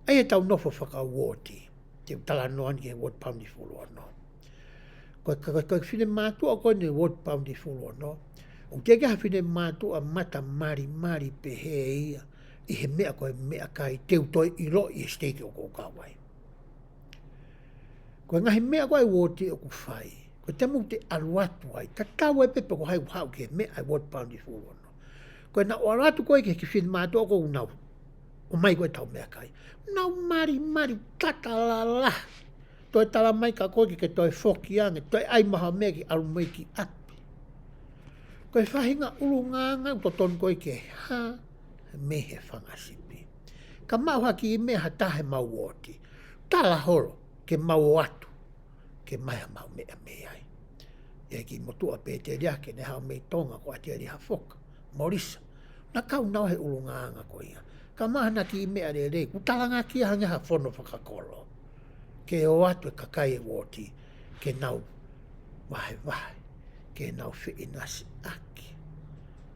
Ai e tau nofo whakawoti, te tala noa ni ke wot paundi fulu ano. Koe whine mātua koe ne wot paundi fulu ano. O te keha whine mātua mata mari pe he ia, i he mea koe mea kai teu toi i lo i steke o kou kawai. Koe ngahi mea koe woti o ku whai. Koe te mu te aluatu ai. Ta tau e pepe ko hai hau ke mea ai wot paundi fulu ano. Koe na o aluatu koe ke whine mātua ko unau. O mai koe tau mea kai. Nau mari tatalala. Toi tala mai ka koe ke toi whoki ange. Toi ai maha mea ki alu mai ki api. Koe whahinga ulunganga uto ton koe ke ha me he whangasipi. Ka mau haki i mea hatahe mau woti. Tala holo ke mau atu. Ke mai mau mea mea ai. Ia ki motua pe te riake ne hao mei tonga ko atia ri ha whoka. Morisa. Na kau nau he ulunganga koe ia. Ka mahana ki i mea re re. Kutalanga ki hange ha whono whakakolo. Ke o atu e kakai e woti. Ke nau wahe. Ke nau whi nasi aki.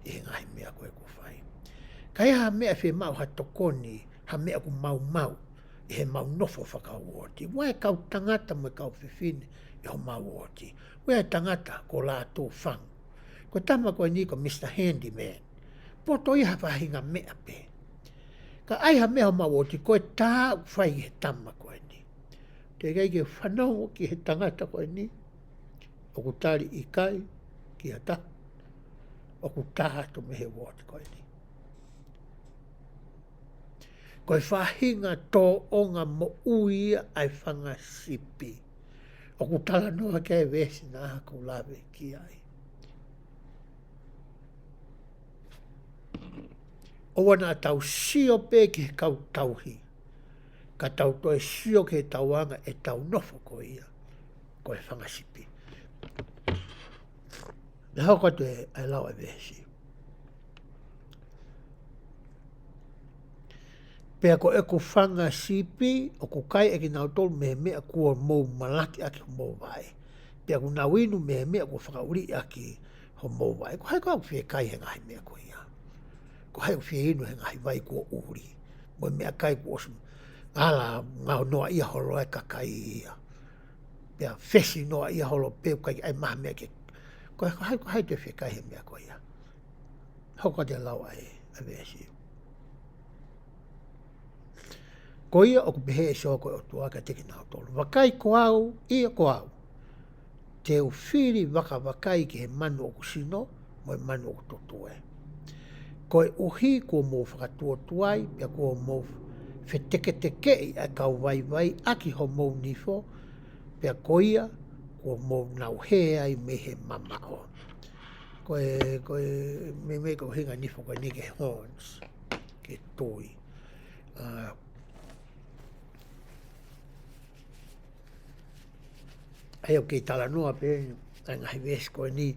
I ngai mea koe ku whai. Kai ha mea whi mau ha tokoni. Ha mea ku mau. I he mau nofo whakau woti. Wai kau tangata mo kau whiwhine. I ho mau woti. Wai tangata ko la tō whang. Ko tama koe ni ko Mr. Handyman. Poto iha whahinga mea pe. Ka aiha mea mau woti koe tā whai he tama koe ni. Te kei ke whanau ki he tangata koe ni. O ku tari i kai ki a ta. O ku tātu me he woti koe ni. Koe whahinga tō onga mo uia ai whangasipi. O ku tala noa kei vesi nā haku lawe ki ai. O wana tau sio pe ki he kau tauhi. Ka tau toe sio ke tauanga e tau nofo ko ia. Koe whangasipi. Me hau katoe ai lau e vesi. Pea ko e ku whangasipi o ku kai e ki nau tolu me mea kua mou malaki aki ho mou vai. Pea ku nau inu me mea kua whakauri aki ho mou vai. Ko hai kua whie kai he ngahi mea ko ia. Ko hai whie inu he ngahi vai kua uri. Mo mea kai kua osu. Ala ngau noa ia holo e kakai ia. Pea fesi noa ia holo peu kai ai maha mea ke. Ko hai te whie kai he mea ko ia. Hauka te lau ai a vesi. Ko ia o ku pehe e soko o tuaka teki nao tolu. Wakai ko au, ia ko au. Te uwhiri waka wakai ki he manu o kusino, mo e manu o kutotue. Ko e uhi ko mō whakatua tuai, pia ko mō wheteke i a kau vai aki ho mō nifo, pia ko ia ko mō nau he ai me he mamao. Ko e me ko hinga nifo ko ni ke horns, ke tui. Ai o ke tala noa pe, ai ngahi wesi koe ni,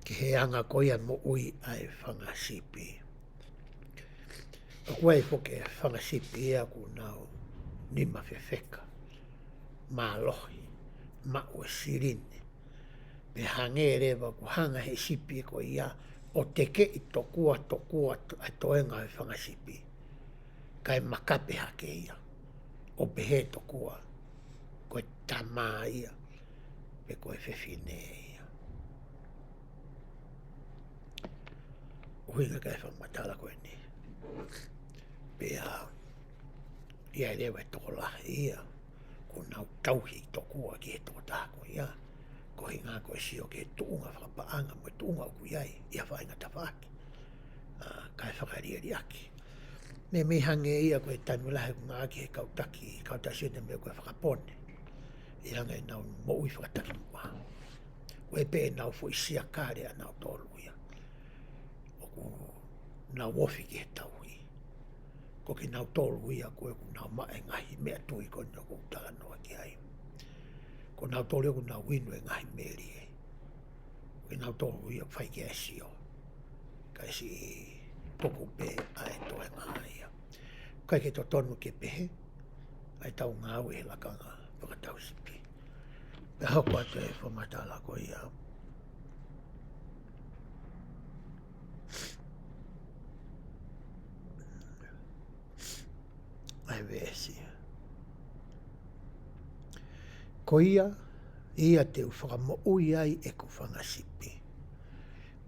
ki he anga koia mo ui ai whangasipi. O koe po ke whangasipi ea ku nau ni mawhewheka, mā lohi, ma ue sirine. Me hange rewa ku hanga he sipi ko ia, o teke i tokua ai toenga ai whangasipi. Kai makape hake ia, o pehe tokua, koe tamā ia. Pe koe whewhine ia. Uhinga kai whamatala koe ni. Pea ia rewa e toko lahi ia. Ko nau tauhi tokua ki he toko tāko ia. Ko hinga koe sio ke tuunga whakapaanga mo e tuunga o kuiai. Ia whainga tawaki. Kai whakariari aki. Me me hange ia koe tanu lahi ku ngā ki he kautaki. Kautasine me koe whakapone. I hanga e nau mo ui whakataki mua. Ue pe e nau fui sia kāre a nau tolu ia. O ku nau wofi ki he tauhi. Ko ki nau tolu ia koe ku nau mae ngahi mea tui kone o ku tala noa ki ai. ko nau tōleo ko nau winu e ngahi meri e. Ko nau tōlu ia whai ki esi o. Ka esi poku pe ai toa ngā ia. Kai ke to tonu ke pehe, ai tau ngāu e lakanga whakatau sipi. Pe hoko atu e whamatala ko ia. Ai vesi. Ko ia te whakamo ui ai e ku whangasipi.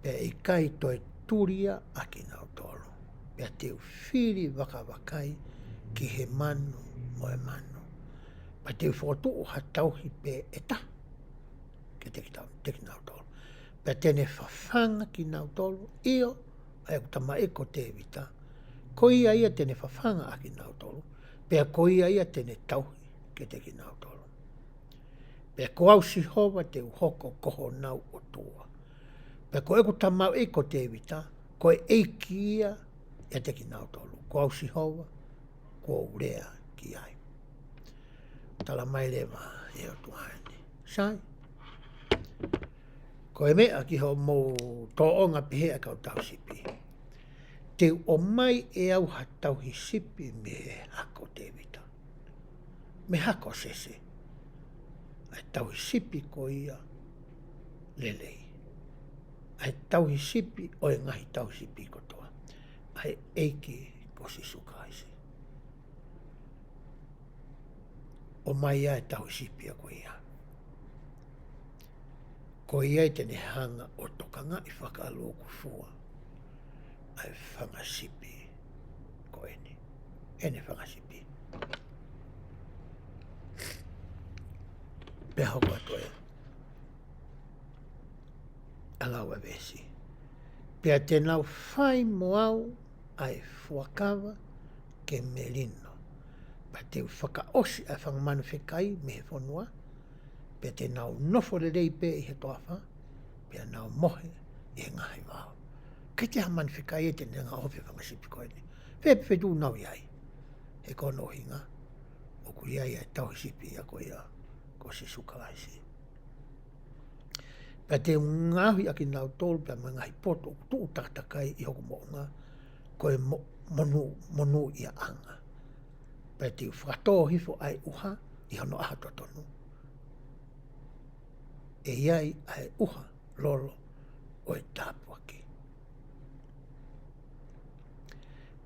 Pea i kai toi turia a ki nau tolu. Pea te whiri wakawakai ki he manu mo e manu. Pa te whakotu o hatauhi pe e ta. Ke te ki nau tolu. Pea tene whawhanga ki nau tolu. Io, ai ku tama e ko te vita. Ko ia tene whawhanga a ki nau tolu. Pea ko ia tene tauhi ke te ki nau tolu. Pea ko au si hova te uhoko koho nau o tua. Pea ko e ku tamau e ko te vita, ko e eiki ia te ki nau tolu. Ko au si hova, ko urea ki ai. Tala mai lewa e o tuhaini. Sai. Ko e mea ki ho mou tō onga pihe a kau tau sipi. Te o mai e au hatauhi sipi me hako te vita. Me hako sese. Ai tauhi sipi ko ia lelei. Ai tauhi sipi o e ngahi tauhi sipi ko toa. Ai eiki ko si sukaisi. O mai ai tauhi sipi a ko ia. Ko ia i tene hanga o tokanga i whakalo ku fua. Ai whangasipi ko ene. Ene whangasipi. Pea hoko atu e. Alaua vesi. Pea te nau whai moau ai fuakawa ke melino. Pa te whakaosi ai whangamanu whekai me he whanua. Pea te nau nofo le rei pe i he toawha. Pea nau mohe i he ngahi wao. Kei te hamanu whekai e te nenga ofe whangasipi ko ene. Whepe whetu nau iai. He kono hinga. O ku iai ai tauhi sipi a ko ia. Ko si sukaisi. Pea te ngahui aki nau tolu pea mga ngahi poto o tuu tatakai i hoko moonga ko e monu ia anga. Pea te whakatoa hifo ai uha i hano aha totonu. E iai ai uha lolo o e tāpuaki.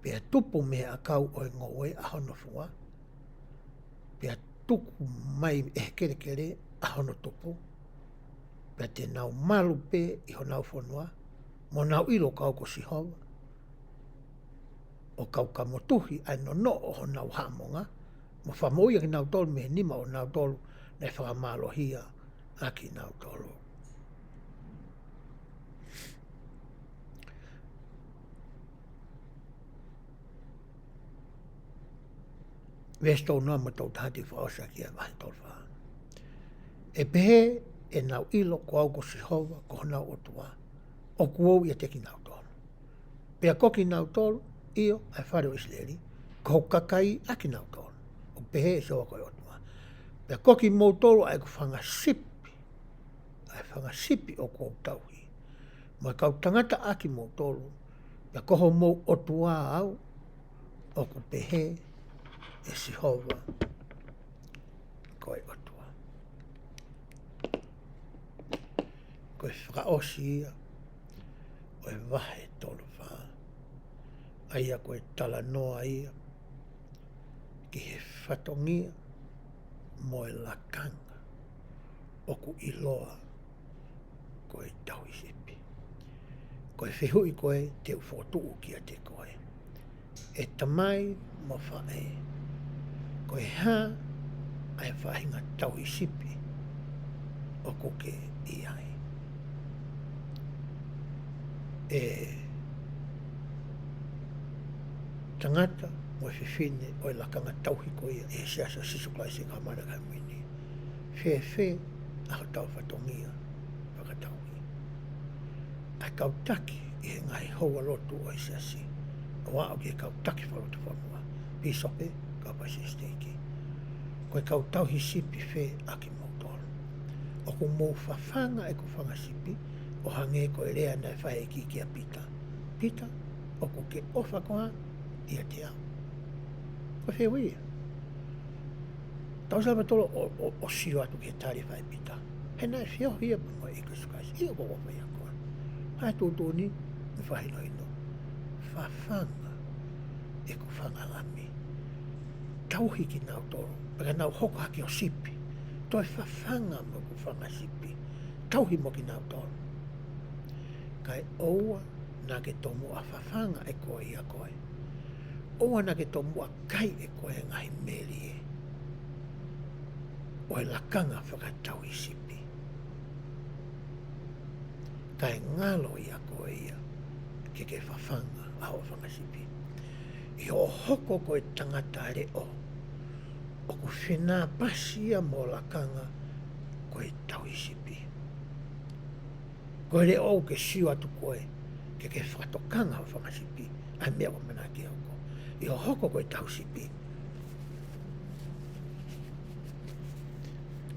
Pea tupu me a kau o e ngoe a hono fua. Pea tuku mai e kere a hono tupu. Pea te nau malu pe i ho nau whanua. Mo nau ilo kau ko si hova. O kau ka motuhi ai no o ho nau hamonga. Mo whamoia ki nau tolu me nima o nau tolu nei whakamolohia a ki nau tolu. Vestou noa mo tau tahati whaosa ki a vahe tolu wha. E pehe e nau ilo ko au ko si hova ko nau o tua. O kuou ia te ki nau tolu. Pea ko ki nau tolu, io ai whare o Israeli, ko kakai a ki nau tolu. O pehe e sewa koe o tua. Pea ko ki Kimoutolu ai ko whangasipi. Ai whangasipi o kou tauhi. Mo kau tangata a ki Kimoutolu, pea koho mou o tua au, o ku pehe e si hova koe o tua. Koe whakaosi ia, o e wahe tolu wha. Aia koe tala noa ia, ki he whatongia, mo e lakanga, o ku iloa, koe tauhi sipi. Koe whihui koe te ufotuu kia te koe. E tamai mo whae. Koe ha, ai whahinga tauhi sipi, o kuke i ai. E tangata mo whiwhine o e lakanga tauhi koe e siasa sisukai se ka mana kai mwini. Whe, aho tau whatongia whakatauhi. Ai kau taki i he ngai hoa lotu o i siasi. O wao ki e kau taki whalotu whanua. Pisope, kau paisi steiki. Koe kau tauhi sipi whe a Kimoutolu. o ku mou whawhanga e ku whangasipi, o hange ko e rea na whae ki kia pita. Pita, o ku ke ofa koha, ia te au. Ko whewia. Tau sama tolo o siro atu ke tari whae pita. He nai whio hia mo e kusukasi, ia ko ofa ia koha. Hai tōtō ni, mi whahino ino. Whawhanga e ku whangalami. Tauhi ki nau toro, paka nau hoko haki o sipi. Toi whawhanga mo ku whangasipi. Tauhi mo ki nau toro. Kai oua na ke tomu a whawhanga e koe ia koe. Oua na ke tomu a kai e koe ngahi meri e. O e lakanga whakatau i sipi. Kai ngalo ia koe ia, ke whawhanga a o whangasipi. I o hoko koe tangata reo, o ku whenā pasia mo lakanga koe tau i sipi. Koe reo ke siu atu koe, ke whakatokanga o whangasipi, ai mea o mana ki oko. I o hoko koe tau sipi.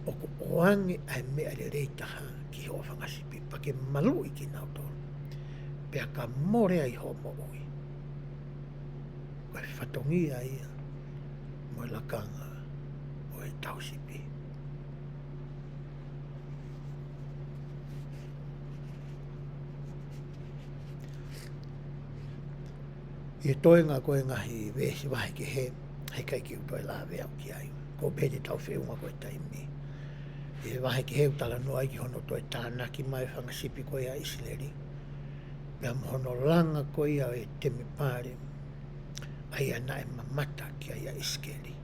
O ku oange ai mea le reitaha ki ho whangasipi, pa ke malu i ki nautoro. Pea ka morea i ho mo ui. Koe whatongia ia, mo e lakanga o e tausipi. I toenga koe ngahi vesi wahi ki he kai ki utoe la vea o ki ai. Ko pēte tau whiunga koe taimi. I wahi ki he utala noa ki hono toe tānaki mai whangasipi koe a ISIKELI. Pea mohono langa koe a e temi pāre. Ai ana e mamata ki ai a ISIKELI.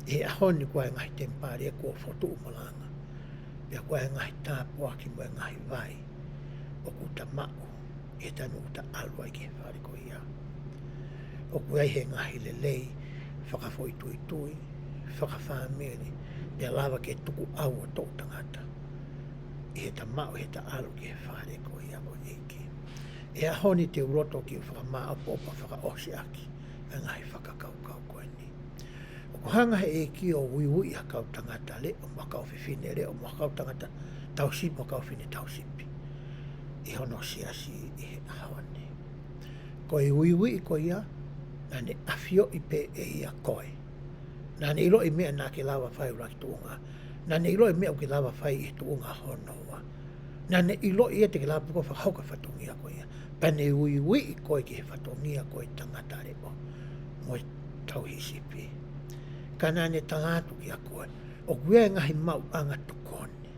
E ahoni koe ngahi temi pāre e kua whotu umalanga. Pea koe ngahi tāpua ki mo e ngahi vai. O kuta mako. E tanu uta alua i ke whare koe ia. O koe ai he ngahi le lei. Whakafoi tui tui. Whakawhamere. Pea lava ke tuku au o tō tangata. I he ta mao he ta alu ke whare koe ia o eke. E ahoni te uroto ki whakamaa opa whakaosi aki. E ngahi whakakaukau koe ni. O ko hanga he eki o wiwi ha kau tangata le. O makau whiwhine le. O makau tangata tausipi. O makau whine tausipi. I hono siasi i he ahone. Ko i wiwi i koe ia. Nane afio i pe e ia koe. Nane ilo i mea nā ke lawa whai ura ki tuunga. Nane ilo i mea o ke lawa whai i tuunga honoa. Nane ilo i e te ke lawa puko whahauka whatungia koe ia. Pane wiwi i koe ki he whatungia koe tangata reo. Moi tauhisipi. Ka nane tangatu ki a koe. O kuea ngahi mau anga tukone.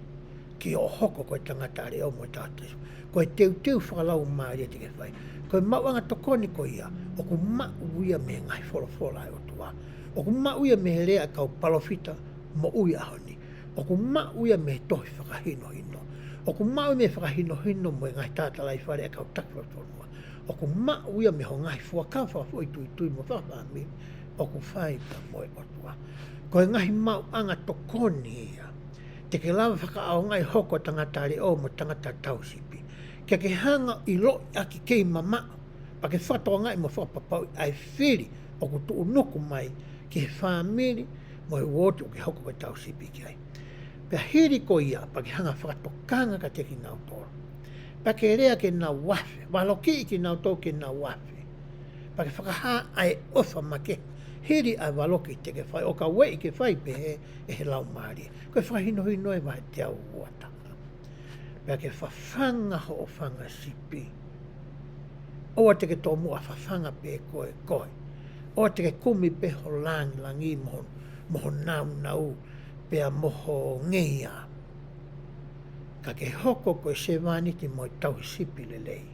Ki o hoko koe tangata reo moi tātais. Koe teu whakalau maari e te ke whai. Koe mau anga tukone koe ia. O ku mau uia me ngai whora e o tua. O ku mau ia me rea kau palofita mo ui ahoni. O ku mau ia me tohi whakahino hino. O ku mau me whakahino hino mo ngai tātalai whare e kau takwa tonua. O ku mau ia me ho ngai whakawha fwoi tui mo whakahami. O ku whaita mo e o tua. Koe ngahi mau anga tokoni ia. Te ke lawa whakaao ngai hoko tangatari o mo tangata tausipi. Kia ke hanga i lo aki kei mama. Pa ke whatoa ngai mo whapapau ai whiri o ku tuu nuku mai ki he whamiri mo he woti o ke hoko koe tausipi ki ai. Pea hiri ko ia pa ke hanga whakatokanga ka te ki nau toro. Pa ke rea ke nau wafe. Waloki i ki nau tō ke nau wafe. Pa ke whakaha ai ofa ma ke hiri ai waloki te ke whai. O ka wei ke whai pe e he Laumalie. Koe whahino hino e wahe te au uatanga. Pea ke whawhanga ho o whanga sipi. Oa te ke tō mua whawhanga pe koe. Oa te ke kumi pe ho langi moho nau pea moho ngeia. Ka ke hoko koe se wāniti mo i tauhi sipi le lei.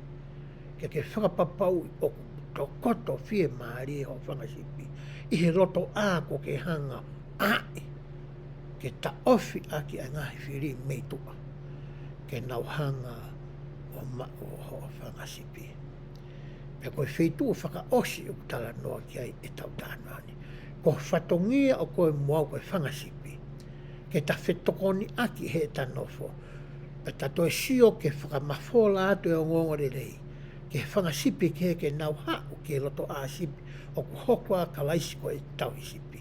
Ke whakapapau o tō koto whie maari e ho whanga sipi. I he roto a ko ke hanga ai. Ke ta ofi aki a ngahi whiri meitua. Ke nau hanga o mako ho whanga sipi. Pea koe wheitu o whakaosi o tala noa ki ai e tau tānuani. Ko whatongia o koe moau koe whanga sipi. Ke ta whetokoni aki he ta nofo. Pe ta toe sio ke whakamafola atu e o ngongore rei. Ke whanga sipi ke nau hau ke loto a sipi. O ku hokua ka laisi koe tau i sipi.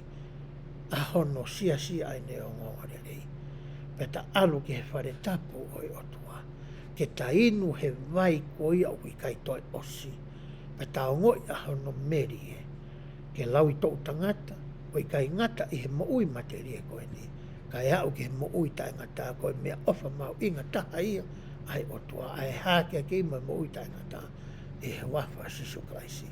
A hono sia aine o ngongore rei. Peta alu ke he whare tapu oi otua. Ke ta inu he vai ko ia ui kai toi osi. Peta o ngoi a hono meri e. Ke lau i tau tangata, oi kai ngata i he mo ui materie koe ni. Kai au ke he mo ui tai ngata koe mea ofa mau inga taha ia. Ai otua, ai hākia ke ima mo ui tai ngata. E he wafa sisu kraisi.